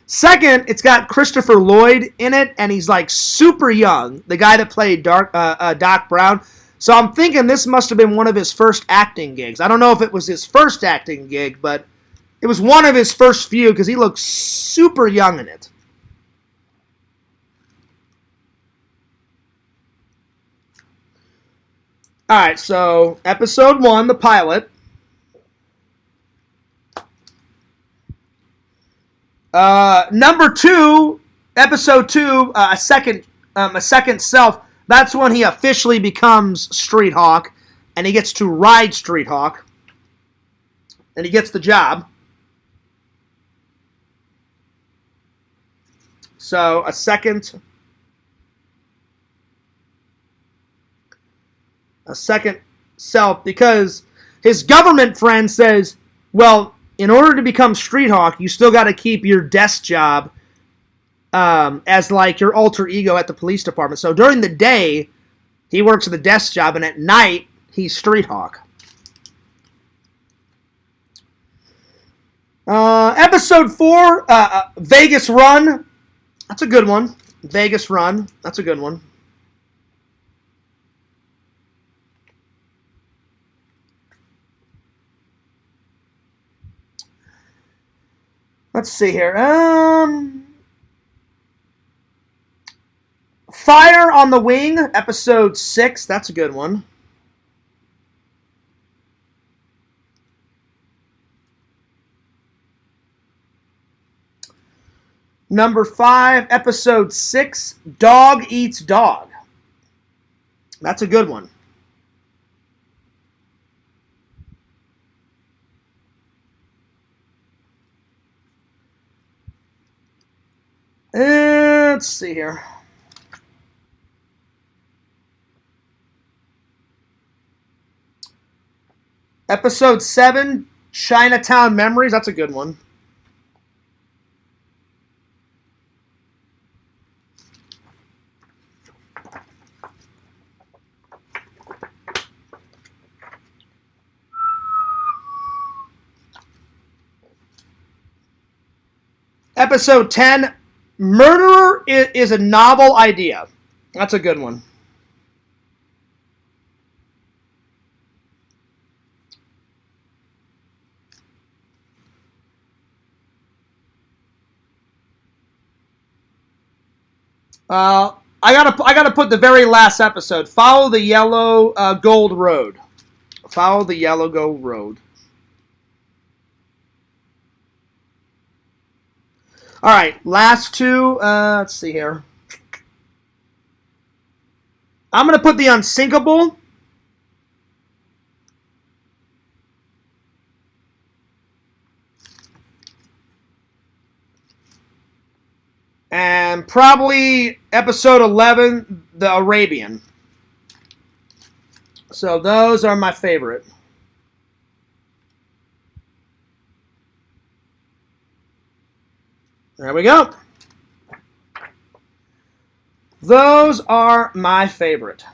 [SPEAKER 1] Second, it's got Christopher Lloyd in it, and he's like super young, the guy that played Doc Brown. So I'm thinking this must have been one of his first acting gigs. I don't know if it was his first acting gig, but it was one of his first few because he looks super young in it. All right, so episode 1, the pilot. Number 2, episode 2, a second self. That's when he officially becomes Street Hawk, and he gets to ride Street Hawk, and he gets the job. So a second self, because his government friend says, well, in order to become Street Hawk, you still got to keep your desk job as like your alter ego at the police department. So during the day, he works at the desk job, and at night, he's Street Hawk. Episode 4, Vegas Run. That's a good one. Vegas Run. That's a good one. Let's see here. Fire on the Wing, episode 6. That's a good one. Number 5, episode 6, Dog Eats Dog. That's a good one. Let's see here. Episode 7, Chinatown Memories. That's a good one. Episode 10, Murderer is a Novel Idea. That's a good one. I gotta put the very last episode. Follow the Yellow Gold Road. Follow the Yellow Gold Road. All right, last two. Let's see here. I'm gonna put the Unsinkable. And probably episode 11, The Arabian. So those are my favorite. There we go. Those are my favorite.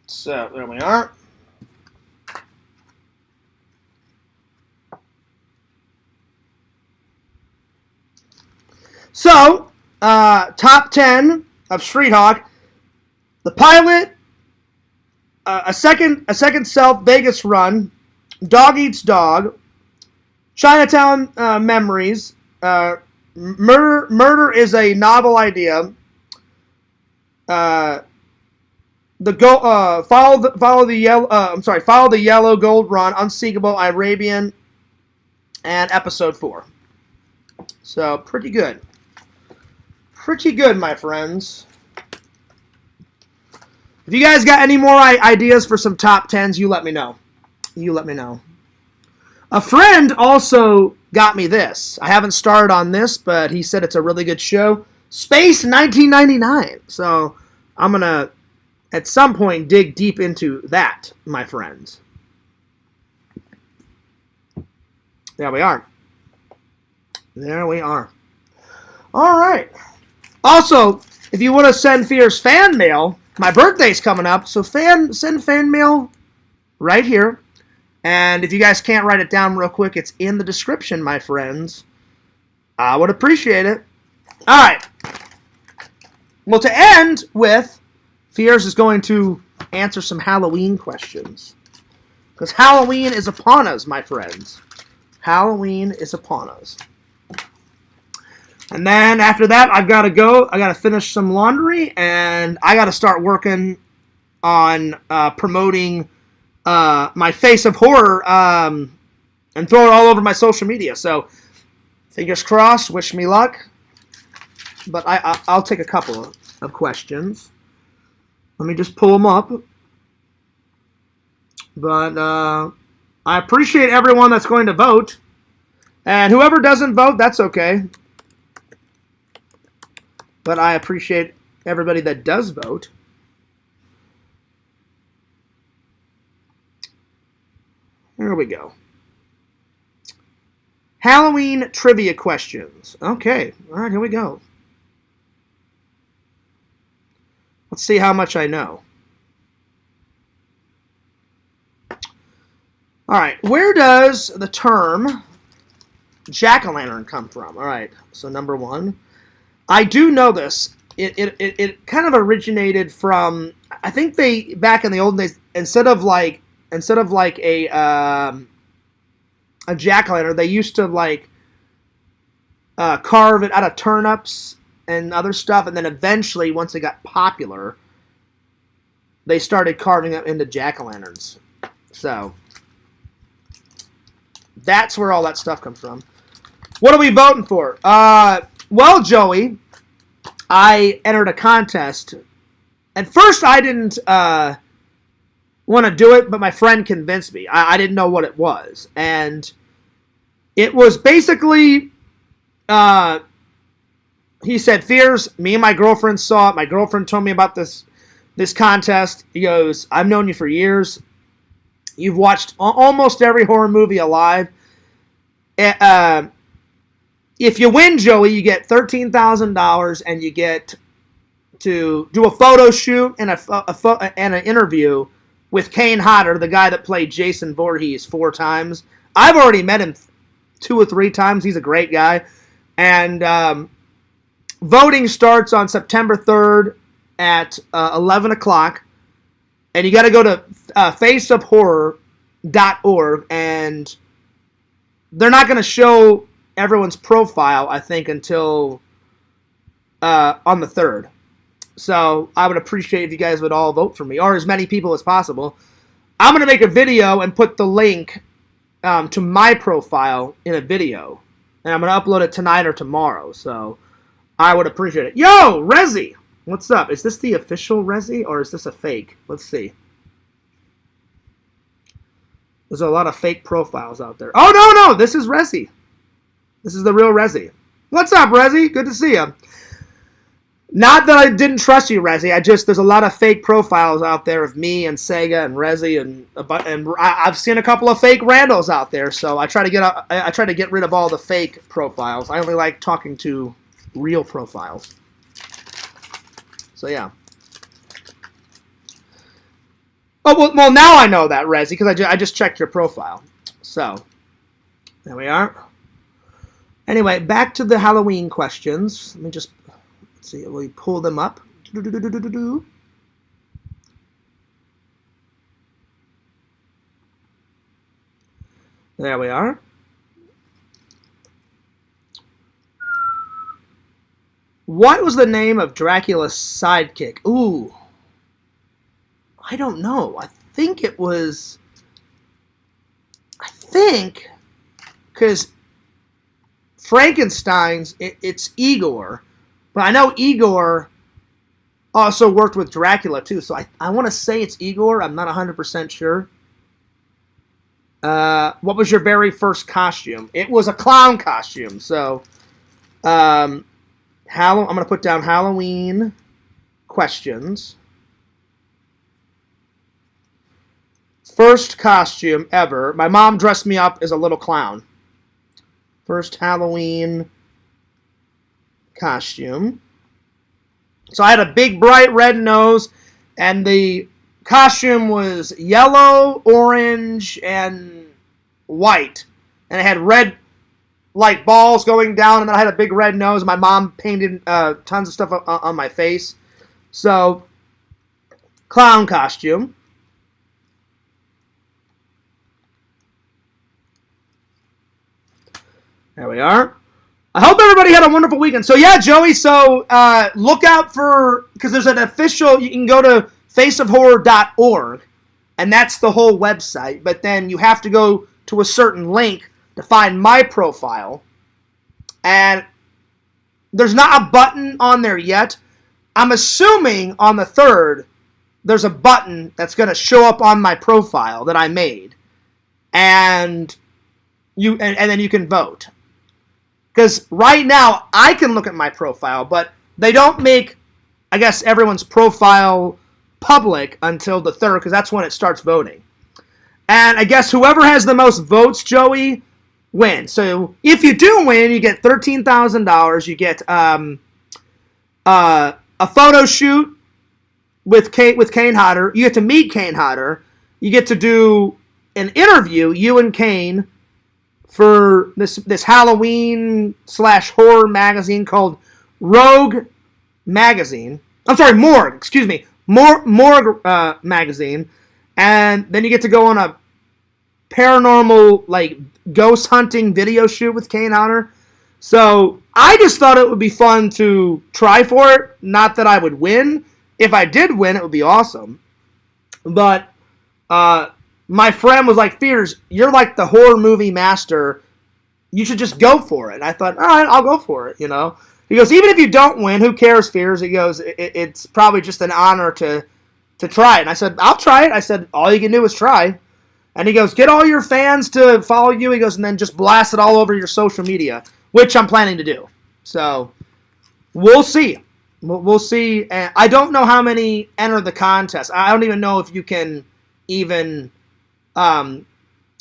[SPEAKER 1] So there we are. So, top 10 of Street Hawk. The pilot, a second self, Vegas Run, Dog Eats Dog, Chinatown Memories, Murder is a Novel Idea, follow the Yellow Gold Run, Unsinkable, Arabian, and episode 4. So pretty good. Pretty good, my friends. If you guys got any more ideas for some top 10s, you let me know. You let me know. A friend also got me this. I haven't started on this, but he said it's a really good show. Space 1999. So I'm going to, at some point, dig deep into that, my friends. There we are. There we are. All right. Also, if you want to send Fierce fan mail, my birthday's coming up, so send fan mail right here. And if you guys can't write it down real quick, it's in the description, my friends. I would appreciate it. All right. Well, to end with, Fierce is going to answer some Halloween questions. Because Halloween is upon us, my friends. Halloween is upon us. And then after that, I've got to go. I got to finish some laundry, and I got to start working on promoting my Face of Horror and throw it all over my social media. So, fingers crossed. Wish me luck. But I'll take a couple of questions. Let me just pull them up. But I appreciate everyone that's going to vote. And whoever doesn't vote, that's okay. But I appreciate everybody that does vote. Here we go. Halloween trivia questions. Okay. All right, here we go. Let's see how much I know. All right. Where does the term jack-o'-lantern come from? All right. So number one. I do know this. It kind of originated from, I think they, back in the old days, instead of like a jack-o'-lantern, they used to like carve it out of turnips and other stuff, and then eventually, once it got popular, they started carving it into jack-o'-lanterns. So that's where all that stuff comes from. What are we voting for? Well, Joey, I entered a contest. At first, I didn't want to do it, but my friend convinced me. I didn't know what it was. And it was basically, he said, Fears, me and my girlfriend saw it. My girlfriend told me about this contest. He goes, I've known you for years. You've watched almost every horror movie alive. If you win, Joey, you get $13,000, and you get to do a photo shoot and an interview with Kane Hodder, the guy that played Jason Voorhees 4 times. I've already met him 2 or 3 times. He's a great guy. And voting starts on September 3rd at 11 o'clock. And you got to go to faceofhorror.org, and they're not going to show everyone's profile, I think, until on the 3rd. So I would appreciate if you guys would all vote for me, or as many people as possible. I'm going to make a video and put the link to my profile in a video. And I'm going to upload it tonight or tomorrow. So I would appreciate it. Yo, Rezi! What's up? Is this the official Rezi, or is this a fake? Let's see. There's a lot of fake profiles out there. Oh, no! This is Rezi. This is the real Rezi. What's up, Rezi? Good to see you. Not that I didn't trust you, Rezi. There's a lot of fake profiles out there of me and Sega and Rezi, and I've seen a couple of fake randos out there. So I try to get rid of all the fake profiles. I only like talking to real profiles. So yeah. Oh well, now I know that, Rezi, because I just checked your profile. So there we are. Anyway, back to the Halloween questions. Let me just see. We pull them up. There we are. What was the name of Dracula's sidekick? Ooh. I don't know. I think it was... because Frankenstein's, it's Igor. But I know Igor also worked with Dracula, too. So I want to say it's Igor. I'm not 100% sure. What was your very first costume? It was a clown costume. So, I'm going to put down Halloween questions. First costume ever. My mom dressed me up as a little clown. First Halloween costume. So I had a big, bright red nose, and the costume was yellow, orange, and white. And it had red, like, balls going down, and then I had a big red nose. My mom painted tons of stuff on my face. So, clown costume. There we are. I hope everybody had a wonderful weekend. So, yeah, Joey, so look out for, because there's an official, you can go to faceofhorror.org, and that's the whole website, but then you have to go to a certain link to find my profile, and there's not a button on there yet. I'm assuming on the 3rd, there's a button that's going to show up on my profile that I made, and then you can vote. Because right now, I can look at my profile, but they don't make, I guess, everyone's profile public until the 3rd, because that's when it starts voting. And I guess whoever has the most votes, Joey, wins. So if you do win, you get $13,000. You get a photo shoot with Kane Hodder. You get to meet Kane Hodder. You get to do an interview, you and Kane, for this Halloween/horror magazine called Rogue Magazine. I'm sorry, Morgue. Excuse me, Morgue magazine. And then you get to go on a paranormal, like, ghost hunting video shoot with Kane Hodder. So I just thought it would be fun to try for it. Not that I would win. If I did win, it would be awesome. But my friend was like, Fears, you're like the horror movie master. You should just go for it. And I thought, all right, I'll go for it, you know. He goes, even if you don't win, who cares, Fears? He goes, it's probably just an honor to try it. And I said, I'll try it. I said, all you can do is try. And he goes, get all your fans to follow you. He goes, and then just blast it all over your social media, which I'm planning to do. So we'll see. We'll see. And I don't know how many enter the contest. I don't even know if you can even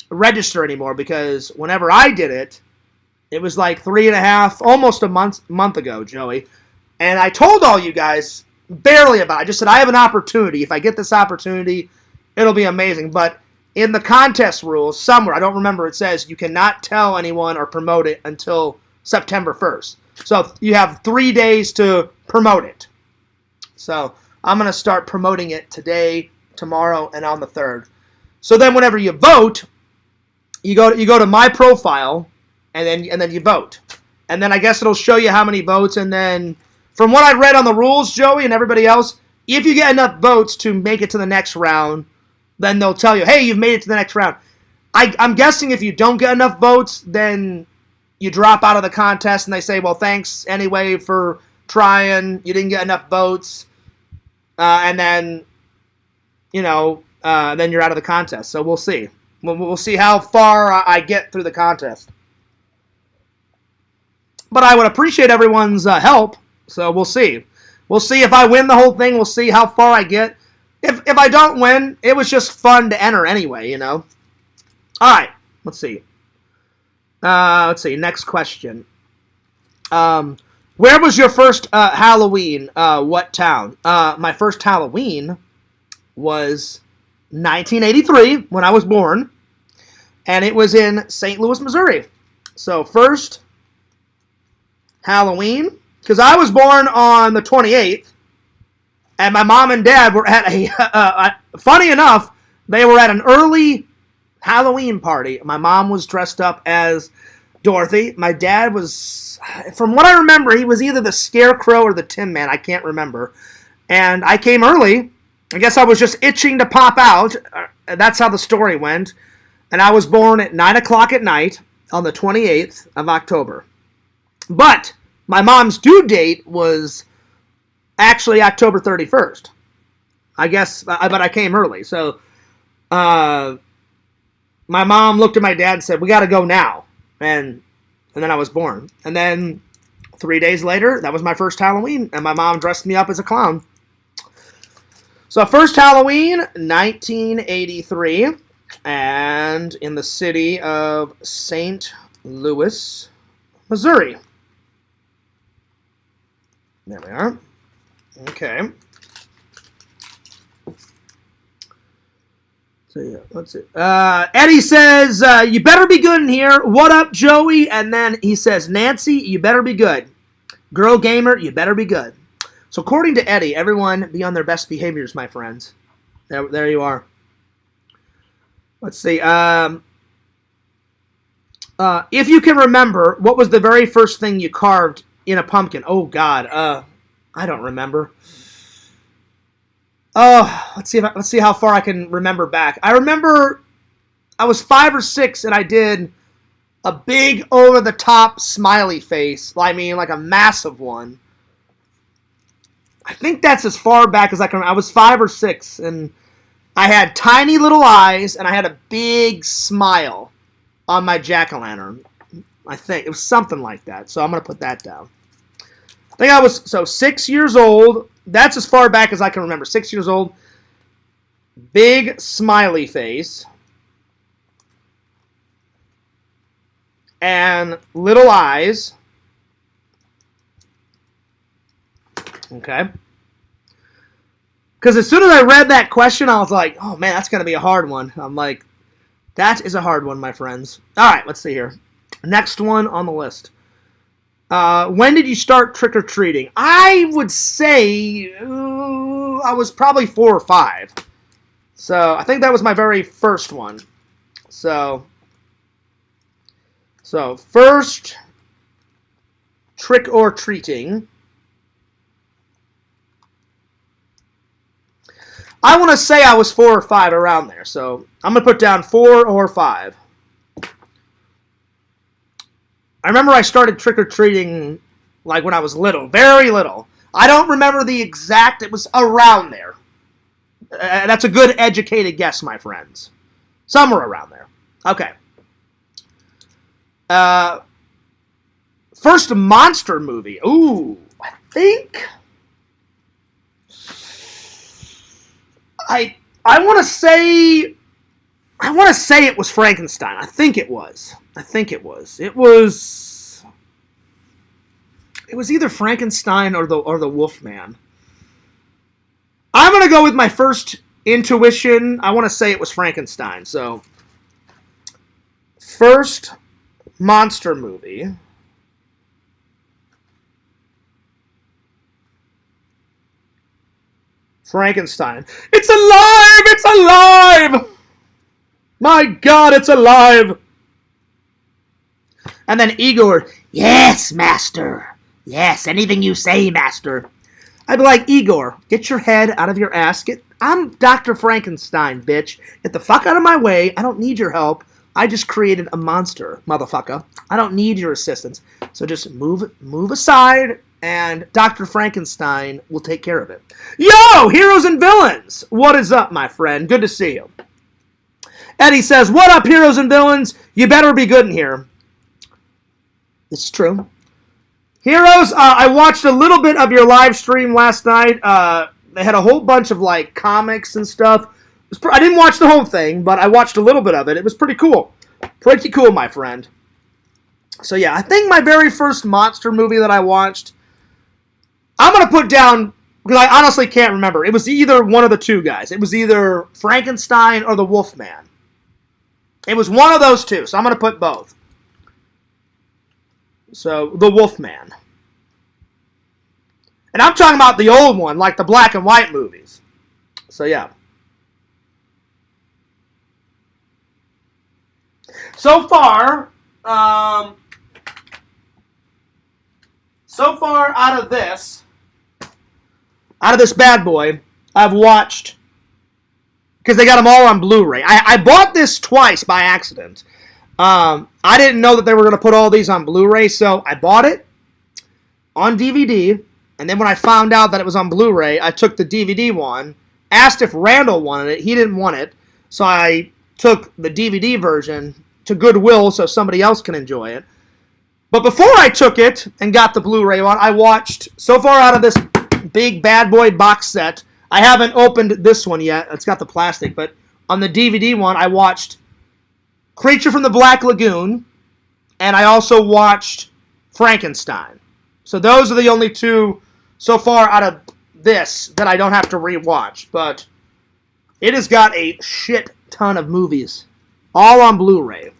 [SPEAKER 1] register anymore, because whenever I did it, it was like 3.5, almost a month ago, Joey. And I told all you guys barely about it. I just said, I have an opportunity. If I get this opportunity, it'll be amazing. But in the contest rules, somewhere, I don't remember, it says you cannot tell anyone or promote it until September 1st. So you have 3 days to promote it. So I'm going to start promoting it today, tomorrow, and on the 3rd. So then whenever you vote, you go to my profile, and then you vote. And then I guess it'll show you how many votes. And then from what I read on the rules, Joey, and everybody else, if you get enough votes to make it to the next round, then they'll tell you, hey, you've made it to the next round. I'm guessing if you don't get enough votes, then you drop out of the contest, and they say, well, thanks anyway for trying. You didn't get enough votes. And then, then you're out of the contest. So we'll see. We'll see how far I get through the contest. But I would appreciate everyone's help, so we'll see. We'll see if I win the whole thing. We'll see how far I get. If I don't win, it was just fun to enter anyway, you know. All right, let's see. Next question. Where was your first Halloween? What town? My first Halloween was 1983, when I was born. And it was in St. Louis, Missouri. So first Halloween, because I was born on the 28th, and my mom and dad were at funny enough, they were at an early Halloween party. My mom was dressed up as Dorothy. My dad was, from what I remember, he was either the Scarecrow or the Tin Man. I can't remember. And I came early. I guess I was just itching to pop out. That's how the story went. And I was born at 9 o'clock at night on the 28th of October. But my mom's due date was actually October 31st. I guess, but I came early. So my mom looked at my dad and said, we got to go now. And then I was born. And then 3 days later, that was my first Halloween. And my mom dressed me up as a clown. So first Halloween, 1983. And in the city of St. Louis, Missouri. There we are. Okay. So yeah, let's see. Eddie says, you better be good in here. What up, Joey? And then he says, Nancy, you better be good. Girl Gamer, you better be good. So according to Eddie, everyone be on their best behaviors, my friends. There you are. Let's see. If you can remember, what was the very first thing you carved in a pumpkin? Oh, God. I don't remember. Oh, let's see how far I can remember back. I remember I was 5 or 6 and I did a big over-the-top smiley face. I mean, like a massive one. I think that's as far back as I can remember. I was 5 or 6 and I had tiny little eyes and I had a big smile on my jack-o'-lantern. I think it was something like that. So I'm going to put that down. I think I was 6 years old. That's as far back as I can remember. 6 years old. Big smiley face. And little eyes. Okay. Because as soon as I read that question, I was like, oh man, that's going to be a hard one. I'm like, that is a hard one, my friends. All right, let's see here. Next one on the list. When did you start trick-or-treating? I would say I was probably 4 or 5. So I think that was my very first one. So first trick-or-treating. I want to say I was 4 or 5 around there. So I'm going to put down 4 or 5. I remember I started trick-or-treating like when I was little, very little. I don't remember the exact, it was around there. That's a good educated guess, my friends. Somewhere around there. Okay. First monster movie. Ooh, I think I want to say it was Frankenstein. I think it was. It was either Frankenstein or the Wolfman. I'm going to go with my first intuition. I want to say it was Frankenstein. So, first monster movie. Frankenstein. It's alive! It's alive! My God, it's alive! And then Igor, yes, master. Yes, anything you say, master. I'd be like, Igor, get your head out of your ass. I'm Dr. Frankenstein, bitch. Get the fuck out of my way. I don't need your help. I just created a monster, motherfucker. I don't need your assistance. So just move aside, and Dr. Frankenstein will take care of it. Yo, heroes and villains. What is up, my friend? Good to see you. Eddie says, what up, heroes and villains? You better be good in here. It's true. Heroes, I watched a little bit of your live stream last night. They had a whole bunch of, like, comics and stuff. I didn't watch the whole thing, but I watched a little bit of it. It was pretty cool. Pretty cool, my friend. So, yeah, I think my very first monster movie that I watched, I'm going to put down, because I honestly can't remember. It was either one of the two guys. It was either Frankenstein or the Wolfman. It was one of those two, so I'm going to put both. So, the Wolfman. And I'm talking about the old one, like the black and white movies. So, yeah. So far out of this bad boy, I've watched, because they got them all on Blu-ray. I bought this twice by accident. I didn't know that they were going to put all these on Blu-ray, so I bought it on DVD, and then when I found out that it was on Blu-ray, I took the DVD one, asked if Randall wanted it. He didn't want it, so I took the DVD version to Goodwill so somebody else can enjoy it. But before I took it and got the Blu-ray one, I watched, so far out of this big bad boy box set, I haven't opened this one yet. It's got the plastic, but on the DVD one, I watched Creature from the Black Lagoon, and I also watched Frankenstein. So those are the only two so far out of this that I don't have to rewatch. But it has got a shit ton of movies, all on Blu-ray.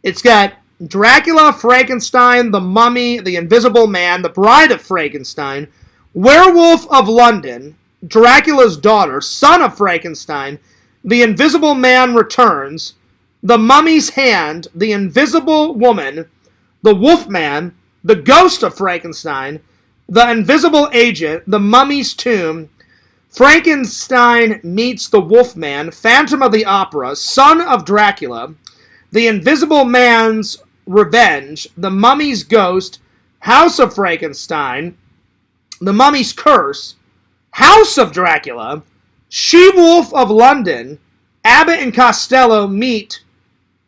[SPEAKER 1] It's got Dracula, Frankenstein, The Mummy, The Invisible Man, The Bride of Frankenstein, Werewolf of London, Dracula's Daughter, Son of Frankenstein, The Invisible Man Returns, The Mummy's Hand, The Invisible Woman, The Wolfman, The Ghost of Frankenstein, The Invisible Agent, The Mummy's Tomb, Frankenstein Meets the Wolfman, Phantom of the Opera, Son of Dracula, The Invisible Man's Revenge, The Mummy's Ghost, House of Frankenstein, The Mummy's Curse, House of Dracula, She-Wolf of London, Abbott and Costello Meet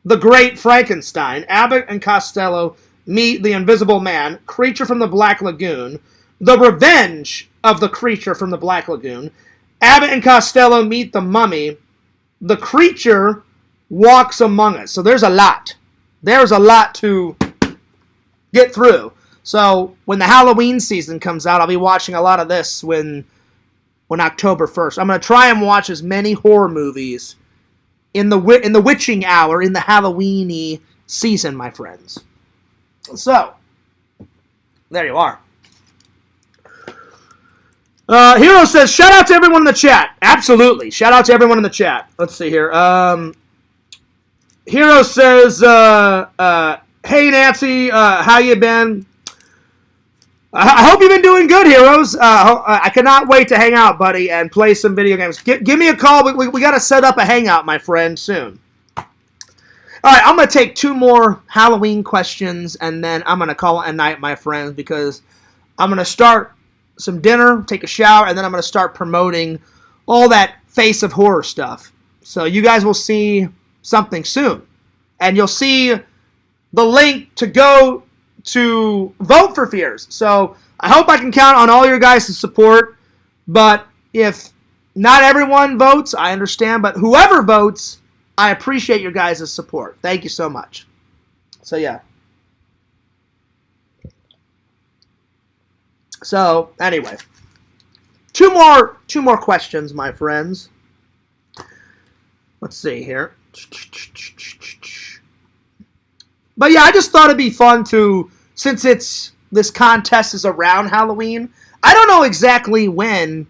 [SPEAKER 1] the Great Frankenstein, Abbott and Costello Meet the Invisible Man, Creature from the Black Lagoon, The Revenge of the Creature from the Black Lagoon, Abbott and Costello Meet the Mummy, The Creature Walks Among Us. So there's a lot. There's a lot to get through. So when the Halloween season comes out, I'll be watching a lot of this when October 1st. I'm going to try and watch as many horror movies in the witching hour, in the Halloween-y season, my friends. So, there you are. Hero says, shout out to everyone in the chat. Absolutely. Shout out to everyone in the chat. Let's see here. Hero says, hey, Nancy, how you been? I hope you've been doing good, Heroes. I cannot wait to hang out, buddy, and play some video games. Give me a call. We got to set up a hangout, my friend, soon. All right, I'm going to take 2 more Halloween questions, and then I'm going to call it a night, my friends, because I'm going to start some dinner, take a shower, and then I'm going to start promoting all that Face of Horror stuff. So you guys will see something soon. And you'll see the link to go to vote for Fears. So I hope I can count on all your guys' support. But if not everyone votes, I understand. But whoever votes, I appreciate your guys' support. Thank you so much. So yeah. So anyway, two more questions, my friends. Let's see here. But yeah, I just thought it'd be fun to, since this contest is around Halloween. I don't know exactly when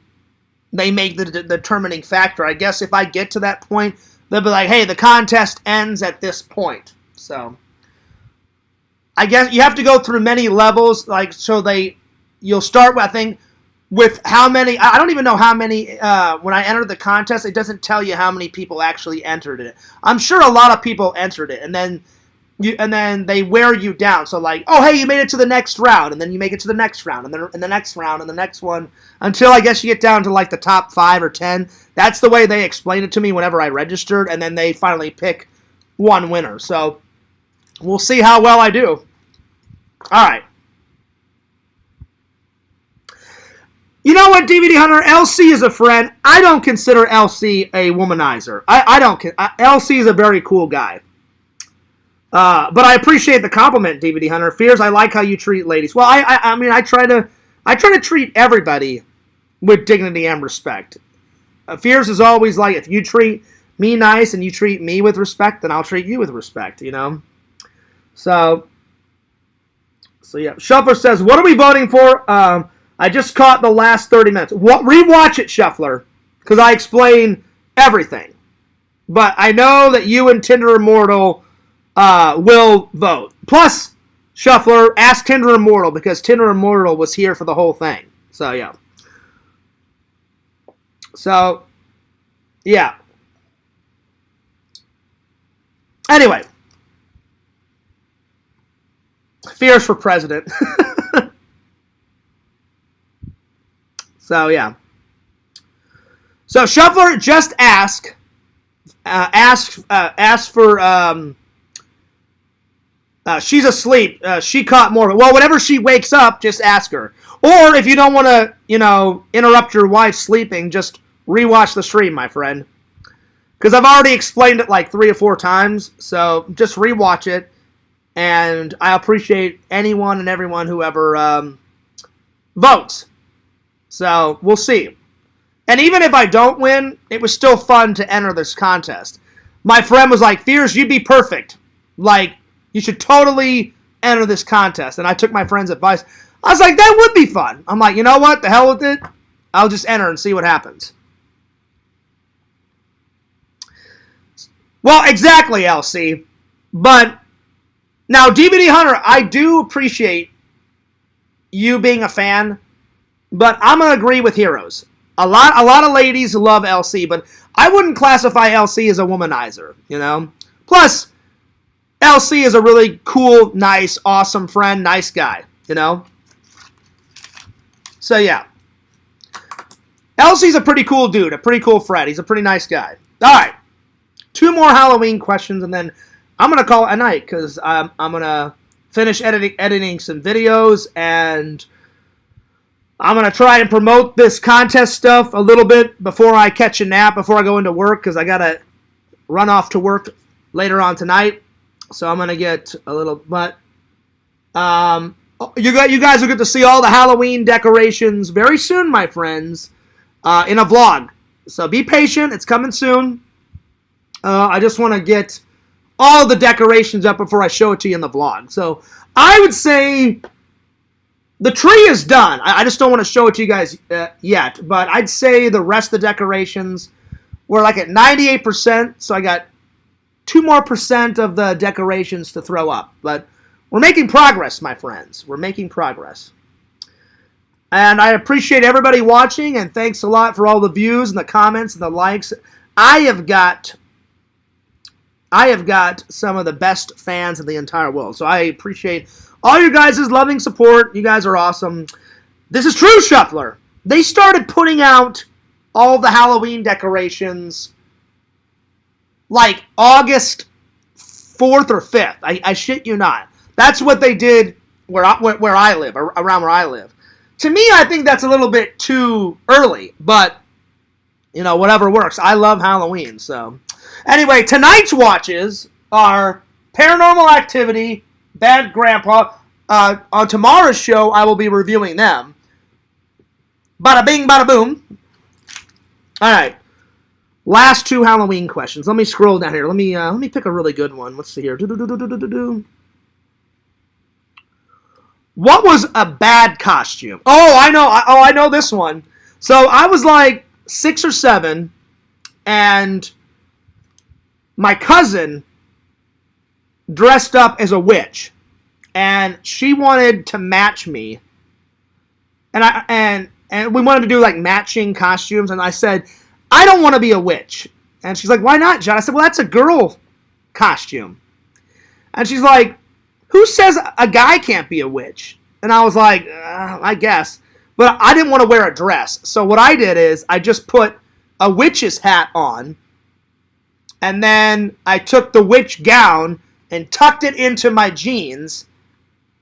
[SPEAKER 1] they make the determining factor. I guess if I get to that point, they'll be like, hey, the contest ends at this point. So I guess you have to go through many levels, like, so you'll start with, I think, with how many, I don't even know how many, when I entered the contest, it doesn't tell you how many people actually entered it. I'm sure a lot of people entered it, and then they wear you down. So like, oh, hey, you made it to the next round, and then you make it to the next round, and then in the next round, and the next one, until I guess you get down to like the top 5 or 10. That's the way they explained it to me whenever I registered, and then they finally pick one winner. So we'll see how well I do. All right. You know what, DVD Hunter? LC is a friend. I don't consider LC a womanizer. I don't. LC is a very cool guy. But I appreciate the compliment, DVD Hunter. Fears, I like how you treat ladies. Well, I mean, I try to treat everybody with dignity and respect. Fears is always like, if you treat me nice and you treat me with respect, then I'll treat you with respect, you know? So yeah. Shuffler says, what are we voting for? I just caught the last 30 minutes. Rewatch it, Shuffler, because I explain everything. But I know that you and Tinder Immortal will vote. Plus, Shuffler, ask Tinder Immortal, because Tinder Immortal was here for the whole thing. So, yeah. So, yeah. Anyway. Fears for president. So, yeah. So, Shuffler, just ask for, she's asleep. She caught more. Well, whenever she wakes up, just ask her. Or if you don't want to, interrupt your wife sleeping, just rewatch the stream, my friend. Because I've already explained it like 3 or 4 times. So just rewatch it. And I appreciate anyone and everyone who ever votes. So we'll see. And even if I don't win, it was still fun to enter this contest. My friend was like, Fierce, you'd be perfect. Like, you should totally enter this contest. And I took my friend's advice. I was like, that would be fun. I'm like, you know what? The hell with it. I'll just enter and see what happens. Well, exactly, LC. But now, DVD Hunter, I do appreciate you being a fan, but I'm going to agree with Heroes. A lot of ladies love LC, but I wouldn't classify LC as a womanizer, you know? Plus, LC is a really cool, nice, awesome friend, nice guy, you know? So, yeah. LC's a pretty cool dude, a pretty cool friend. He's a pretty nice guy. All right. 2 more Halloween questions, and then I'm going to call it a night because I'm going to finish editing some videos, and I'm going to try and promote this contest stuff a little bit before I catch a nap, before I go into work, because I got to run off to work later on tonight. So I'm going to get a little, but you guys will get to see all the Halloween decorations very soon, my friends, in a vlog. So be patient. It's coming soon. I just want to get all the decorations up before I show it to you in the vlog. So I would say the tree is done. I just don't want to show it to you guys yet. But I'd say the rest of the decorations were like at 98%. So I got 2 more % of the decorations to throw up. But we're making progress, my friends. We're making progress. And I appreciate everybody watching. And thanks a lot for all the views and the comments and the likes. I have got some of the best fans in the entire world. So I appreciate all you guys' loving support. You guys are awesome. This is True Shuffler. They started putting out all the Halloween decorations like August 4th or 5th. I shit you not. That's what they did where I live, around where I live. To me, I think that's a little bit too early, but, you know, whatever works. I love Halloween, so. Anyway, tonight's watches are Paranormal Activity, Bad Grandpa. On tomorrow's show, I will be reviewing them. Bada bing, bada boom. All right. Last 2 Halloween questions. Let me scroll down here. Let me pick a really good one. Let's see here. What was a bad costume? Oh, I know. I know this one. So I was like 6 or 7, and my cousin dressed up as a witch, and she wanted to match me, and we wanted to do like matching costumes, and I said, I don't want to be a witch. And she's like, why not, John? I said, well, that's a girl costume. And she's like, who says a guy can't be a witch? And I was like, I guess. But I didn't want to wear a dress. So what I did is I just put a witch's hat on, and then I took the witch gown and tucked it into my jeans.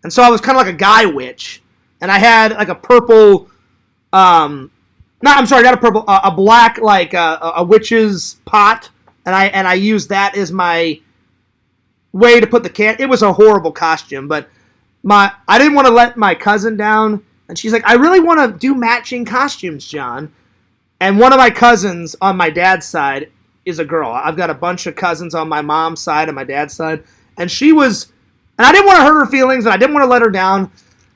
[SPEAKER 1] And so I was kind of like a guy witch. And I had like a purple, not a purple, a black, like a witch's pot. And I used that as my way to put the can. It was a horrible costume, but I didn't want to let my cousin down. And she's like, I really want to do matching costumes, John. And one of my cousins on my dad's side is a girl. I've got a bunch of cousins on my mom's side and my dad's side. And she was, and I didn't want to hurt her feelings, and I didn't want to let her down.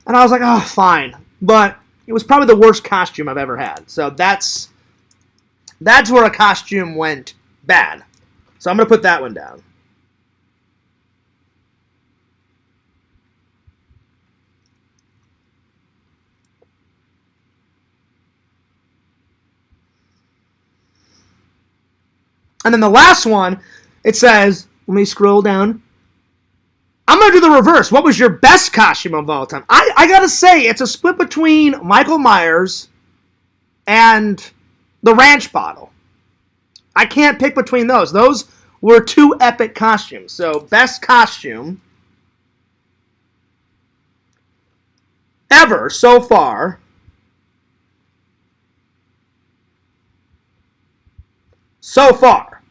[SPEAKER 1] And I was like, oh, fine. But it was probably the worst costume I've ever had. So that's where a costume went bad. So I'm going to put that one down. And then the last one, it says, let me scroll down. I'm going to do the reverse. What was your best costume of all time? I got to say, it's a split between Michael Myers and the Ranch Bottle. I can't pick between those. Those were 2 epic costumes. So, best costume ever so far. So far.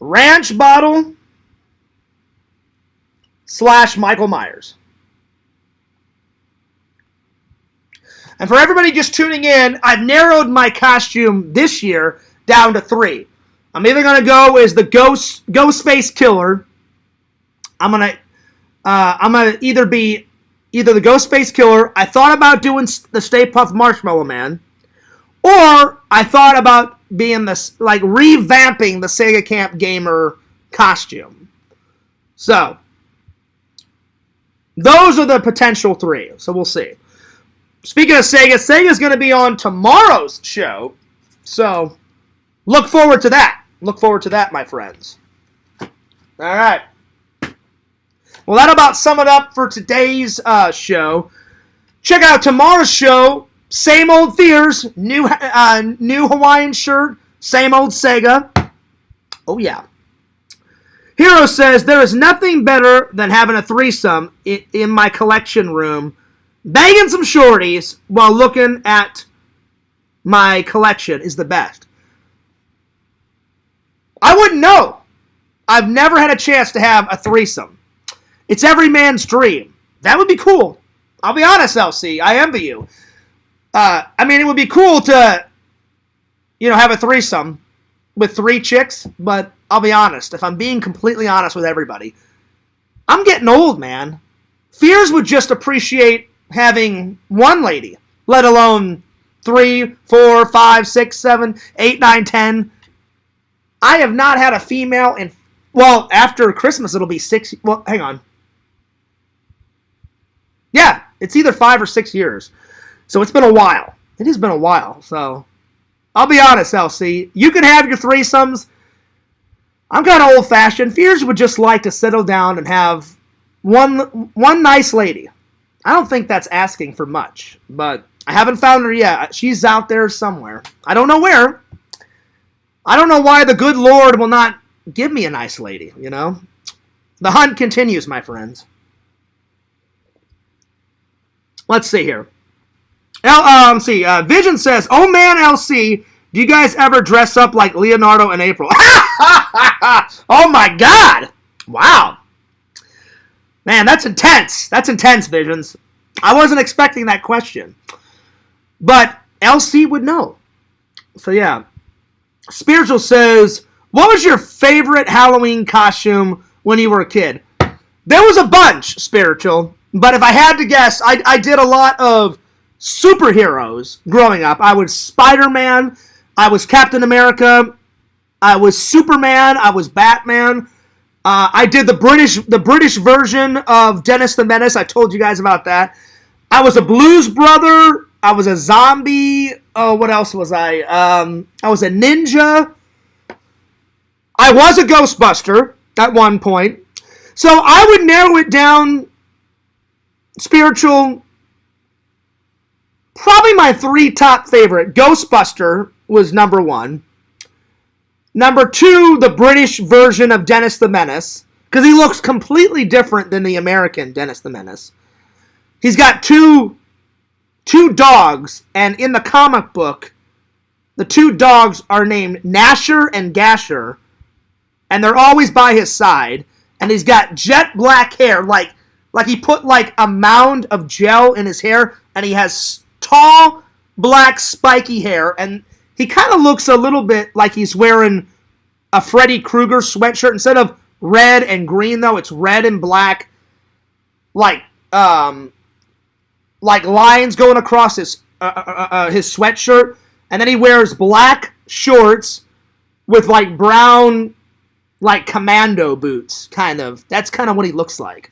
[SPEAKER 1] Ranch Bottle / Michael Myers. And for everybody just tuning in, I've narrowed my costume this year down to 3. I'm either going to go as the Ghostface Killer. I'm gonna either be the Ghostface Killer. I thought about doing the Stay Puft Marshmallow Man, or I thought about being this, like, revamping the Sega Camp Gamer costume. So those are the potential 3. So we'll see. Speaking of Sega, Sega's going to be on tomorrow's show, so look forward to that. Look forward to that, my friends. All right. Well, that about sum it up for today's show. Check out tomorrow's show. Same old fears. New Hawaiian shirt. Same old Sega. Oh, yeah. Hero says, there is nothing better than having a threesome in my collection room, banging some shorties while looking at my collection is the best. I wouldn't know. I've never had a chance to have a threesome. It's every man's dream. That would be cool. I'll be honest, LC. I envy you. It would be cool to, have a threesome with 3 chicks, but I'll be honest. If I'm being completely honest with everybody, I'm getting old, man. Fears would just appreciate having 1 lady, let alone 3, 4, 5, 6, 7, 8, 9, 10. I have not had a female in, after Christmas it'll be 6, hang on. Yeah, it's either 5 or 6 years. So it's been a while. It has been a while. So I'll be honest, LC. You can have your threesomes. I'm kind of old-fashioned. Fears would just like to settle down and have one nice lady. I don't think that's asking for much, but I haven't found her yet. She's out there somewhere. I don't know where. I don't know why the good Lord will not give me a nice lady, The hunt continues, my friends. Let's see here. Vision says, oh man, LC, do you guys ever dress up like Leonardo in April? Oh my God. Wow. Man, that's intense. That's intense, Visions. I wasn't expecting that question. But LC would know. So yeah. Spiritual says, what was your favorite Halloween costume when you were a kid? There was a bunch, Spiritual. But if I had to guess, I did a lot of superheroes growing up. I was Spider-Man. I was Captain America. I was Superman. I was Batman. I did the British version of Dennis the Menace. I told you guys about that. I was a Blues Brother. I was a zombie. Oh, what else was I? I was a ninja. I was a Ghostbuster at one point. So I would narrow it down, Spiritual. Probably my 3 top favorite. Ghostbuster was number 1. Number 2, the British version of Dennis the Menace, because he looks completely different than the American Dennis the Menace. He's got two dogs, and in the comic book, the 2 dogs are named Gnasher and Gasher, and they're always by his side, and he's got jet black hair, like he put like a mound of gel in his hair, and he has tall, black, spiky hair, and he kind of looks a little bit like he's wearing a Freddy Krueger sweatshirt. Instead of red and green, though, it's red and black, like lines going across his sweatshirt, and then he wears black shorts with like brown, like commando boots, kind of. That's kind of what he looks like.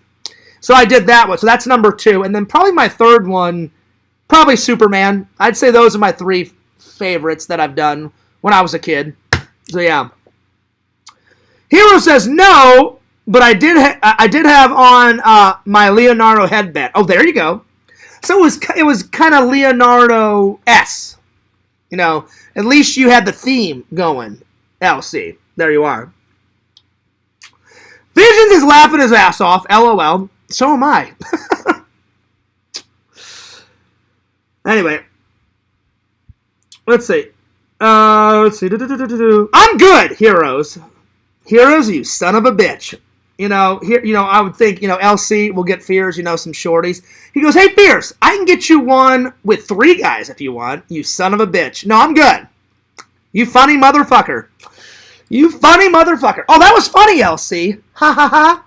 [SPEAKER 1] So I did that one. So that's number 2, and then probably my third one. Probably Superman. I'd say those are my 3 favorites that I've done when I was a kid. So yeah. Hero says no, but I did have on my Leonardo headband. Oh, there you go. So it was kind of Leonardo-esque. At least you had the theme going. LC. There you are. Visions is laughing his ass off. LOL. So am I. Anyway, let's see. I'm good, Heroes. Heroes, you son of a bitch. I would think, LC will get Fears, some shorties. He goes, hey, Fears, I can get you one with 3 guys if you want. You son of a bitch. No, I'm good. You funny motherfucker. You funny motherfucker. Oh, that was funny, LC. Ha, ha, ha.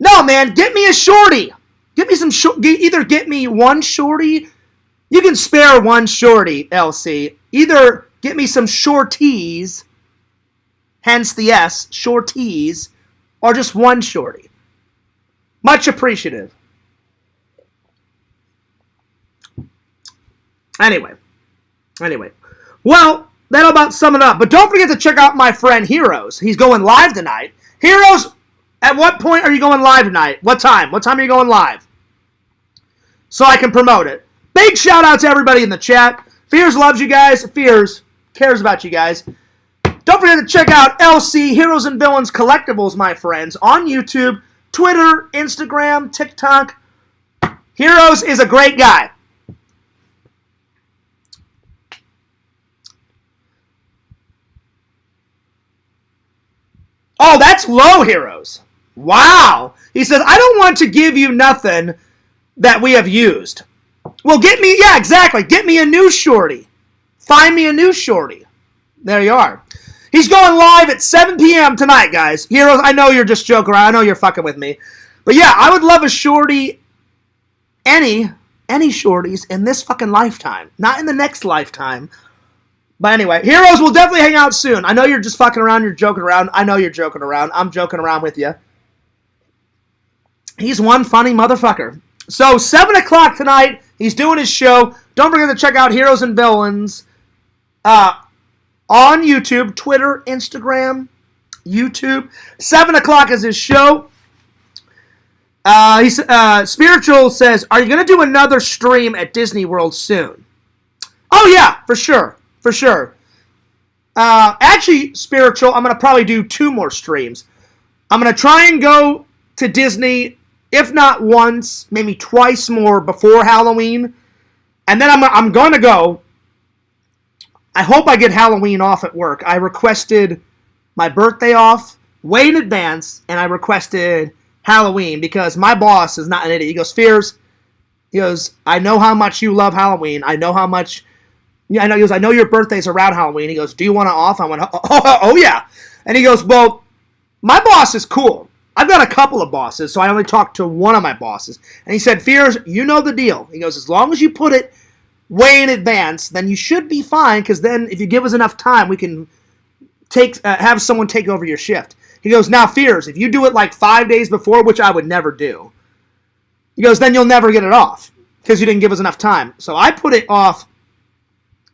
[SPEAKER 1] No, man, get me a shorty. Get me some either get me one shorty. You can spare one shorty, LC. Either get me some shorties, hence the S, shorties, or just one shorty. Much appreciative. Anyway. Well, that'll about sum it up. But don't forget to check out my friend Heroes. He's going live tonight. Heroes, at what point are you going live tonight? What time? What time are you going live? So I can promote it. Big shout out to everybody in the chat. Fears loves you guys. Fears cares about you guys. Don't forget to check out LC, Heroes and Villains Collectibles, my friends, on YouTube, Twitter, Instagram, TikTok. Heroes is a great guy. Oh, that's low, Heroes. Wow. He says, I don't want to give you nothing that we have used. Well, get me a new shorty. Find me a new shorty. There you are. He's going live at 7 p.m. tonight, guys. Heroes, I know you're just joking around. I know you're fucking with me. But yeah, I would love a shorty, any shorties in this fucking lifetime. Not in the next lifetime. But anyway, Heroes will definitely hang out soon. I know you're just fucking around. You're joking around. I know you're joking around. I'm joking around with you. He's one funny motherfucker. So, 7 o'clock tonight, he's doing his show. Don't forget to check out Heroes and Villains on YouTube, Twitter, Instagram, YouTube. 7 o'clock is his show. Spiritual says, are you going to do another stream at Disney World soon? Oh, yeah, for sure. For sure. Actually, Spiritual, I'm going to probably do 2 more streams. I'm going to try and go to Disney, if not once, maybe twice more before Halloween. And then I'm going to go. I hope I get Halloween off at work. I requested my birthday off way in advance, and I requested Halloween because my boss is not an idiot. He goes, Fears, he goes, I know how much you love Halloween. I know how much, I know, he goes, I know your birthday's around Halloween. He goes, do you want it off? I went, oh yeah. And he goes, well, my boss is cool. I've got a couple of bosses, so I only talked to one of my bosses. And he said, Fears, you know the deal. He goes, as long as you put it way in advance, then you should be fine, because then if you give us enough time, we can have someone take over your shift. He goes, now, Fears, if you do it like 5 days before, which I would never do, he goes, then you'll never get it off, because you didn't give us enough time. So I put it off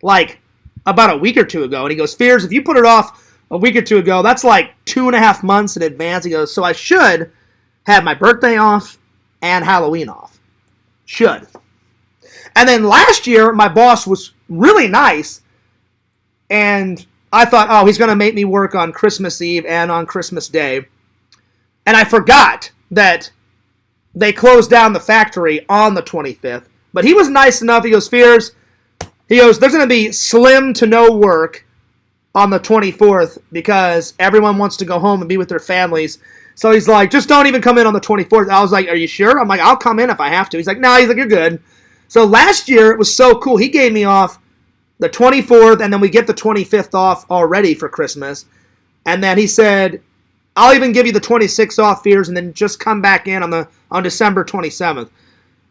[SPEAKER 1] like about a week or 2 ago, and he goes, Fears, if you put it off a week or 2 ago, that's like 2.5 months in advance. He goes, so I should have my birthday off and Halloween off. Should. And then last year, my boss was really nice, and I thought, oh, he's going to make me work on Christmas Eve and on Christmas Day. And I forgot that they closed down the factory on the 25th. But he was nice enough. He goes, Fears, he goes, there's going to be slim to no work on the 24th because everyone wants to go home and be with their families. So he's like, just don't even come in on the 24th. I was like, are you sure? I'm like, I'll come in if I have to. He's like, no, he's like, you're good. So last year, it was so cool. He gave me off the 24th, and then we get the 25th off already for Christmas. And then he said, I'll even give you the 26th off, Fears, and then just come back in on December 27th.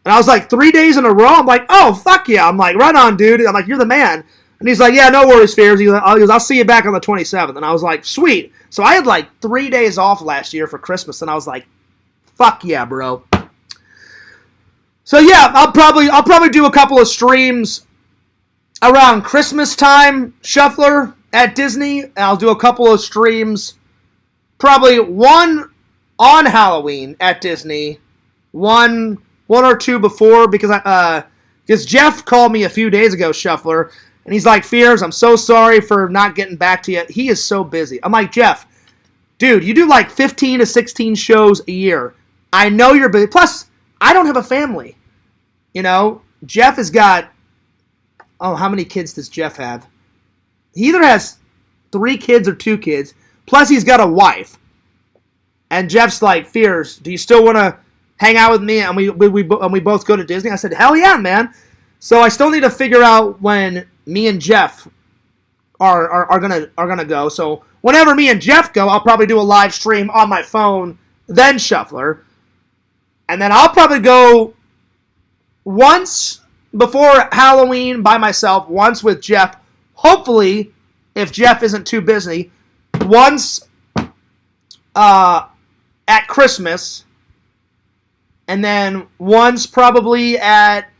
[SPEAKER 1] And I was like, 3 days in a row? I'm like, oh, fuck yeah. I'm like, right on, dude. I'm like, you're the man. And he's like, yeah, no worries, Fears. He goes, I'll see you back on the 27th. And I was like, sweet. So I had like 3 days off last year for Christmas, and I was like, fuck yeah, bro. So yeah, I'll probably do a couple of streams around Christmas time, Shuffler at Disney, and I'll do a couple of streams, probably one on Halloween at Disney, one or two before, because Jeff called me a few days ago, Shuffler, and he's like, Fears, I'm so sorry for not getting back to you. He is so busy. I'm like, Jeff, dude, you do like 15 to 16 shows a year. I know you're busy. Plus, I don't have a family. You know, Jeff has got, how many kids does Jeff have? He either has 3 kids or 2 kids. Plus, he's got a wife. And Jeff's like, Fears, do you still want to hang out with me? And we both go to Disney. I said, hell yeah, man. So I still need to figure out when me and Jeff are gonna go. So whenever me and Jeff go, I'll probably do a live stream on my phone, then Shuffler. And then I'll probably go once before Halloween by myself, once with Jeff. Hopefully, if Jeff isn't too busy, once at Christmas, and then once probably at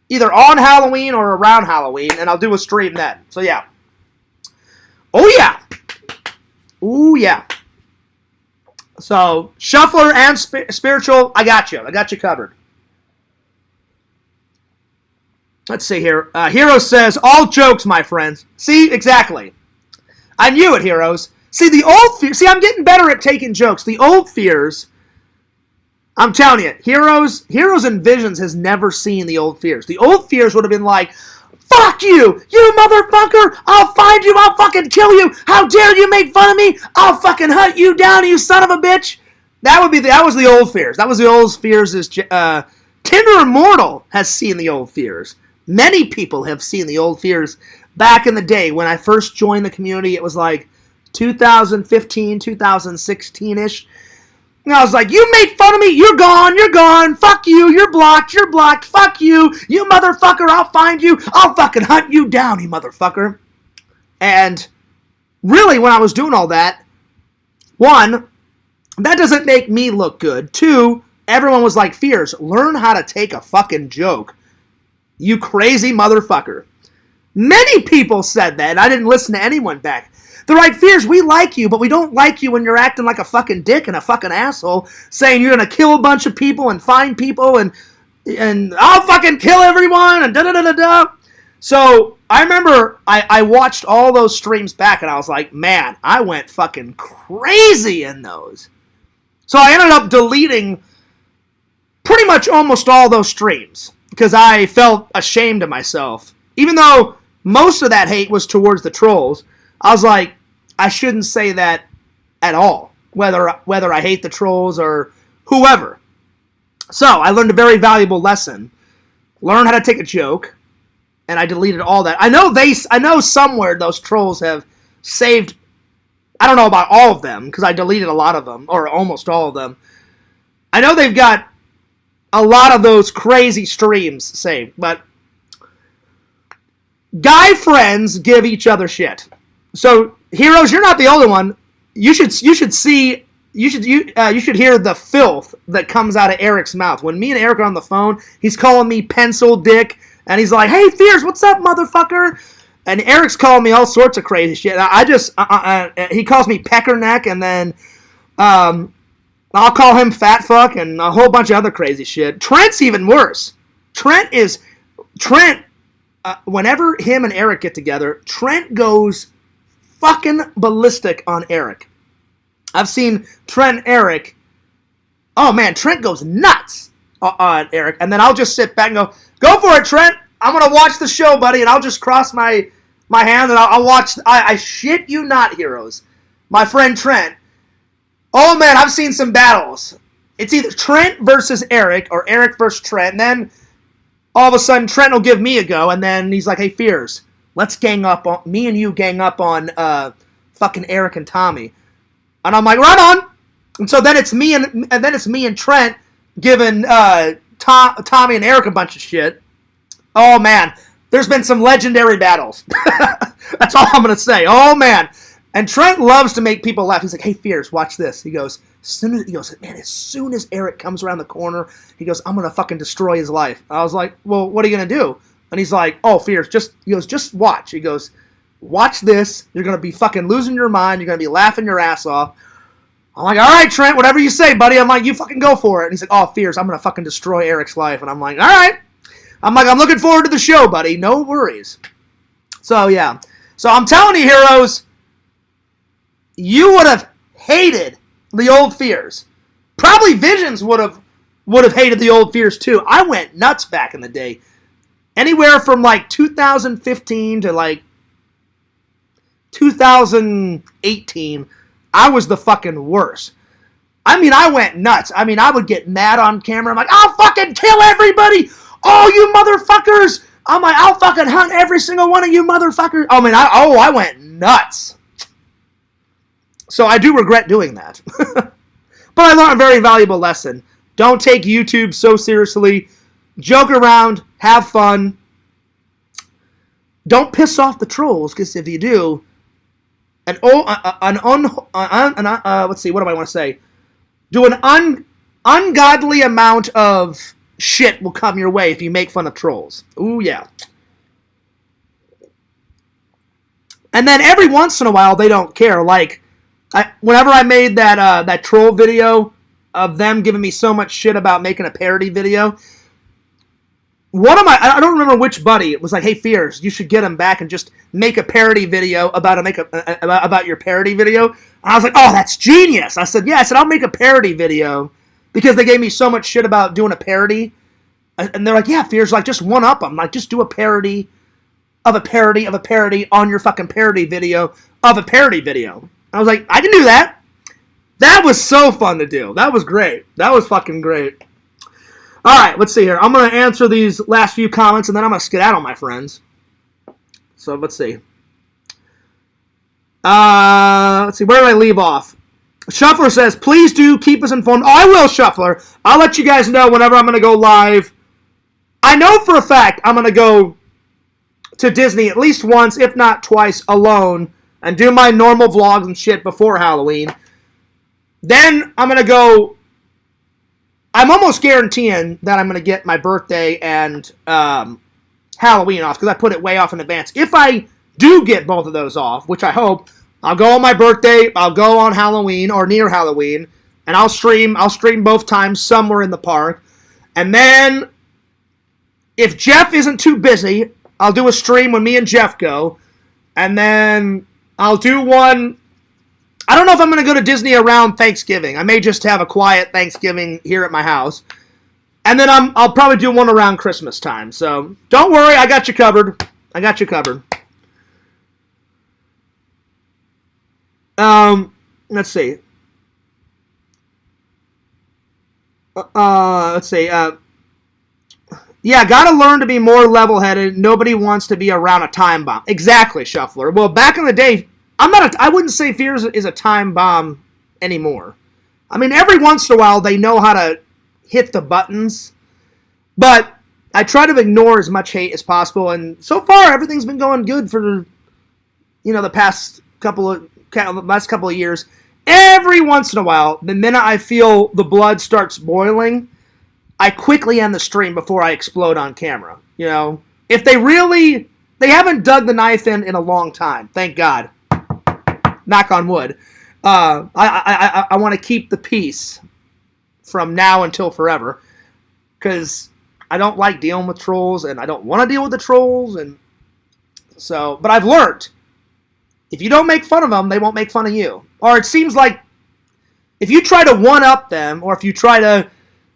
[SPEAKER 1] either on Halloween or around Halloween, and I'll do a stream then. So yeah. Oh yeah. Ooh yeah. So Shuffler and spiritual, I got you. I got you covered. Let's see here. Hero says, all jokes, my friends. See, exactly. I knew it, Heroes. See, the old fears. See, I'm getting better at taking jokes. The old fears. I'm telling you, Heroes and Visions has never seen the old fears. The old fears would have been like, fuck you, you motherfucker, I'll find you, I'll fucking kill you, how dare you make fun of me, I'll fucking hunt you down, you son of a bitch. That was the old fears. That was the old fears. Tinder Immortal has seen the old fears. Many people have seen the old fears back in the day. When I first joined the community, it was like 2015, 2016-ish. And I was like, you made fun of me, you're gone, fuck you, you're blocked, fuck you motherfucker, I'll find you, I'll fucking hunt you down, you motherfucker. And really, when I was doing all that, one, that doesn't make me look good. Two, everyone was like, Fears, learn how to take a fucking joke, you crazy motherfucker. Many people said that, and I didn't listen to anyone back. They're like, Fears, we like you, but we don't like you when you're acting like a fucking dick and a fucking asshole, saying you're going to kill a bunch of people and find people and I'll fucking kill everyone and da-da-da-da-da. So I remember I watched all those streams back and I was like, man, I went fucking crazy in those. So I ended up deleting pretty much almost all those streams because I felt ashamed of myself. Even though most of that hate was towards the trolls, I was like, I shouldn't say that at all, whether I hate the trolls or whoever. So I learned a very valuable lesson. Learn how to take a joke, and I deleted all that. I know somewhere those trolls have saved. I don't know about all of them because I deleted a lot of them, or almost all of them. I know they've got a lot of those crazy streams saved, but guy friends give each other shit. So, Heroes, you're not the only one. You should hear the filth that comes out of Eric's mouth. When me and Eric are on the phone, he's calling me pencil dick, and he's like, "Hey, Fears, what's up, motherfucker?" And Eric's calling me all sorts of crazy shit. He calls me peckerneck, and then I'll call him fat fuck, and a whole bunch of other crazy shit. Trent's even worse. Whenever him and Eric get together, Trent goes fucking ballistic on Eric. I've seen Trent and Eric. Oh man, Trent goes nuts on Eric. And then I'll just sit back and go for it, Trent. I'm going to watch the show, buddy. And I'll just cross my hand and I'll watch. I shit you not, Heroes. My friend Trent. Oh man, I've seen some battles. It's either Trent versus Eric or Eric versus Trent. And then all of a sudden Trent will give me a go. And then he's like, hey, Fears, let's gang up on, me and you gang up on fucking Eric and Tommy. And I'm like, right on. And so then it's me and Trent giving Tommy and Eric a bunch of shit. Oh man, there's been some legendary battles. That's all I'm gonna say. Oh man. And Trent loves to make people laugh. He's like, hey, Fears, watch this. He goes, as soon as Eric comes around the corner, he goes, I'm gonna fucking destroy his life. I was like, well, what are you gonna do? And he's like, oh, Fears, just watch. He goes, watch this. You're going to be fucking losing your mind. You're going to be laughing your ass off. I'm like, all right, Trent, whatever you say, buddy. I'm like, you fucking go for it. And he's like, oh, Fears, I'm going to fucking destroy Eric's life. And I'm like, all right. I'm like, I'm looking forward to the show, buddy. No worries. So, yeah. So I'm telling you, Heroes, you would have hated the old Fears. Probably Visions would have hated the old Fears, too. I went nuts back in the day. Anywhere from like 2015 to like 2018, I was the fucking worst. I mean, I went nuts. I mean, I would get mad on camera. I'm like, I'll fucking kill everybody. Oh, you motherfuckers. I'm like, I'll fucking hunt every single one of you motherfuckers. I mean, I went nuts. So I do regret doing that. But I learned a very valuable lesson. Don't take YouTube so seriously. Joke around. Have fun. Don't piss off the trolls, because if you do, let's see, what do I want to say? Do an ungodly amount of shit will come your way if you make fun of trolls. Ooh, yeah. And then every once in a while, they don't care. Like, whenever I made that troll video of them giving me so much shit about making a parody video, one of my, I don't remember which buddy, it was like, hey, Fears, you should get him back and just make a parody video about your parody video. And I was like, oh, that's genius. I said, yeah, I'll make a parody video because they gave me so much shit about doing a parody. And they're like, yeah, Fears, like, just one up them. Like, just do a parody of a parody of a parody on your fucking parody video of a parody video. I was like, I can do that. That was so fun to do. That was great. That was fucking great. All right, let's see here. I'm going to answer these last few comments, and then I'm going to skedaddle, my friends. So let's see. Let's see. Where did I leave off? Shuffler says, please do keep us informed. Oh, I will, Shuffler. I'll let you guys know whenever I'm going to go live. I know for a fact I'm going to go to Disney at least once, if not twice, alone, and do my normal vlogs and shit before Halloween. Then I'm going to go... I'm almost guaranteeing that I'm going to get my birthday and Halloween off, because I put it way off in advance. If I do get both of those off, which I hope, I'll go on my birthday, I'll go on Halloween or near Halloween, and I'll stream both times somewhere in the park. And then, if Jeff isn't too busy, I'll do a stream when me and Jeff go. And then I'll do one... I don't know if I'm going to go to Disney around Thanksgiving. I may just have a quiet Thanksgiving here at my house. And then I'll probably do one around Christmas time. So don't worry, I got you covered. I got you covered. Let's see. Yeah, gotta learn to be more level-headed. Nobody wants to be around a time bomb. Exactly, Shuffler. Well, back in the day... I wouldn't say Fears is a time bomb anymore. I mean, every once in a while, they know how to hit the buttons. But I try to ignore as much hate as possible. And so far, everything's been going good for, the last couple of years. Every once in a while, the minute I feel the blood starts boiling, I quickly end the stream before I explode on camera. If they haven't dug the knife in a long time. Thank God. Knock on wood. I want to keep the peace from now until forever, because I don't like dealing with trolls, and I don't want to deal with the trolls, and so. But I've learned, if you don't make fun of them, they won't make fun of you. Or it seems like if you try to one up them, or if you try to,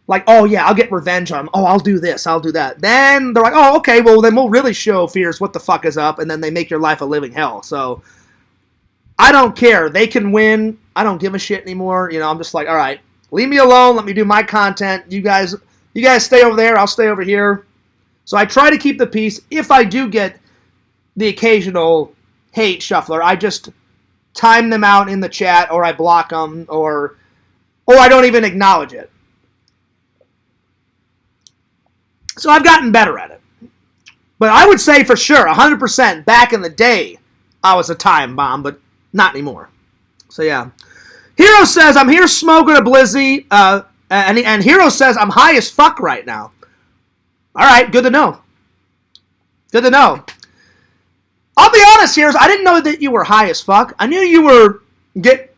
[SPEAKER 1] like, oh yeah, I'll get revenge on them. Oh, I'll do this, I'll do that. Then they're like, oh, okay, well then we'll really show Fears what the fuck is up, and then they make your life a living hell. So. I don't care. They can win. I don't give a shit anymore. I'm just like, all right, leave me alone. Let me do my content. You guys stay over there. I'll stay over here. So I try to keep the peace. If I do get the occasional hate, Shuffler, I just time them out in the chat, or I block them, or I don't even acknowledge it. So I've gotten better at it. But I would say for sure, 100%, back in the day, I was a time bomb, but not anymore. So yeah. Hero says, I'm here smoking a blizzy, and Hero says, I'm high as fuck right now. Alright, good to know. Good to know. I'll be honest, Heroes, I didn't know that you were high as fuck. I knew you were, because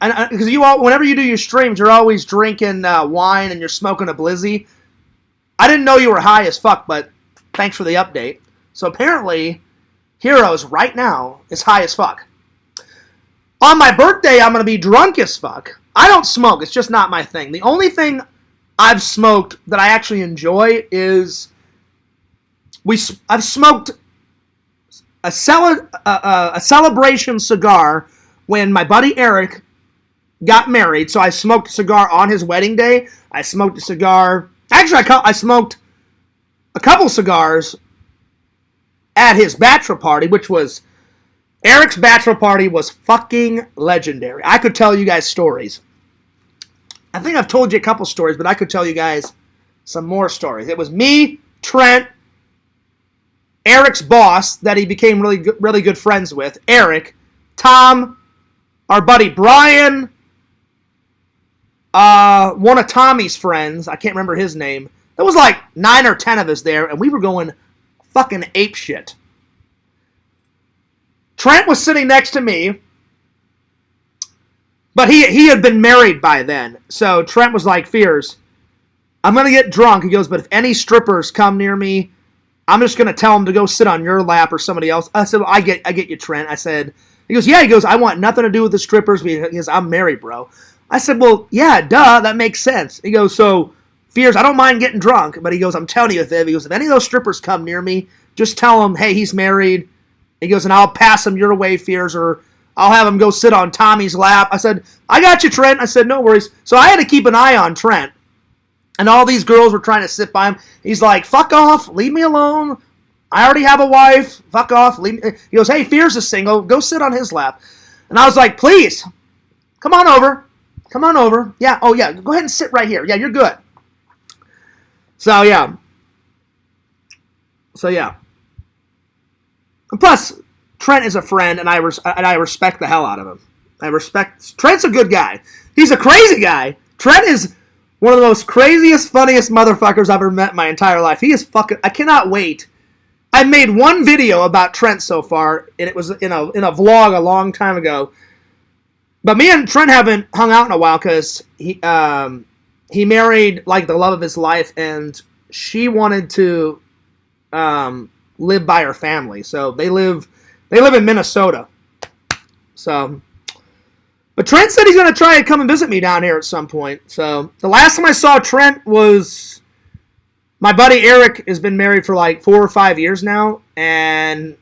[SPEAKER 1] whenever you do your streams, you're always drinking wine and you're smoking a blizzy. I didn't know you were high as fuck, but thanks for the update. So apparently, Heroes right now is high as fuck. On my birthday, I'm going to be drunk as fuck. I don't smoke. It's just not my thing. The only thing I've smoked that I actually enjoy is... I've smoked a celebration cigar when my buddy Eric got married. So I smoked a cigar on his wedding day. I smoked a cigar. Actually, I smoked a couple cigars at his bachelor party, which was Eric's bachelor party was fucking legendary. I could tell you guys stories. I think I've told you a couple stories, but I could tell you guys some more stories. It was me, Trent, Eric's boss that he became really good friends with, Eric, Tom, our buddy Brian, one of Tommy's friends, I can't remember his name. There was like 9 or 10 of us there, and we were going fucking apeshit. Trent was sitting next to me, but he had been married by then. So Trent was like, Fears, I'm going to get drunk. He goes, but if any strippers come near me, I'm just going to tell them to go sit on your lap or somebody else. I said, well, I get you, Trent. I said, he goes, yeah. He goes, I want nothing to do with the strippers because I'm married, bro. I said, well, yeah, duh, that makes sense. He goes, so, Fears, I don't mind getting drunk, but he goes, I'm telling you, he goes, if any of those strippers come near me, just tell them, hey, he's married. He goes, and I'll pass him your way, Fears, or I'll have him go sit on Tommy's lap. I said, I got you, Trent. I said, no worries. So I had to keep an eye on Trent. And all these girls were trying to sit by him. He's like, fuck off. Leave me alone. I already have a wife. Fuck off. Leave me. He goes, hey, Fears is single. Go sit on his lap. And I was like, please, come on over. Come on over. Yeah. Oh, yeah. Go ahead and sit right here. Yeah, you're good. So, yeah. And plus, Trent is a friend, and I respect the hell out of him. Trent's a good guy. He's a crazy guy. Trent is one of the most craziest, funniest motherfuckers I've ever met in my entire life. He is fucking... I cannot wait. I made one video about Trent so far, and it was in a vlog a long time ago. But me and Trent haven't hung out in a while because he married like the love of his life, and she wanted to live by her family. So they live in Minnesota. So, but Trent said he's going to try and come and visit me down here at some point. So the last time I saw Trent was my buddy Eric has been married for like 4 or 5 years now, and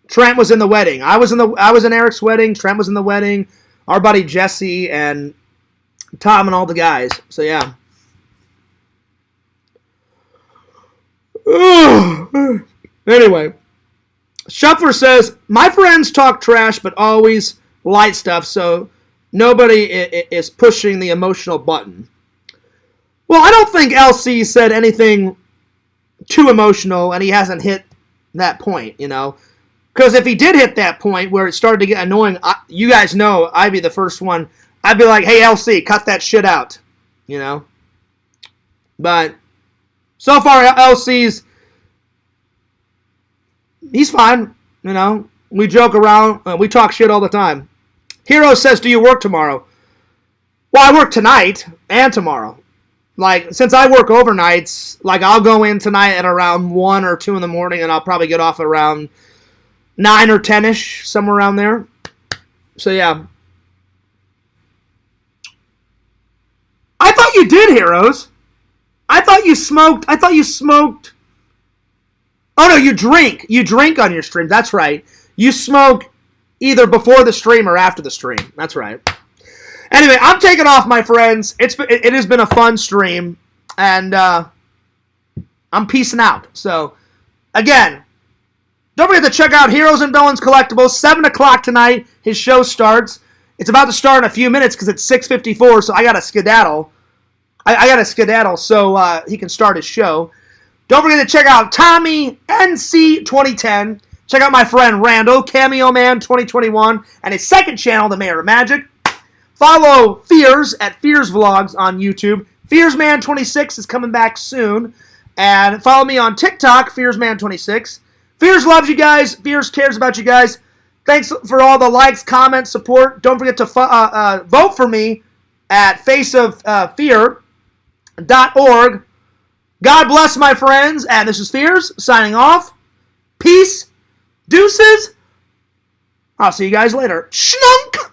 [SPEAKER 1] Trent was in the wedding. I was in Eric's wedding. Trent was in the wedding. Our buddy Jesse and Tom and all the guys. So yeah. Anyway, Shuffler says, my friends talk trash but always light stuff, so nobody is pushing the emotional button. Well, I don't think LC said anything too emotional, and he hasn't hit that point, you know. Because if he did hit that point where it started to get annoying, you guys know I'd be the first one. I'd be like, hey, LC, cut that shit out, you know. But so far, he's fine, you know. We joke around. We talk shit all the time. Hero says, do you work tomorrow? Well, I work tonight and tomorrow. Like, since I work overnights, like, I'll go in tonight at around 1 or 2 in the morning, and I'll probably get off around 9 or 10-ish, somewhere around there. So, yeah. I thought you did, Heroes. I thought you smoked. Oh, no, you drink. You drink on your stream. That's right. You smoke either before the stream or after the stream. That's right. Anyway, I'm taking off, my friends. It has been a fun stream, and I'm peacing out. So, again, don't forget to check out Heroes and Villains Collectibles. 7 o'clock tonight, his show starts. It's about to start in a few minutes because it's 6:54, so I got to skedaddle. I got to skedaddle so he can start his show. Don't forget to check out Tommy NC 2010. Check out my friend Randall, Cameo Man 2021, and his second channel, The Mayor of Magic. Follow Fears at Fears Vlogs on YouTube. FearsMan26 is coming back soon. And follow me on TikTok, FearsMan26. Fears loves you guys. Fears cares about you guys. Thanks for all the likes, comments, support. Don't forget to vote for me at faceoffear.org. God bless, my friends. And this is Fears signing off. Peace. Deuces. I'll see you guys later. Schnunk.